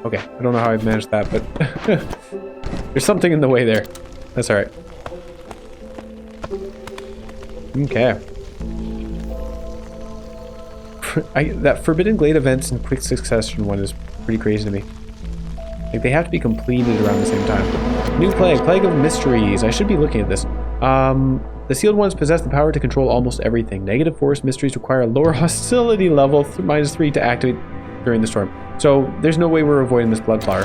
Okay, I don't know how I've managed that, but there's something in the way there. That's alright. Okay. That Forbidden Glade events in quick succession one is pretty crazy to me. Like, they have to be completed around the same time. New plague, Plague of Mysteries. I should be looking at this. The sealed ones possess the power to control almost everything. Negative force mysteries require a lower hostility level, -3 to activate during the storm. So there's no way we're avoiding this blood flower,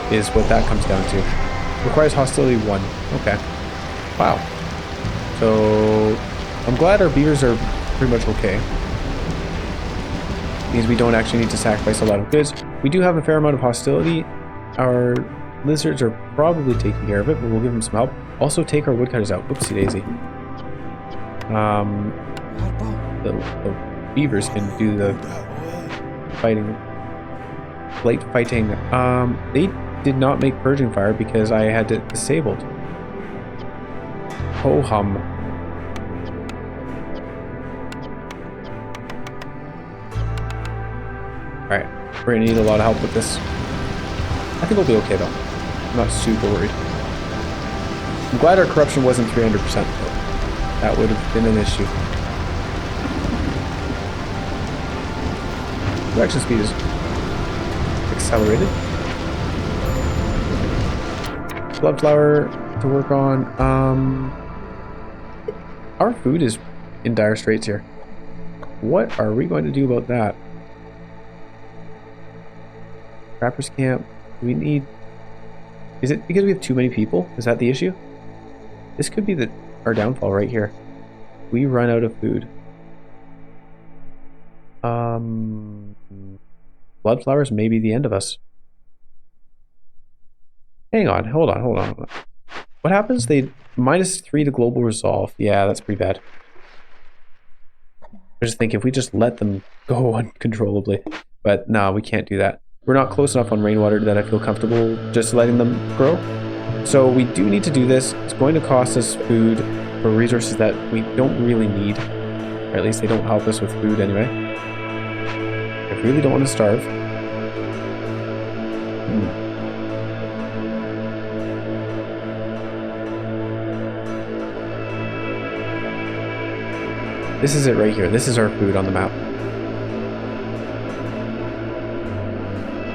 is what that comes down to. Requires hostility 1. Okay. Wow. So I'm glad our beavers are pretty much okay. Means we don't actually need to sacrifice a lot of goods. We do have a fair amount of hostility. Our lizards are probably taking care of it, but we'll give them some help. Also take our woodcutters out. Whoopsie daisy. The beavers can do the fighting. Light fighting. They did not make purging fire because I had it disabled. Ho hum. Alright, we're gonna need a lot of help with this. I think we'll be okay though. I'm not super worried. I'm glad our corruption wasn't 300% though. That would have been an issue. Reaction speed is accelerated. Blood flower to work on. Our food is in dire straits here. What are we going to do about that? Trappers camp. We need... Is it because we have too many people? Is that the issue? This could be our downfall right here. We run out of food. Blood flowers may be the end of us. Hang on, hold on. What happens? They -3 to global resolve. Yeah, that's pretty bad. I just think if we just let them go uncontrollably. But no, we can't do that. We're not close enough on rainwater that I feel comfortable just letting them grow. So we do need to do this. It's going to cost us food for resources that we don't really need. Or at least they don't help us with food anyway. I really don't want to starve. This is it right here. This is our food on the map.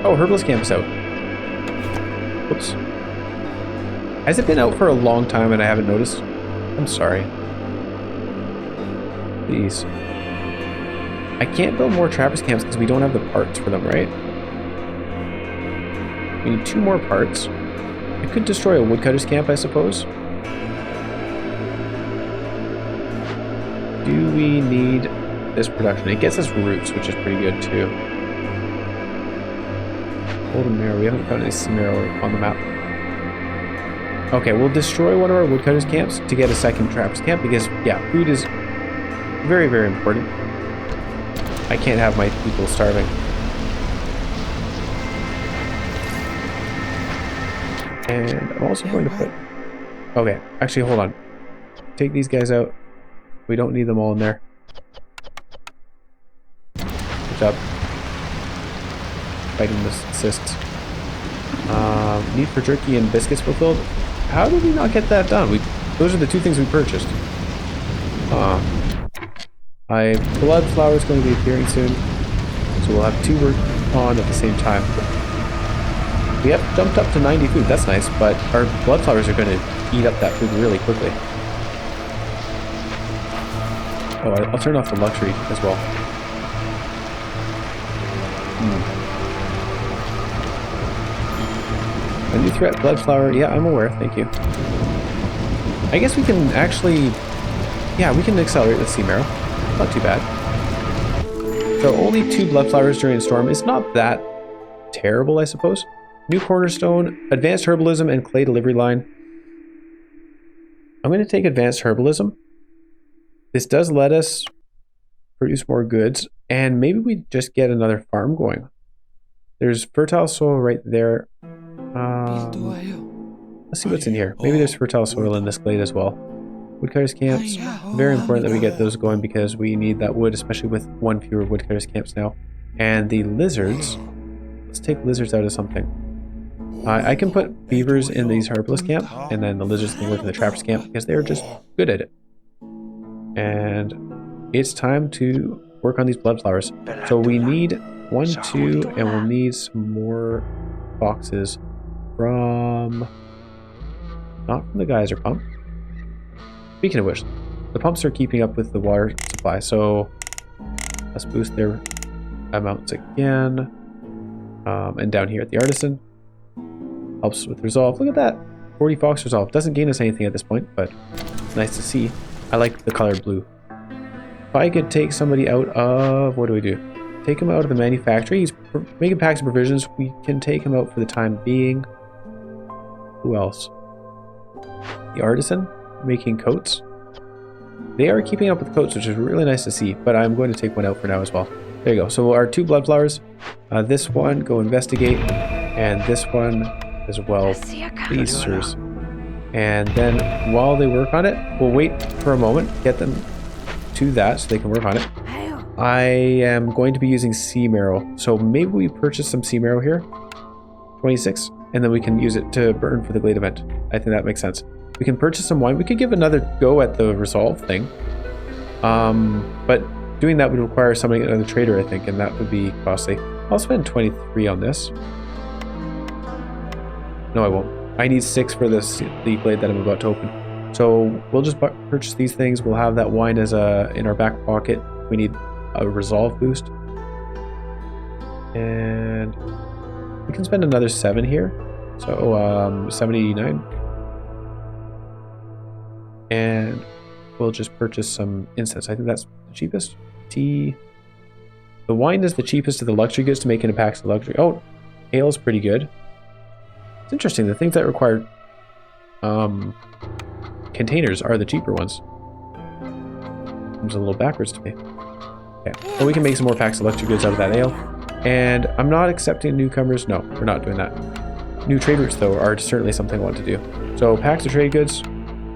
Oh, Herbalist Camp is out. Whoops. Has it been out for a long time and I haven't noticed? I'm sorry. Please. I can't build more Trappers Camps because we don't have the parts for them, right? We need 2 more parts. I could destroy a Woodcutter's Camp, I suppose. Do we need this production? It gets us roots, which is pretty good too. Golden Marrow. We haven't found any sea marrow on the map. Okay, we'll destroy one of our woodcutters camps to get a second trappers camp because, yeah, food is very, very important. I can't have my people starving. And I'm also going to put... Okay, actually, hold on. Take these guys out. We don't need them all in there. Good job. Fighting assists. Need for jerky and biscuits fulfilled. How did we not get that done? Those are the 2 things we purchased. Blood flower is going to be appearing soon, so we'll have 2 work on at the same time. We have jumped up to 90 food. That's nice, but our blood flowers are going to eat up that food really quickly. Oh, I'll turn off the luxury as well. A new threat, Bloodflower. Yeah, I'm aware. Thank you. I guess we can actually... Yeah, we can accelerate with Sea Marrow. Not too bad. So only 2 Bloodflowers during a storm is not that terrible, I suppose. New Cornerstone, Advanced Herbalism, and Clay Delivery Line. I'm going to take Advanced Herbalism. This does let us produce more goods, and maybe we just get another farm going. There's fertile soil right there. Let's see what's in here. Maybe there's fertile soil in this glade as well. Woodcutters camps. Very important that we get those going because we need that wood, especially with 1 fewer woodcutters camps now. And the lizards. Let's take lizards out of something. I can put beavers in these herbalist camp, and then the lizards can work in the trappers camp because they're just good at it. And it's time to work on these bloodflowers. So we need 1, 2, and we'll need some more boxes from... Not from the geyser pump. Speaking of which, the pumps are keeping up with the water supply, so let's boost their amounts again. And down here at the artisan, helps with resolve. Look at that, 40 fox resolve. Doesn't gain us anything at this point, but it's nice to see. I like the color blue. If I could take somebody out of, what do we do? Take him out of the manufactory. He's making packs of provisions. We can take him out for the time being. Who else? The artisan, making coats. They are keeping up with coats, which is really nice to see, but I'm going to take one out for now as well. There you go. So our 2 bloodflowers. This one, go investigate, and this one as well, please, sirs. And then while they work on it, we'll wait for a moment, get them to that so they can work on it. I am going to be using sea marrow, so maybe we purchase some sea marrow here. 26, and then we can use it to burn for the Glade event. I think that makes sense. We can purchase some wine. We could give another go at the resolve thing. But doing that would require summoning another trader, I think, and that would be costly. I'll spend 23 on this. No, I won't. I need 6 for the glade that I'm about to open. So we'll just purchase these things. We'll have that wine as in our back pocket. We need a resolve boost. And we can spend another 7 here. So 79. And we'll just purchase some incense. I think that's the cheapest. Tea. The wine is the cheapest of the luxury goods to make into packs of luxury. Oh, ale is pretty good. It's interesting. The things that require containers are the cheaper ones. Seems a little backwards to me. Okay. Well, we can make some more packs of luxury goods out of that ale. And I'm not accepting newcomers. No, we're not doing that. New trade routes, though, are certainly something I want to do. So packs of trade goods,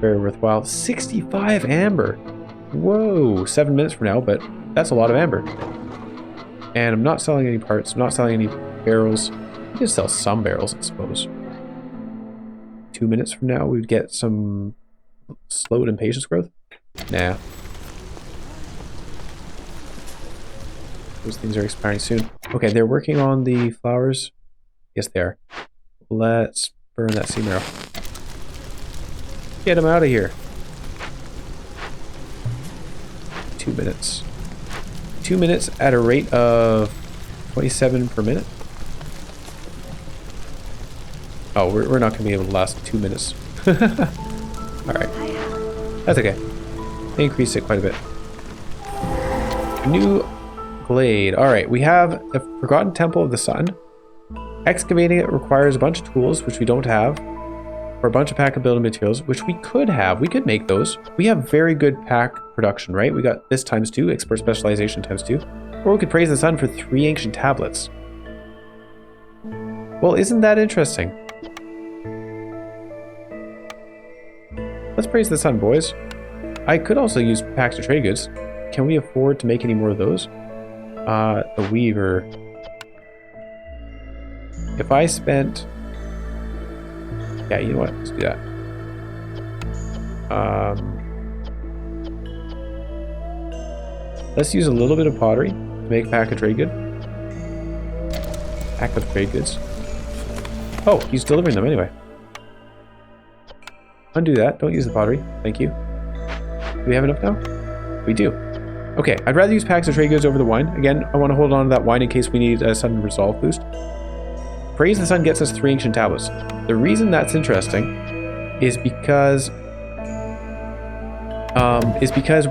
very worthwhile. 65 amber. Whoa, 7 minutes from now, but that's a lot of amber. And I'm not selling any parts. I'm not selling any barrels. We can sell some barrels, I suppose. 2 minutes from now, we'd get some slowed impatience growth. Nah. Those things are expiring soon. Okay, they're working on the flowers. Yes, they are. Let's burn that sea marrow. Get them out of here. 2 minutes. 2 minutes at a rate of 27 per minute. Oh, we're not going to be able to last 2 minutes. Alright. That's okay. They increased it quite a bit. New glade. Alright, we have the Forgotten Temple of the Sun. Excavating it requires a bunch of tools, which we don't have, or a bunch of pack and building materials, which we could have. We could make those. We have very good pack production, right? We got this ×2, expert specialization ×2. Or we could praise the sun for 3 ancient tablets. Well, isn't that interesting? Let's praise the sun, boys. I could also use packs of trade goods. Can we afford to make any more of those? The weaver. If I spent... Yeah, you know what? Let's do that. Let's use a little bit of pottery to make a pack of trade good. Pack of trade goods. Oh, he's delivering them anyway. Undo that. Don't use the pottery. Thank you. Do we have enough now? We do. Okay, I'd rather use packs of trade goods over the wine. Again, I want to hold on to that wine in case we need a sudden resolve boost. Praise the Sun gets us 3 ancient tablets. The reason that's interesting is because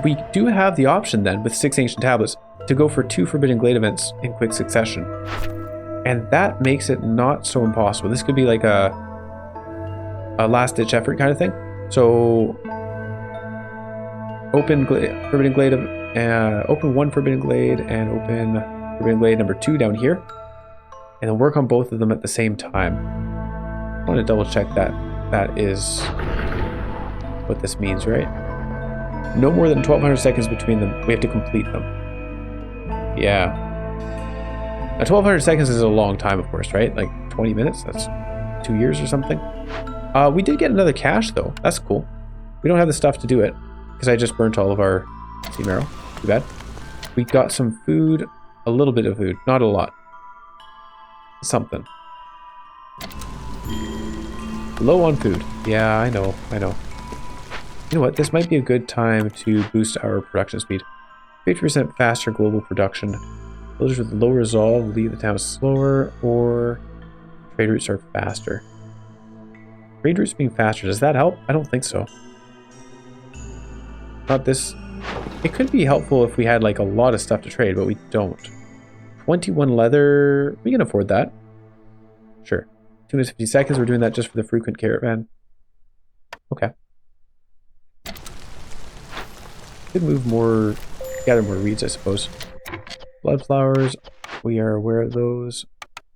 we do have the option then with 6 ancient tablets to go for 2 Forbidden Glade events in quick succession. And that makes it not so impossible. This could be like a last-ditch effort kind of thing. So open Forbidden Glade, open 1 Forbidden Glade and open Forbidden Glade number 2 down here. And then work on both of them at the same time. I want to double check that that is what this means, right? No more than 1200 seconds between them. We have to complete them. Yeah. Now 1200 seconds is a long time, of course, right? Like 20 minutes? That's 2 years or something. We did get another cache, though. That's cool. We don't have the stuff to do it, because I just burnt all of our sea marrow. Too bad. We got some food. A little bit of food. Not a lot. Something. Low on food. Yeah, I know. You know what? This might be a good time to boost our production speed. 50% faster global production. Villagers with low resolve leave the town slower, or trade routes are faster. Trade routes being faster, does that help? I don't think so. Not this. It could be helpful if we had like a lot of stuff to trade, but we don't. 21 leather. We can afford that. Sure. 250 seconds. We're doing that just for the frequent caravan. Okay. Could move more, gather more reeds, I suppose. Blood flowers. We are aware of those.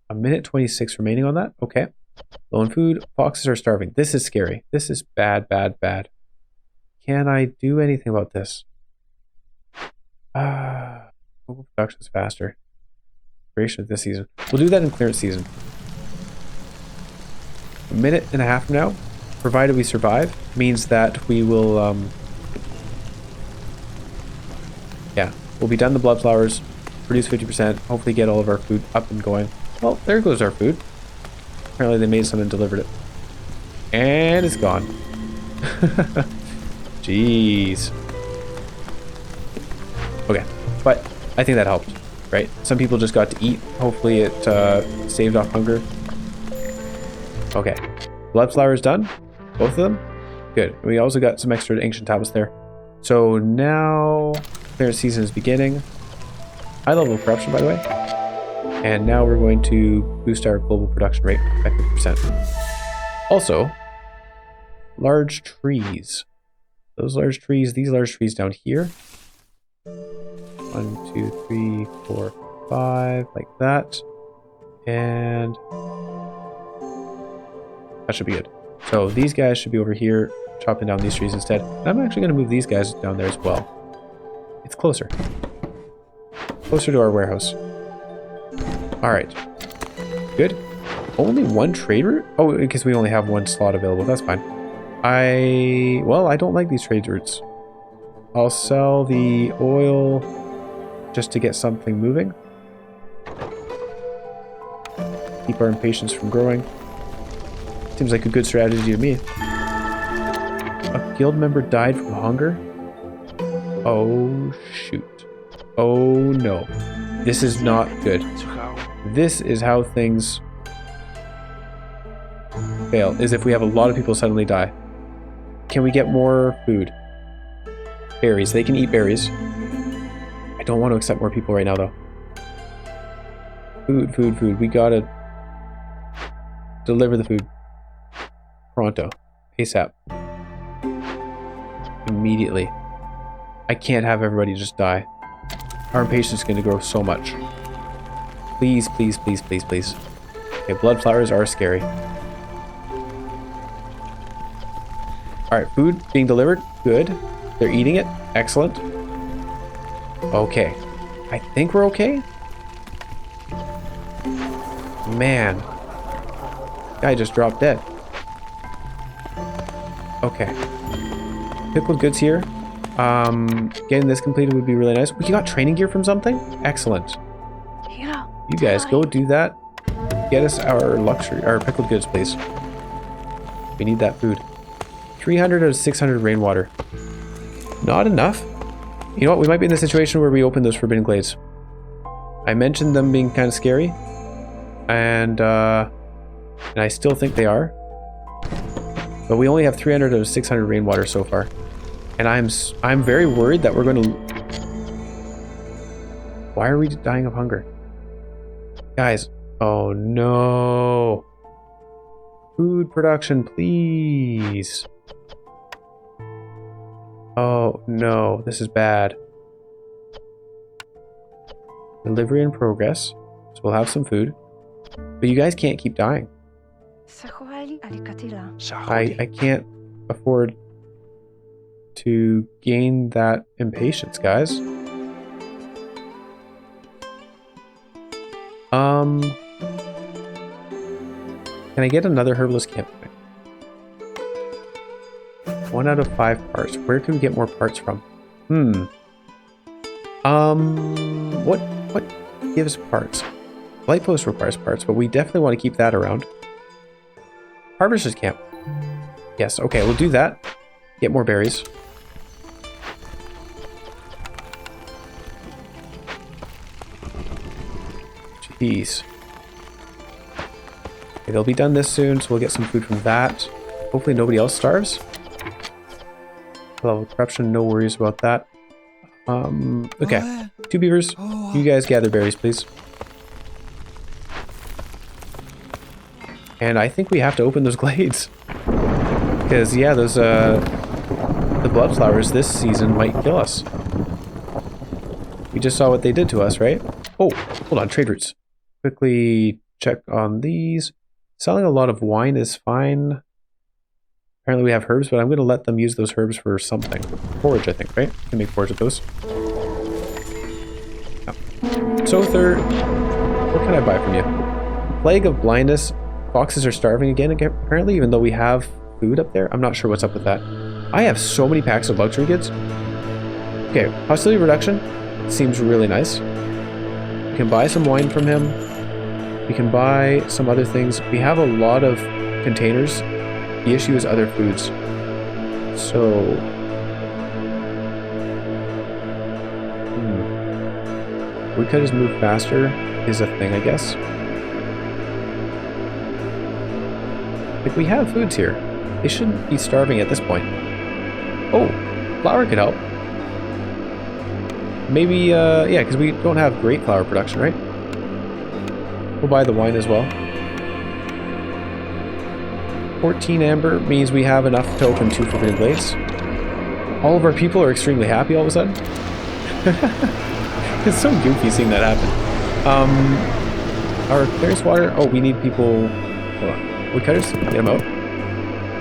A minute 26 remaining on that. Okay. Low on food. Foxes are starving. This is scary. This is bad, bad, bad. Can I do anything about this? Global production is faster. Creation of this season. We'll do that in clearance season. A minute and a half from now, provided we survive, means that we will, yeah, we'll be done the blood flowers, produce 50%, hopefully get all of our food up and going. Well, there goes our food. Apparently they made some and delivered it. And it's gone. Jeez. Okay, but I think that helped, right? Some people just got to eat. Hopefully it saved off hunger. Okay, blood flowers done, both of them. Good. We also got some extra ancient tablets there. So now clearance season is beginning. High level of corruption, by the way. And now we're going to boost our global production rate by 50%. Also, large trees. Those large trees, these large trees down here. 1, 2, 3, 4, 5, like that. And that should be good. So these guys should be over here, chopping down these trees instead. And I'm actually going to move these guys down there as well. It's closer. Closer to our warehouse. Alright. Good. Only 1 trade route? Oh, because we only have 1 slot available. That's fine. Well, I don't like these trade routes. I'll sell the oil just to get something moving. Keep our impatience from growing. Seems like a good strategy to me. A guild member died from hunger? Oh, shoot. Oh, no. This is not good. This is how things fail, is if we have a lot of people suddenly die. Can we get more food? Berries. They can eat berries. I don't want to accept more people right now, though. Food, food, food. We gotta deliver the food. Pronto. ASAP. Immediately. I can't have everybody just die. Our impatience is going to grow so much. Please, please, please, please, please. Okay, blood flowers are scary. Alright, food being delivered. Good. They're eating it. Excellent. Okay. I think we're okay. Man. Guy just dropped dead. Okay. Pickled goods here. Getting this completed would be really nice. We got training gear from something? Excellent. You guys go do that. Get us our luxury, our pickled goods, please. We need that food. 300 out of 600 rainwater. Not enough. You know what? We might be in the situation where we open those forbidden glades. I mentioned them being kind of scary. And I still think they are. But we only have 300 out of 600 rainwater so far. And I'm very worried that we're going to... Why are we dying of hunger? Guys. Oh no. Food production, please. Oh no, this is bad. Delivery in progress. So we'll have some food. But you guys can't keep dying. I can't afford to gain that impatience, guys. Can I get another herbalist campsite? 1 out of 5 parts. Where can we get more parts from? What gives parts? Light post requires parts, but we definitely want to keep that around. Harvester's camp. Yes, okay, we'll do that. Get more berries. Jeez. Okay, they'll be done this soon, so we'll get some food from that. Hopefully nobody else starves. Level of corruption, no worries about that. Okay. 2 beavers. You guys gather berries, please. And I think we have to open those glades. Because, yeah, those, the blood flowers this season might kill us. We just saw what they did to us, right? Oh, hold on, trade routes. Quickly check on these. Selling a lot of wine is fine. Apparently we have herbs, but I'm going to let them use those herbs for something. Forage, I think, right? We can make forage with those. Oh. So third, what can I buy from you? Plague of blindness. Foxes are starving again, apparently, even though we have food up there. I'm not sure what's up with that. I have so many packs of luxury goods. Okay, hostility reduction seems really nice. We can buy some wine from him. We can buy some other things. We have a lot of containers. The issue is other foods. So... woodcutters move faster is a thing, I guess. If we have foods here, they shouldn't be starving at this point. Oh, flour could help. Maybe, yeah, because we don't have great flour production, right? We'll buy the wine as well. 14 amber means we have enough to open 2 forbidden glades. All of our people are extremely happy all of a sudden. It's so goofy seeing that happen. Our clearance water, oh, we need people, hold on. Woodcutters, get them out.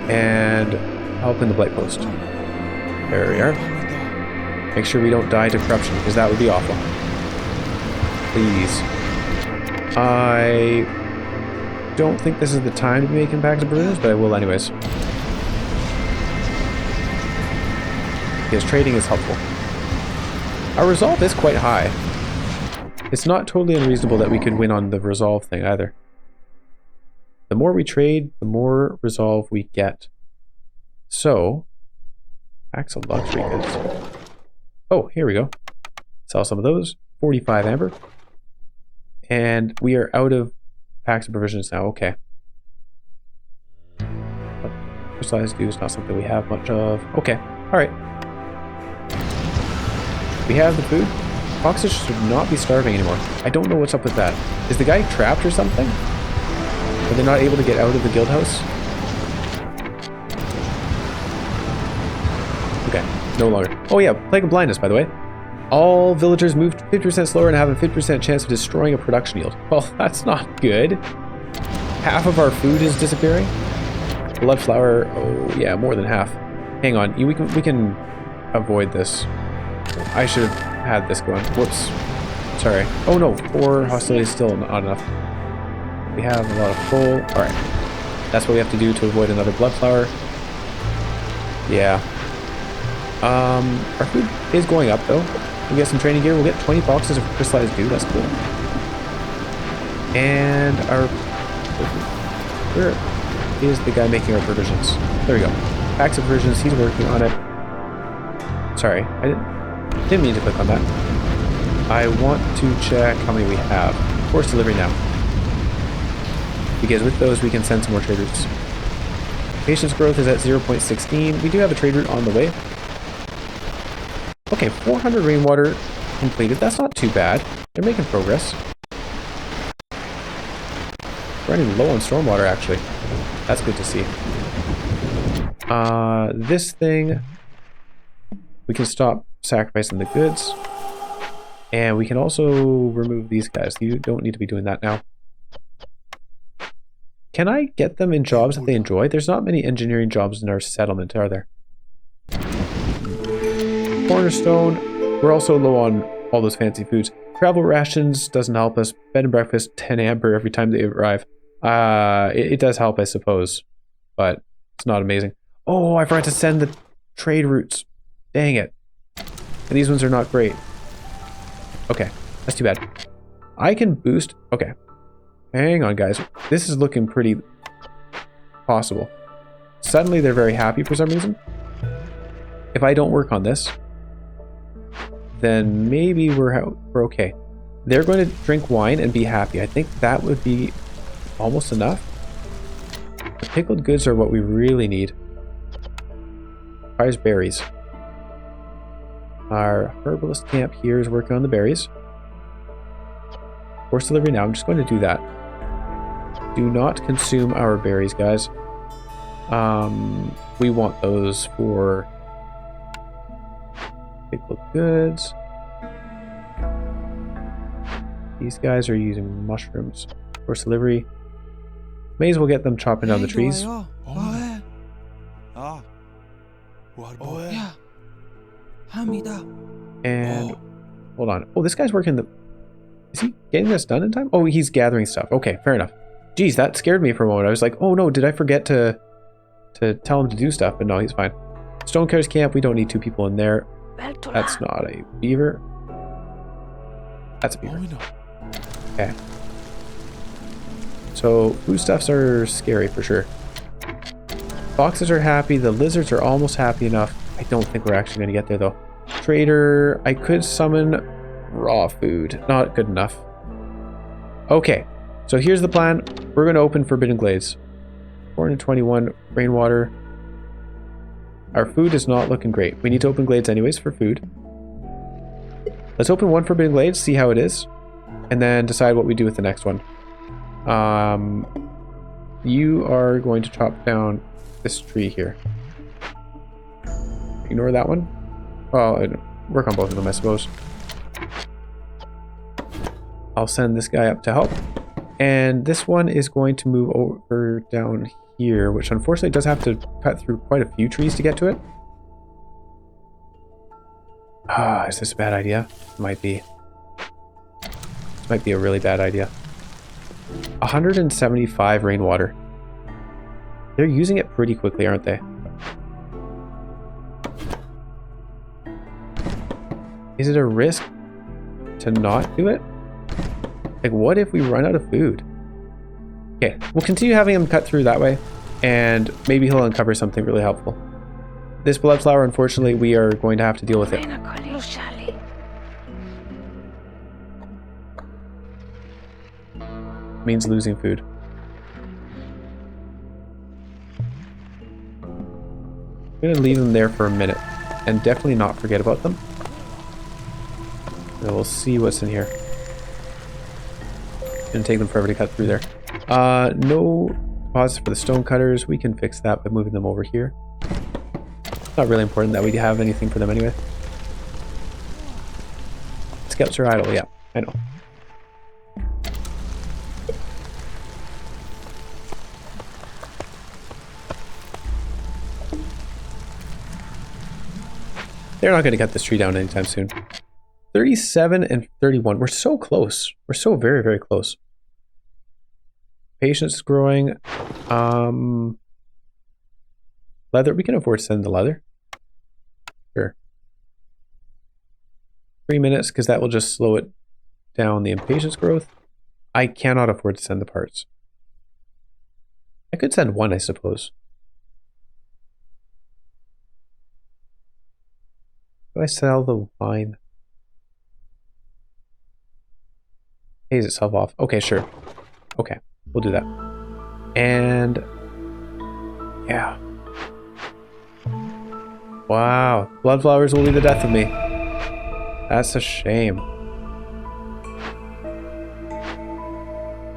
And help in the blight post. There we are. Make sure we don't die to corruption, because that would be awful. Please. I don't think this is the time to be making packs of provisions, but I will anyways. Because trading is helpful. Our resolve is quite high. It's not totally unreasonable that we could win on the resolve thing either. The more we trade, the more resolve we get. So, packs of luxury goods. Oh, here we go. Sell some of those. 45 amber. And we are out of packs of provisions now. Okay. But crystallized dew is not something we have much of. Okay. Alright. We have the food. Foxes should not be starving anymore. I don't know what's up with that. Is the guy trapped or something? Are they not able to get out of the guild house? Okay, no longer. Oh yeah, Plague of Blindness, by the way. All villagers move 50% slower and have a 50% chance of destroying a production yield. Well, that's not good. Half of our food is disappearing. Blood flower, oh yeah, more than half. Hang on, we can avoid this. I should have had this going. Whoops. Sorry. Oh no, 4 hostility is still not enough. We have a lot of coal. Alright. That's what we have to do to avoid another blood flower. Yeah. Our food is going up though. We get some training gear. We'll get 20 boxes of crystallized dew. That's cool. And our... where is the guy making our provisions? There we go. Packs of provisions. He's working on it. Sorry. I didn't... Didn't mean to click on that. I want to check how many we have. Force delivery now. Because with those we can send some more trade routes. Patience growth is at 0.16. We do have a trade route on the way. Okay, 400 rainwater completed. That's not too bad. They're making progress. Running low on stormwater, actually. That's good to see. This thing, we can stop sacrificing the goods. And we can also remove these guys. You don't need to be doing that now. Can I get them in jobs that they enjoy? There's not many engineering jobs in our settlement, are there? Cornerstone. We're also low on all those fancy foods. Travel rations doesn't help us. Bed and breakfast, 10 amber every time they arrive. It does help, I suppose. But it's not amazing. Oh, I forgot to send the trade routes. Dang it. And these ones are not great. Okay, that's too bad. I can boost... Okay. Hang on, guys. This is looking pretty possible. Suddenly, they're very happy for some reason. If I don't work on this, then maybe we're okay. They're going to drink wine and be happy. I think that would be almost enough. The pickled goods are what we really need. Fires berries. Our herbalist camp here is working on the berries. Force delivery now. I'm just going to do that. Do not consume our berries, guys. We want those for pickled goods. These guys are using mushrooms. Force delivery. May as well get them chopping down the trees. And hold on. Oh, this guy's working the... Is he getting this done in time? Oh, he's gathering stuff. Okay, fair enough. Geez, that scared me for a moment. I was like, oh no, did I forget to tell him to do stuff? But no, he's fine. Stonecutters camp, we don't need 2 people in there. That's not a beaver. That's a beaver. Okay. So, foodstuffs are scary for sure. Foxes are happy. The lizards are almost happy enough. I don't think we're actually going to get there though. Trader, I could summon raw food. Not good enough. Okay, so here's the plan. We're going to open Forbidden Glades. 421 rainwater. Our food is not looking great. We need to open Glades anyways for food. Let's open one Forbidden Glades, see how it is, and then decide what we do with the next one. You are going to chop down this tree here. Ignore that one. Well, work on both of them, I suppose. I'll send this guy up to help. And this one is going to move over down here, which unfortunately does have to cut through quite a few trees to get to it. Is this a bad idea? Might be. This might be a really bad idea. 175 rainwater. They're using it pretty quickly, aren't they? Is it a risk to not do it? Like, what if we run out of food? Okay, we'll continue having him cut through that way, and maybe he'll uncover something really helpful. This blood flower, unfortunately, we are going to have to deal with it. Means losing food. I'm going to leave them there for a minute, and definitely not forget about them. And we'll see what's in here. It's going to take them forever to cut through there. No deposits for the stone cutters. We can fix that by moving them over here. It's not really important that we have anything for them anyway. Scouts are idle, yeah, I know. They're not going to cut this tree down anytime soon. 37 and 31. We're so close. We're so very, very close. Patience is growing. Leather. We can afford to send the leather. Sure. 3 minutes, because that will just slow it down, the impatience growth. I cannot afford to send the parts. I could send one, I suppose. Do I sell the wine? Pays itself off. Okay, sure. Okay, we'll do that. And yeah. Wow. Blood flowers will be the death of me. That's a shame. I'm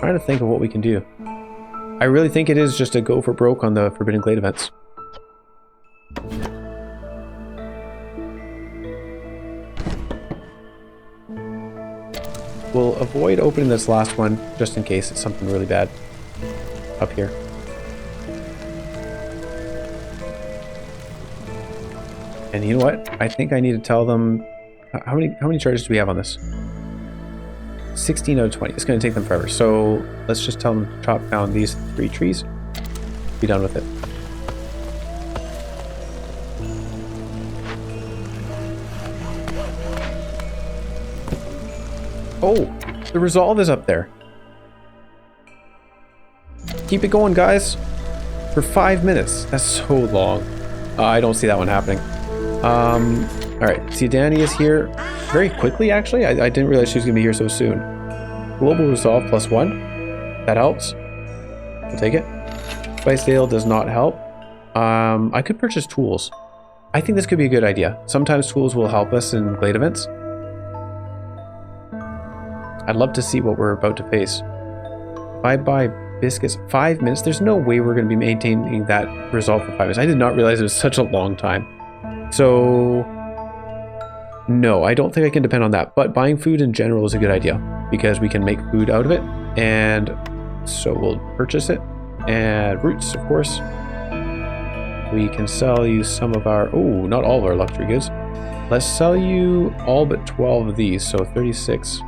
trying to think of what we can do. I really think it is just a go for broke on the Forbidden Glade events. We'll avoid opening this last one just in case it's something really bad up here. And you know what? I think I need to tell them how many charges do we have on this? 16 out of 20. It's going to take them forever. So let's just tell them to chop down these 3 trees. Be done with it. Oh, the resolve is up there. Keep it going, guys. For 5 minutes. That's so long. I don't see that one happening. Alright, see, Danny is here very quickly, actually. I didn't realize she was going to be here so soon. Global resolve +1. That helps. We'll take it. Spice-Dale does not help. I could purchase tools. I think this could be a good idea. Sometimes tools will help us in Glade events. I'd love to see what we're about to face. If I buy biscuits, 5 minutes, there's no way we're going to be maintaining that resolve for 5 minutes. I did not realize it was such a long time. So, no, I don't think I can depend on that. But buying food in general is a good idea because we can make food out of it. And so we'll purchase it. And roots, of course. We can sell you some of our, oh, not all of our luxury goods. Let's sell you all but 12 of these, so 36.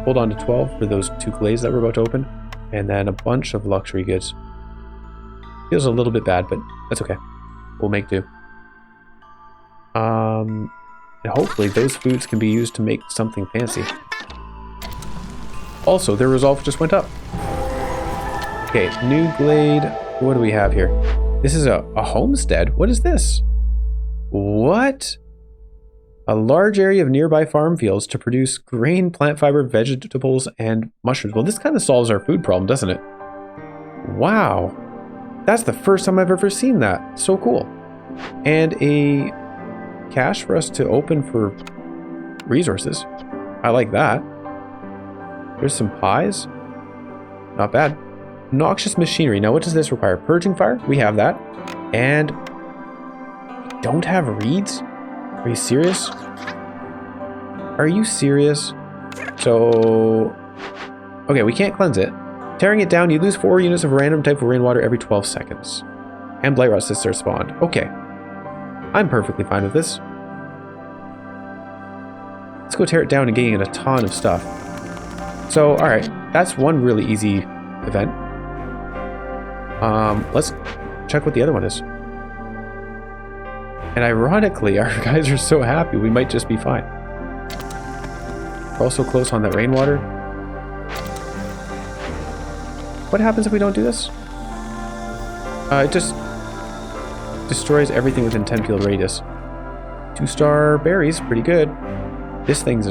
Hold on to 12 for those 2 glades that we're about to open. And then a bunch of luxury goods. Feels a little bit bad, but that's okay. We'll make do. And hopefully those foods can be used to make something fancy. Also, their resolve just went up. Okay, new glade. What do we have here? This is a homestead. What is this? What? A large area of nearby farm fields to produce grain, plant fiber, vegetables, and mushrooms. Well, this kind of solves our food problem, doesn't it? Wow. That's the first time I've ever seen that. So cool. And a cache for us to open for resources. I like that. There's some pies. Not bad. Noxious machinery. Now, what does this require? Purging fire? We have that. And we don't have reeds? Are you serious? Are you serious? So, okay, we can't cleanse it. Tearing it down, you lose 4 units of a random type of rainwater every 12 seconds. And blight rot sisters spawned. Okay. I'm perfectly fine with this. Let's go tear it down and gain a ton of stuff. So, alright. That's one really easy event. Let's check what the other one is. And ironically, our guys are so happy, we might just be fine. We're also close on that rainwater. What happens if we don't do this? It just destroys everything within 10 field radius. 2-star berries, pretty good. This thing's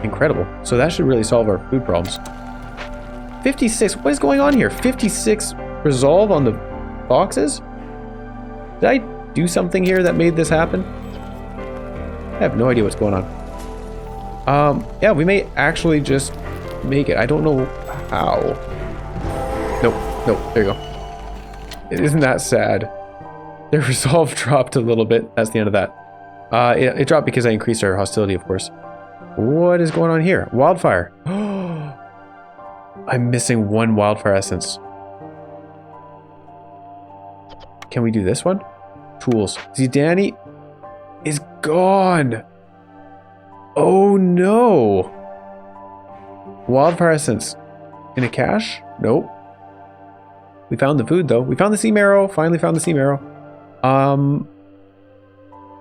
incredible. So that should really solve our food problems. 56, what is going on here? 56 resolve on the boxes? Did I do something here that made this happen? I have no idea what's going on. Yeah, we may actually just make it. I don't know how. Nope, there you go. Isn't that sad? Their resolve dropped a little bit. That's the end of that. It dropped because I increased our hostility, of course. What is going on here? Wildfire. I'm missing 1 wildfire essence. Can we do this one? Tools. See, Danny is gone. Oh no. Wildfire essence. In a cache? Nope. We found the food though. We found the sea marrow. Finally found the sea marrow.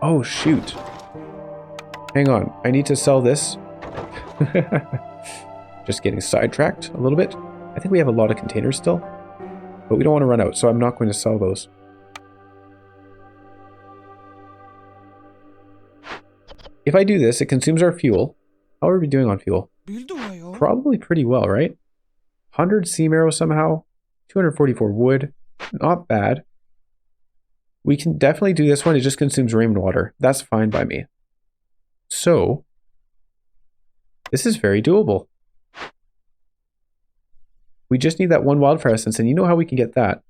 Oh shoot. Hang on. I need to sell this. Just getting sidetracked a little bit. I think we have a lot of containers still. But we don't want to run out, so I'm not going to sell those. If I do this, it consumes our fuel. How are we doing on fuel? Probably pretty well, right? 100 sea marrow somehow. 244 wood. Not bad. We can definitely do this one. It just consumes rainwater. That's fine by me. So, this is very doable. We just need that one wildfire essence, and you know how we can get that.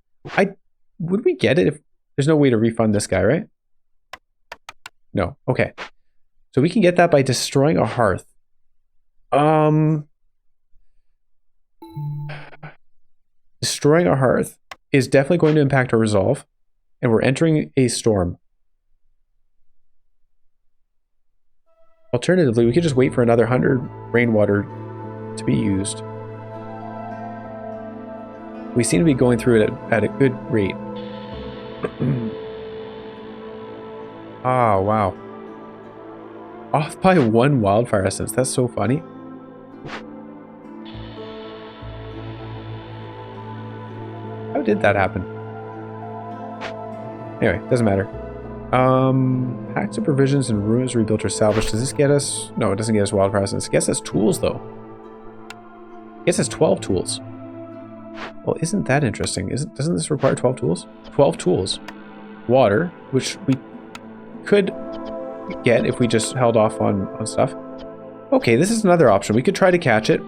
Would we get it if there's no way to refund this guy, right? No. Okay. So we can get that by destroying a hearth. Destroying a hearth is definitely going to impact our resolve, and we're entering a storm. Alternatively, we could just wait for another 100 rainwater to be used. We seem to be going through it at a good rate. Ah, wow. Off by one wildfire essence. That's so funny. How did that happen? Anyway, doesn't matter. Packs of provisions and ruins rebuilt or salvaged. Does this get us? No, it doesn't get us wildfire essence. It gets us tools, though. It gets us 12 tools. Well, isn't that interesting? Doesn't this require 12 tools? 12 tools. Water, which we could get if we just held off on stuff. Okay, this is another option. We could try to catch it.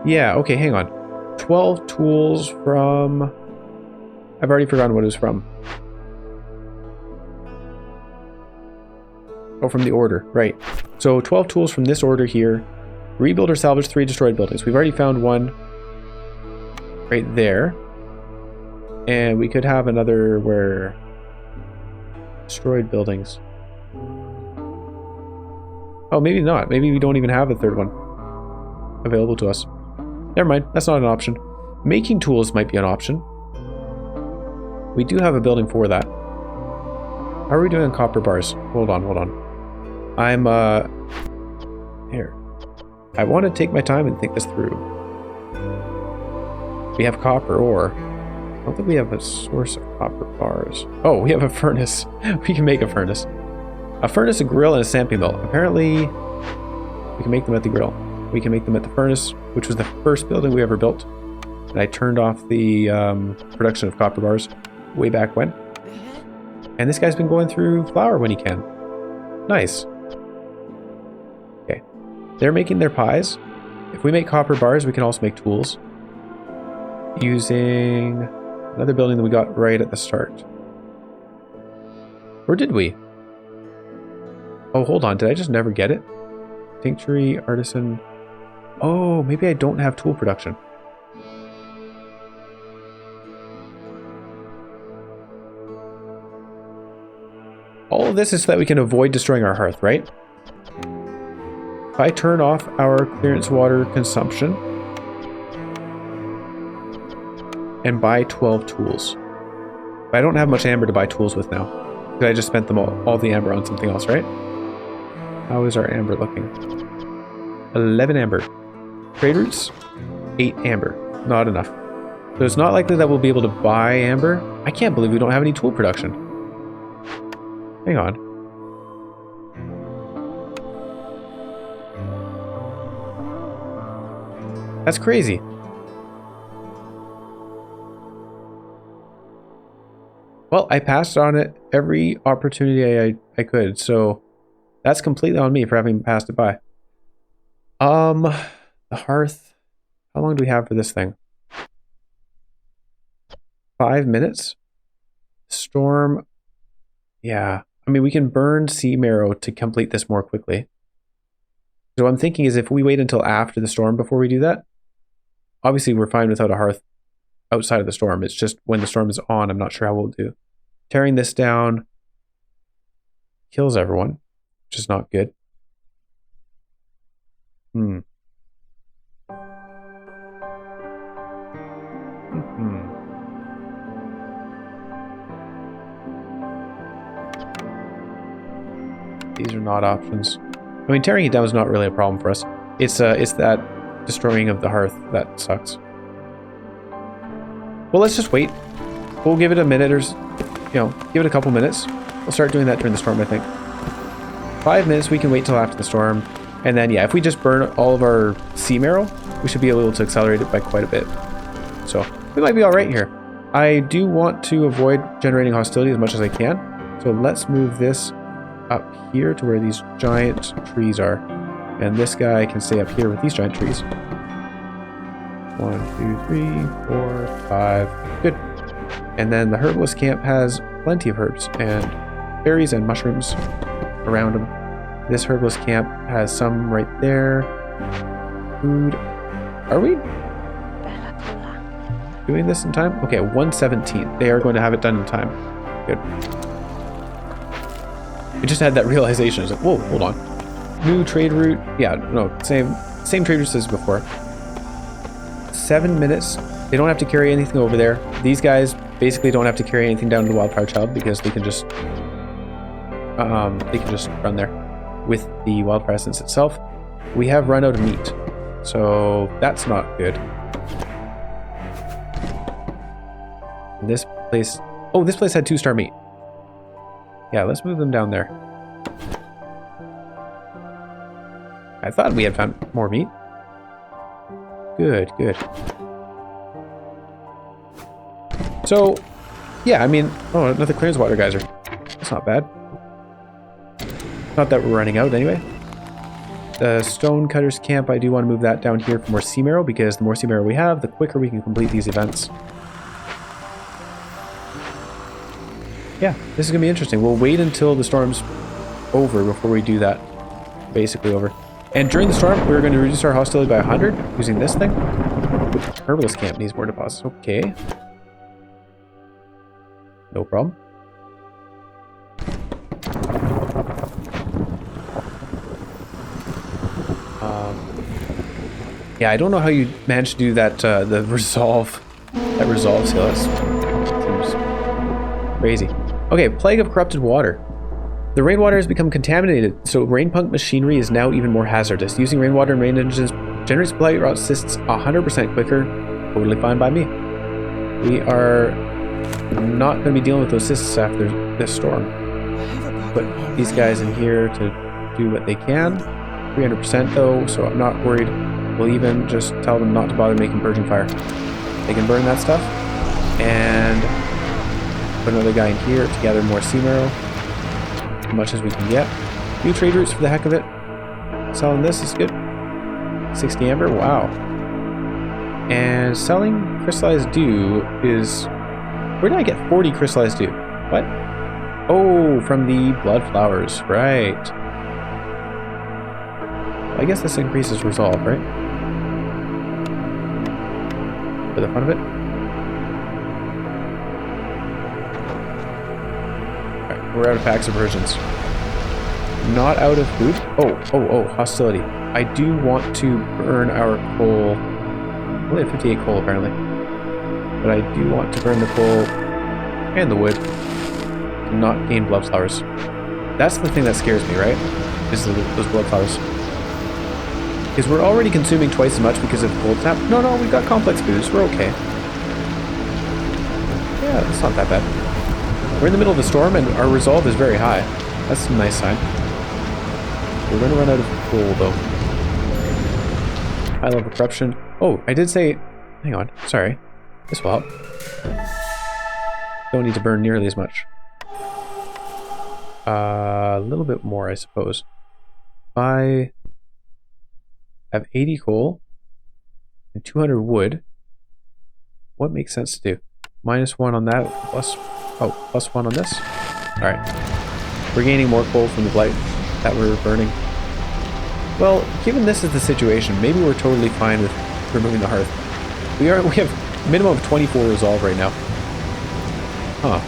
Yeah, okay, hang on. 12 tools from... I've already forgotten what it was from. Oh, from the order, right. So 12 tools from this order here. Rebuild or salvage 3 destroyed buildings. We've already found one right there. And we could have another where... Destroyed buildings. Oh, maybe not. Maybe we don't even have a third one available to us. Never mind. That's not an option. Making tools might be an option. We do have a building for that. How are we doing on copper bars? Hold on. I'm, here. I want to take my time and think this through. We have copper ore. I don't think we have a source of copper bars. Oh, we have a furnace. We can make a furnace. A furnace, a grill, and a stamping mill. Apparently, we can make them at the grill. We can make them at the furnace, which was the first building we ever built. And I turned off the production of copper bars way back when. And this guy's been going through flour when he can. Nice. Okay. They're making their pies. If we make copper bars, we can also make tools. Using another building that we got right at the start. Or did we? Oh, hold on. Did I just never get it? Tinctury, artisan. Oh, maybe I don't have tool production. All of this is so that we can avoid destroying our hearth, right? If I turn off our clearance water consumption and buy 12 tools. But I don't have much amber to buy tools with now. Because I just spent them all the amber on something else, right? How is our amber looking? 11 amber. Trade routes? 8 amber. Not enough. So it's not likely that we'll be able to buy amber. I can't believe we don't have any tool production. Hang on. That's crazy. Well, I passed on it every opportunity I could, so that's completely on me for having passed it by. The hearth. How long do we have for this thing? 5 minutes? Storm. Yeah. I mean, we can burn sea marrow to complete this more quickly. So what I'm thinking is if we wait until after the storm before we do that, obviously we're fine without a hearth outside of the storm. It's just when the storm is on, I'm not sure how we'll do. Tearing this down kills everyone, which is not good. These are not options. I mean, tearing it down is not really a problem for us. It's that destroying of the hearth that sucks. Well, let's just wait. We'll give it a minute or give it a couple minutes. We'll start doing that during the storm, I think. 5 minutes, we can wait till after the storm. And then, yeah, if we just burn all of our sea marrow, we should be able to accelerate it by quite a bit. So, we might be all right here. I do want to avoid generating hostility as much as I can. So let's move this up here to where these giant trees are. And this guy can stay up here with these giant trees. 1, 2, 3, 4, 5. Good. And then the herbalist camp has plenty of herbs and berries and mushrooms around them. This herbalist camp has some right there. Food. Are we doing this in time? Okay, 1:17. They are going to have it done in time. Good. We just had that realization. I was like, whoa, hold on. New trade route. Yeah, no, same trade routes as before. 7 minutes. They don't have to carry anything over there. These guys basically don't have to carry anything down to the Wildfire Child because they can just run there with the Wildfire Essence itself. We have run out of meat, so that's not good. This place, oh, this place had 2-star meat. Yeah, let's move them down there. I thought we had found more meat. Good, good. So, yeah, I mean, oh, another clearance water geyser. That's not bad. Not that we're running out anyway. The Stonecutters camp, I do want to move that down here for more sea marrow, because the more sea marrow we have, the quicker we can complete these events. Yeah, this is going to be interesting. We'll wait until the storm's over before we do that. Basically over. And during the storm, we're going to reduce our hostility by 100 using this thing. Herbalist camp needs more deposits. Okay. No problem. Yeah, I don't know how you managed to do that, the resolve. That resolve seal. That seems crazy. Okay, plague of corrupted water. The rainwater has become contaminated, so rain pump machinery is now even more hazardous. Using rainwater and rain engines generates blight route assists 100% quicker. Totally fine by me. We are not going to be dealing with those assists after this storm. Put these guys in here to do what they can. 300% though, so I'm not worried. We'll even just tell them not to bother making purging fire. They can burn that stuff. And put another guy in here to gather more sea marrow. As much as we can get. New trade routes for the heck of it. Selling this is good. 60 amber, wow. And selling crystallized dew is... Where did I get 40 crystallized dew? What? Oh, from the blood flowers, right. Well, I guess this increases resolve, right? For the fun of it. Alright, we're out of packs of virgins. Not out of food. Oh, hostility. I do want to burn our coal. We only have 58 coal apparently. But I do want to burn the coal and the wood to not gain blood flowers. That's the thing that scares me, right? Is those blood flowers. Because we're already consuming twice as much because of the cold tap. No, we've got complex booze. We're okay. Yeah, it's not that bad. We're in the middle of a storm and our resolve is very high. That's a nice sign. We're going to run out of coal though. High level corruption. Oh, I did say... Hang on. Sorry. This will help. Don't need to burn nearly as much. A little bit more, I suppose. I have 80 coal and 200 wood. What makes sense to do? -1 on that, plus 1 on this. Alright. We're gaining more coal from the blight that we're burning. Well, given this is the situation, maybe we're totally fine with removing the hearth. We have minimum of 24 resolve right now. Huh.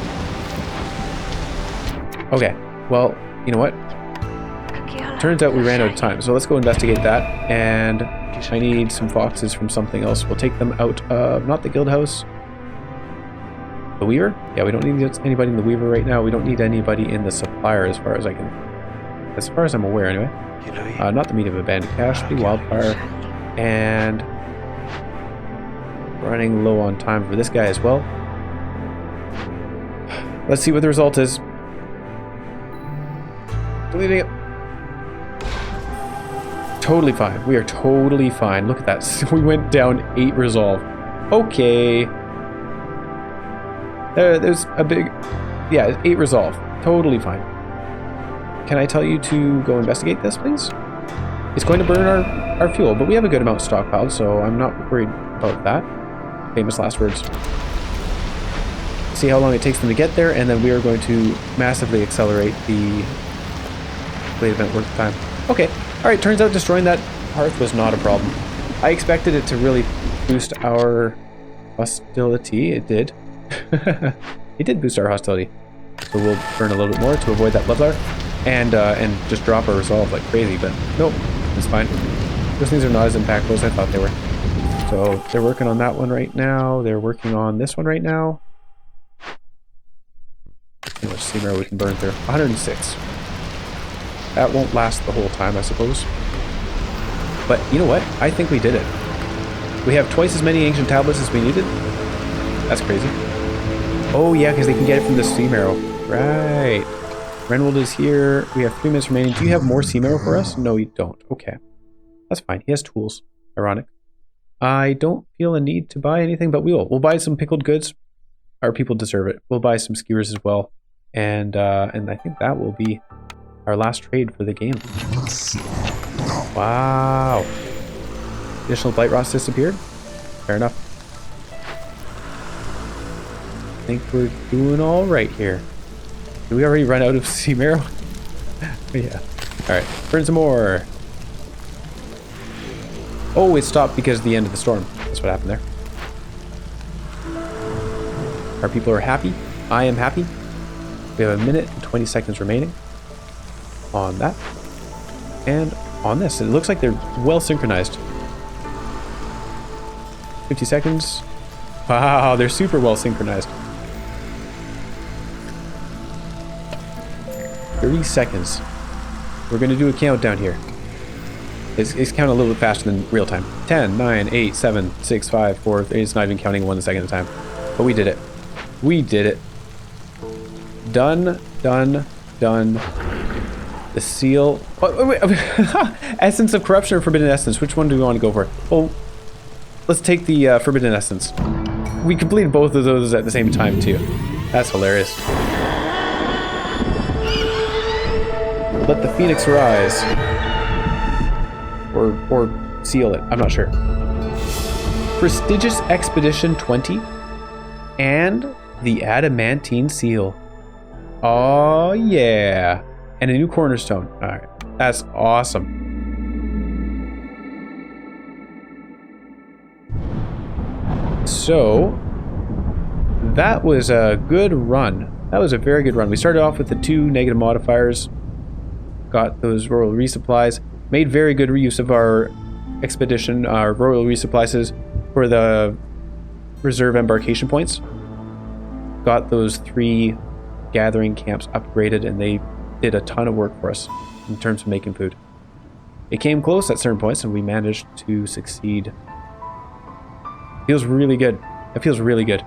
Okay, well, you know what? Turns out we ran out of time, so let's go investigate that. And I need some foxes from something else. We'll take them out of, not the guild house. The Weaver? Yeah, we don't need anybody in the Weaver right now. We don't need anybody in the supplier as far as I'm aware anyway. Not the meat of abandoned cache, the wildfire. And running low on time for this guy as well. Let's see what the result is. Deleting it. Totally fine. We are totally fine. Look at that. We went down 8 resolve. Okay. There's a big... Yeah, 8 resolve. Totally fine. Can I tell you to go investigate this, please? It's going to burn our fuel, but we have a good amount stockpiled, so I'm not worried about that. Famous last words. See how long it takes them to get there, and then we are going to massively accelerate the blade event worth of time. Okay. Alright, turns out destroying that hearth was not a problem. I expected it to really boost our hostility. It did. It did boost our hostility. So we'll burn a little bit more to avoid that Levlar and just drop our resolve like crazy, but nope, it's fine. Those things are not as impactful as I thought they were. So they're working on that one right now. They're working on this one right now. How much steam arrow we can burn through? 106. That won't last the whole time, I suppose. But you know what? I think we did it. We have twice as many ancient tablets as we needed. That's crazy. Oh yeah, because they can get it from the steam arrow. Right. Renwold is here. We have 3 minutes remaining. Do you have more steam arrow for us? No, you don't. Okay. That's fine. He has tools. Ironic. I don't feel a need to buy anything, but we will. We'll buy some pickled goods. Our people deserve it. We'll buy some skewers as well. And I think that will be our last trade for the game. Wow. Additional blight rots disappeared. Fair enough. I think we're doing all right here. Did we already run out of steam arrow? Yeah. All right. Burn some more. Oh, it stopped because of the end of the storm. That's what happened there. Our people are happy. I am happy. We have 1 minute and 20 seconds remaining on that. And on this. It looks like they're well synchronized. 50 seconds. Wow, they're super well synchronized. 30 seconds. We're going to do a countdown here. It's counting a little bit faster than real time. 10, 9, 8, 7, 6, 5, 4, 3. It's not even counting 1 second at a time. But we did it. We did it. Done, done, done. The seal. Oh, wait. Essence of Corruption or Forbidden Essence? Which one do we want to go for? Well, let's take the Forbidden Essence. We completed both of those at the same time, too. That's hilarious. Let the Phoenix rise. Or seal it. I'm not sure. Prestigious Expedition 20 and the Adamantine Seal. Oh yeah. And a new cornerstone. Alright. That's awesome. So that was a good run. That was a very good run. We started off with the 2 negative modifiers. Got those royal resupplies. Made very good use of our expedition, our royal resupplies for the reserve embarkation points. Got those 3 gathering camps upgraded, and they did a ton of work for us in terms of making food. It came close at certain points, and we managed to succeed. Feels really good. It feels really good.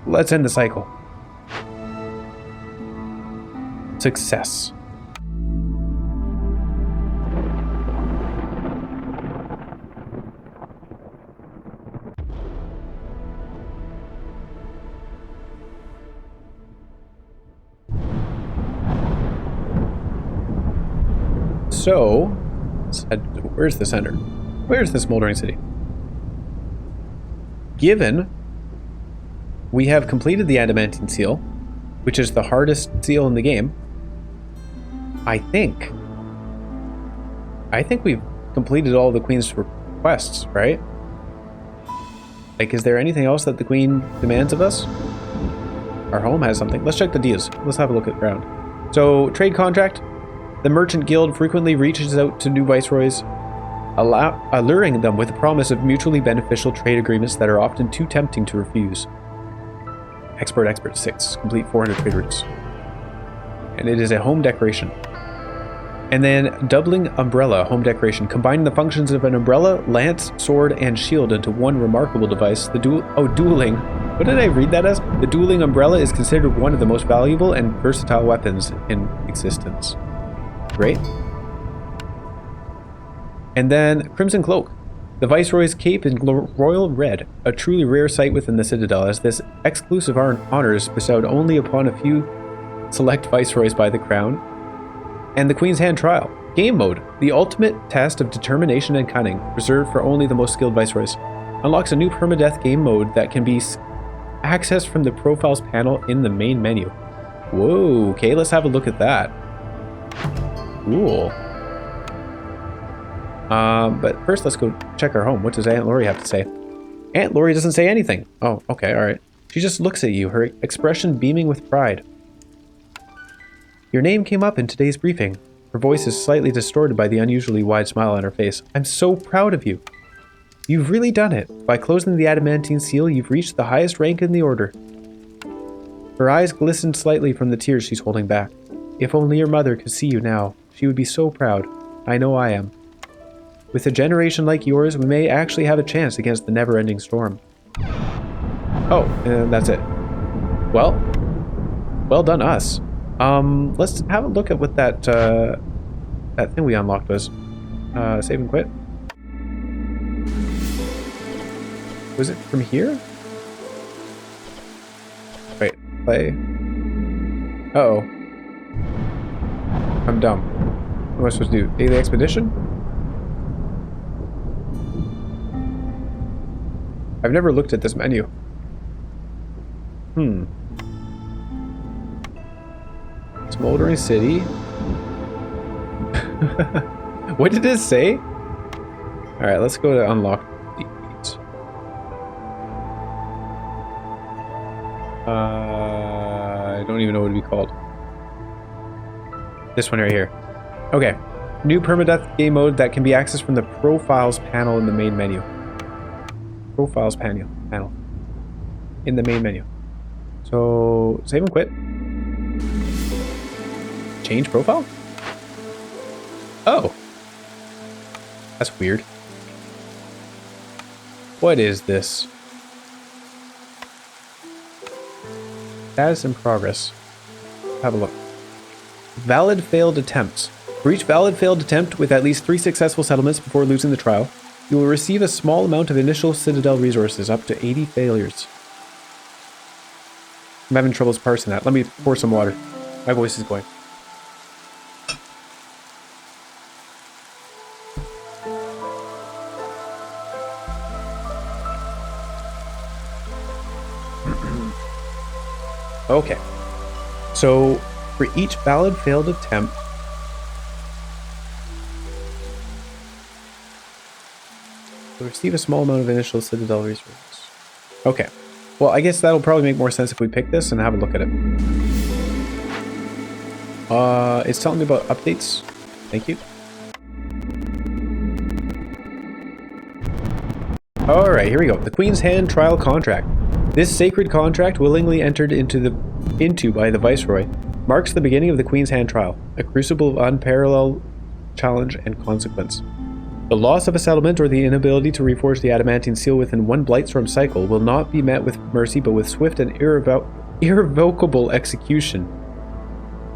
Let's end the cycle. Success. So, let's head, where's the center? Where's the smoldering city? Given we have completed the Adamantine Seal, which is the hardest seal in the game, I think we've completed all the Queen's requests, right? Like, is there anything else that the Queen demands of us? Our home has something. Let's check the deals. Let's have a look at around. So, trade contract. The Merchant Guild frequently reaches out to new viceroys, alluring them with the promise of mutually beneficial trade agreements that are often too tempting to refuse. Expert 6. Complete 400 trade routes. And it is a home decoration. And then Doubling Umbrella home decoration, combining the functions of an umbrella, lance, sword, and shield into one remarkable device. The dueling What did I read that as? The dueling umbrella is considered one of the most valuable and versatile weapons in existence. Great. And then Crimson Cloak. The Viceroy's cape in royal red, a truly rare sight within the Citadel, as this exclusive honor is bestowed only upon a few select Viceroys by the Crown. And the Queen's Hand Trial. Game Mode, the ultimate test of determination and cunning, reserved for only the most skilled Viceroys. Unlocks a new permadeath game mode that can be accessed from the Profiles panel in the main menu. Whoa, okay, let's have a look at that. Cool. But first let's go check our home. What does Aunt Lori have to say? Aunt Lori doesn't say anything. Oh, okay, alright. She just looks at you, her expression beaming with pride. Your name came up in today's briefing. Her voice is slightly distorted by the unusually wide smile on her face. I'm so proud of you. You've really done it. By closing the adamantine seal, you've reached the highest rank in the order. Her eyes glistened slightly from the tears she's holding back. If only your mother could see you now. She would be so proud. I know I am. With a generation like yours, we may actually have a chance against the never-ending storm. Oh, and that's it. Well done us. Let's have a look at what that thing we unlocked was. Save and quit. Was it from here? Wait, play. Uh-oh. I'm dumb. What am I supposed to do? Daily expedition? I've never looked at this menu. Smoldering City. What did it say? Alright, let's go to unlock these. I don't even know what it'd be called. This one right here. Okay. New permadeath game mode that can be accessed from the Profiles panel in the main menu. Profiles panel. In the main menu. So, save and quit. Change profile? Oh. That's weird. What is this? Status in progress. Have a look. Valid failed attempts. For each valid failed attempt with at least 3 successful settlements before losing the trial, you will receive a small amount of initial Citadel resources, up to 80 failures. I'm having troubles parsing that. Let me pour some water. My voice is going. Okay. So, for each valid failed attempt, you'll receive a small amount of initial Citadel resources. Okay. Well, I guess that'll probably make more sense if we pick this and have a look at it. It's telling me about updates. Thank you. Alright, here we go. The Queen's Hand Trial Contract. This sacred contract, willingly entered into by the Viceroy, marks the beginning of the Queen's Hand Trial, a crucible of unparalleled challenge and consequence. The loss of a settlement or the inability to reforge the adamantine seal within one Blightstorm cycle will not be met with mercy but with swift and irrevocable execution.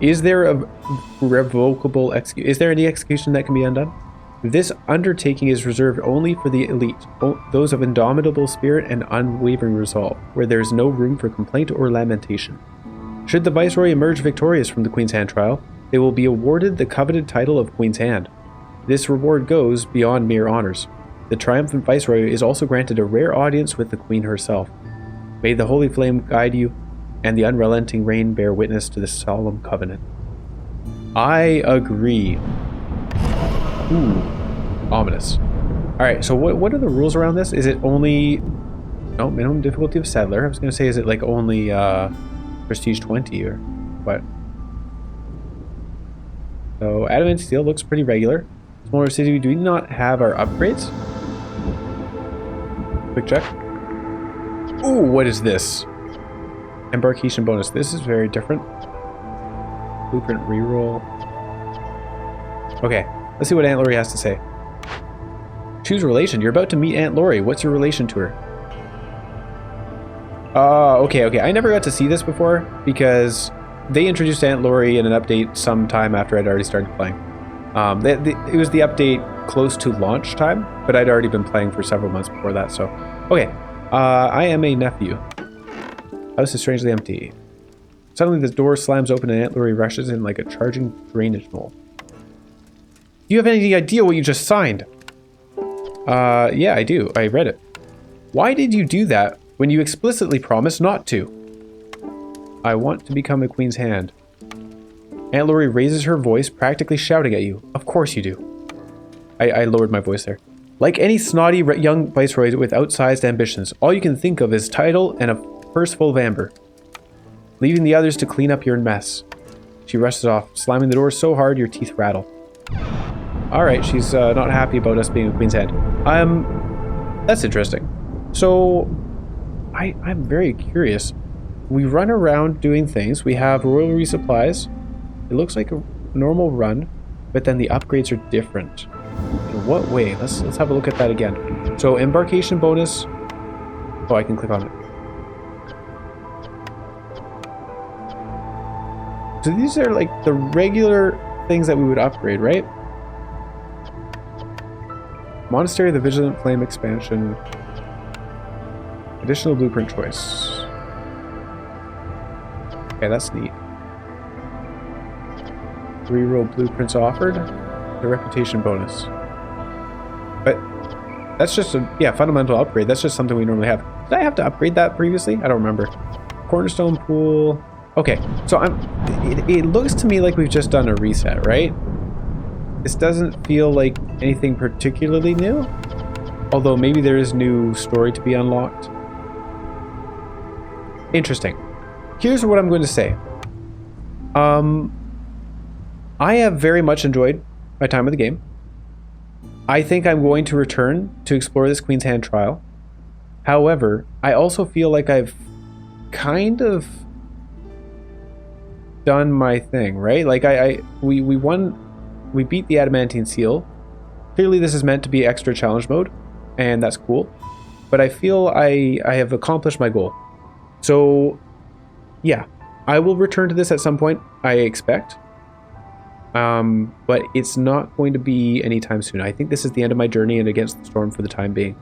Is there a revocable execution? Is there any execution that can be undone? This undertaking is reserved only for the elite, those of indomitable spirit and unwavering resolve, where there is no room for complaint or lamentation. Should the Viceroy emerge victorious from the Queen's Hand trial, they will be awarded the coveted title of Queen's Hand. This reward goes beyond mere honors. The triumphant Viceroy is also granted a rare audience with the Queen herself. May the Holy Flame guide you, and the unrelenting rain bear witness to this solemn covenant. I agree. Ooh, ominous. Alright, so what are the rules around this? Is it only... No, minimum difficulty of Settler. I was going to say, is it like only Prestige 20 or what? So, Adamant Steel looks pretty regular. Smaller City, do we not have our upgrades? Quick check. Ooh, what is this? Embarkation bonus. This is very different. Blueprint reroll. Okay, let's see what Aunt Lori has to say. Choose relation. You're about to meet Aunt Lori. What's your relation to her? Okay. I never got to see this before because they introduced Aunt Lori in an update sometime after I'd already started playing. It was the update close to launch time, but I'd already been playing for several months before that, so... Okay, I am a nephew. House is strangely empty. Suddenly the door slams open and Aunt Lori rushes in like a charging drainage mole. Do you have any idea what you just signed? Yeah, I do. I read it. Why did you do that when you explicitly promised not to? I want to become a queen's hand. Aunt Lori raises her voice, practically shouting at you. Of course you do. I lowered my voice there. Like any snotty young viceroy with outsized ambitions, all you can think of is title and a purse full of amber. Leaving the others to clean up your mess. She rushes off, slamming the door so hard your teeth rattle. Alright, she's not happy about us being a queen's hand. That's interesting. So, I'm very curious. We run around doing things. We have royal resupplies. It looks like a normal run, but then the upgrades are different. In what way? Let's have a look at that again. So embarkation bonus. Oh, I can click on it. So these are like the regular things that we would upgrade, right? Monastery of the Vigilant Flame expansion. Additional blueprint choice. Okay, that's neat. Reroll blueprints offered. The reputation bonus. But that's just a fundamental upgrade. That's just something we normally have. Did I have to upgrade that previously? I don't remember. Cornerstone pool. Okay, so it looks to me like we've just done a reset, right? This doesn't feel like anything particularly new. Although maybe there is new story to be unlocked. Interesting. Here's what I'm going to say. I have very much enjoyed my time with the game. I think I'm going to return to explore this Queen's Hand trial. However, I also feel like I've kind of done my thing, right? Like we beat the Adamantine Seal. Clearly this is meant to be extra challenge mode, and that's cool. But I feel I have accomplished my goal. So, yeah, I will return to this at some point, I expect. But it's not going to be anytime soon. I think this is the end of my journey and Against the Storm for the time being.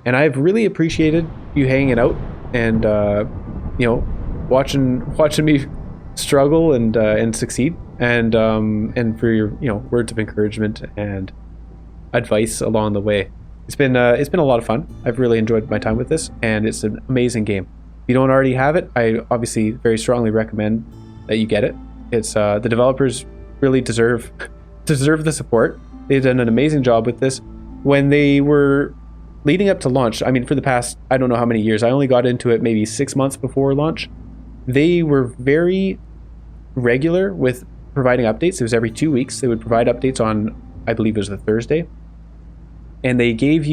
And I've really appreciated you hanging out and, you know, watching me struggle and succeed, and for your, you know, words of encouragement and advice along the way. It's been a lot of fun. I've really enjoyed my time with this, and it's an amazing game. If you don't already have it, I obviously very strongly recommend that you get it. It's the developers really deserve the support. They've done an amazing job with this. When they were leading up to launch, I mean, for the past, I don't know how many years, I only got into it maybe 6 months before launch. They were very regular with providing updates. It was every 2 weeks. They would provide updates on, I believe it was a Thursday. And they gave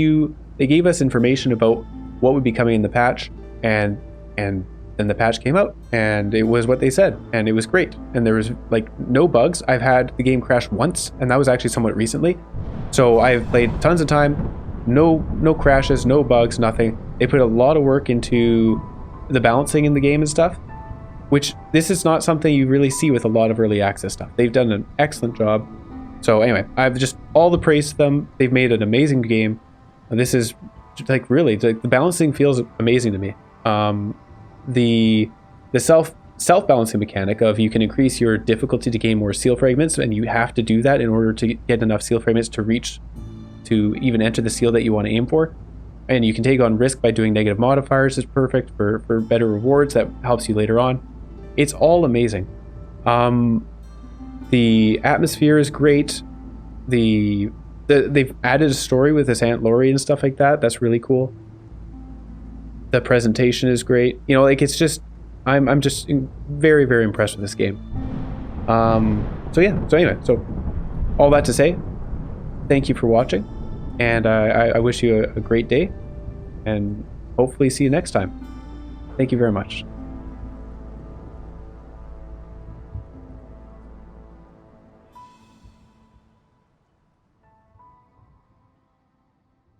us information about what would be coming in the patch, and then the patch came out, and it was what they said, and it was great. And there was like no bugs. I've had the game crash once, and that was actually somewhat recently. So I've played tons of time, no crashes, no bugs, nothing. They put a lot of work into the balancing in the game and stuff, which this is not something you really see with a lot of early access stuff. They've done an excellent job. So anyway, I've just all the praise to them. They've made an amazing game. And this is like really, the balancing feels amazing to me. The self-balancing mechanic of you can increase your difficulty to gain more seal fragments, and you have to do that in order to get enough seal fragments to even enter the seal that you want to aim for. And you can take on risk by doing negative modifiers is perfect for better rewards that helps you later on. It's all amazing. The atmosphere is great. They've added a story with this Aunt Lori and stuff like that. That's really cool. The presentation is great. You know, like it's just, I'm just very, very impressed with this game. So yeah. So anyway, so all that to say, thank you for watching, and I wish you a great day, and hopefully see you next time. Thank you very much.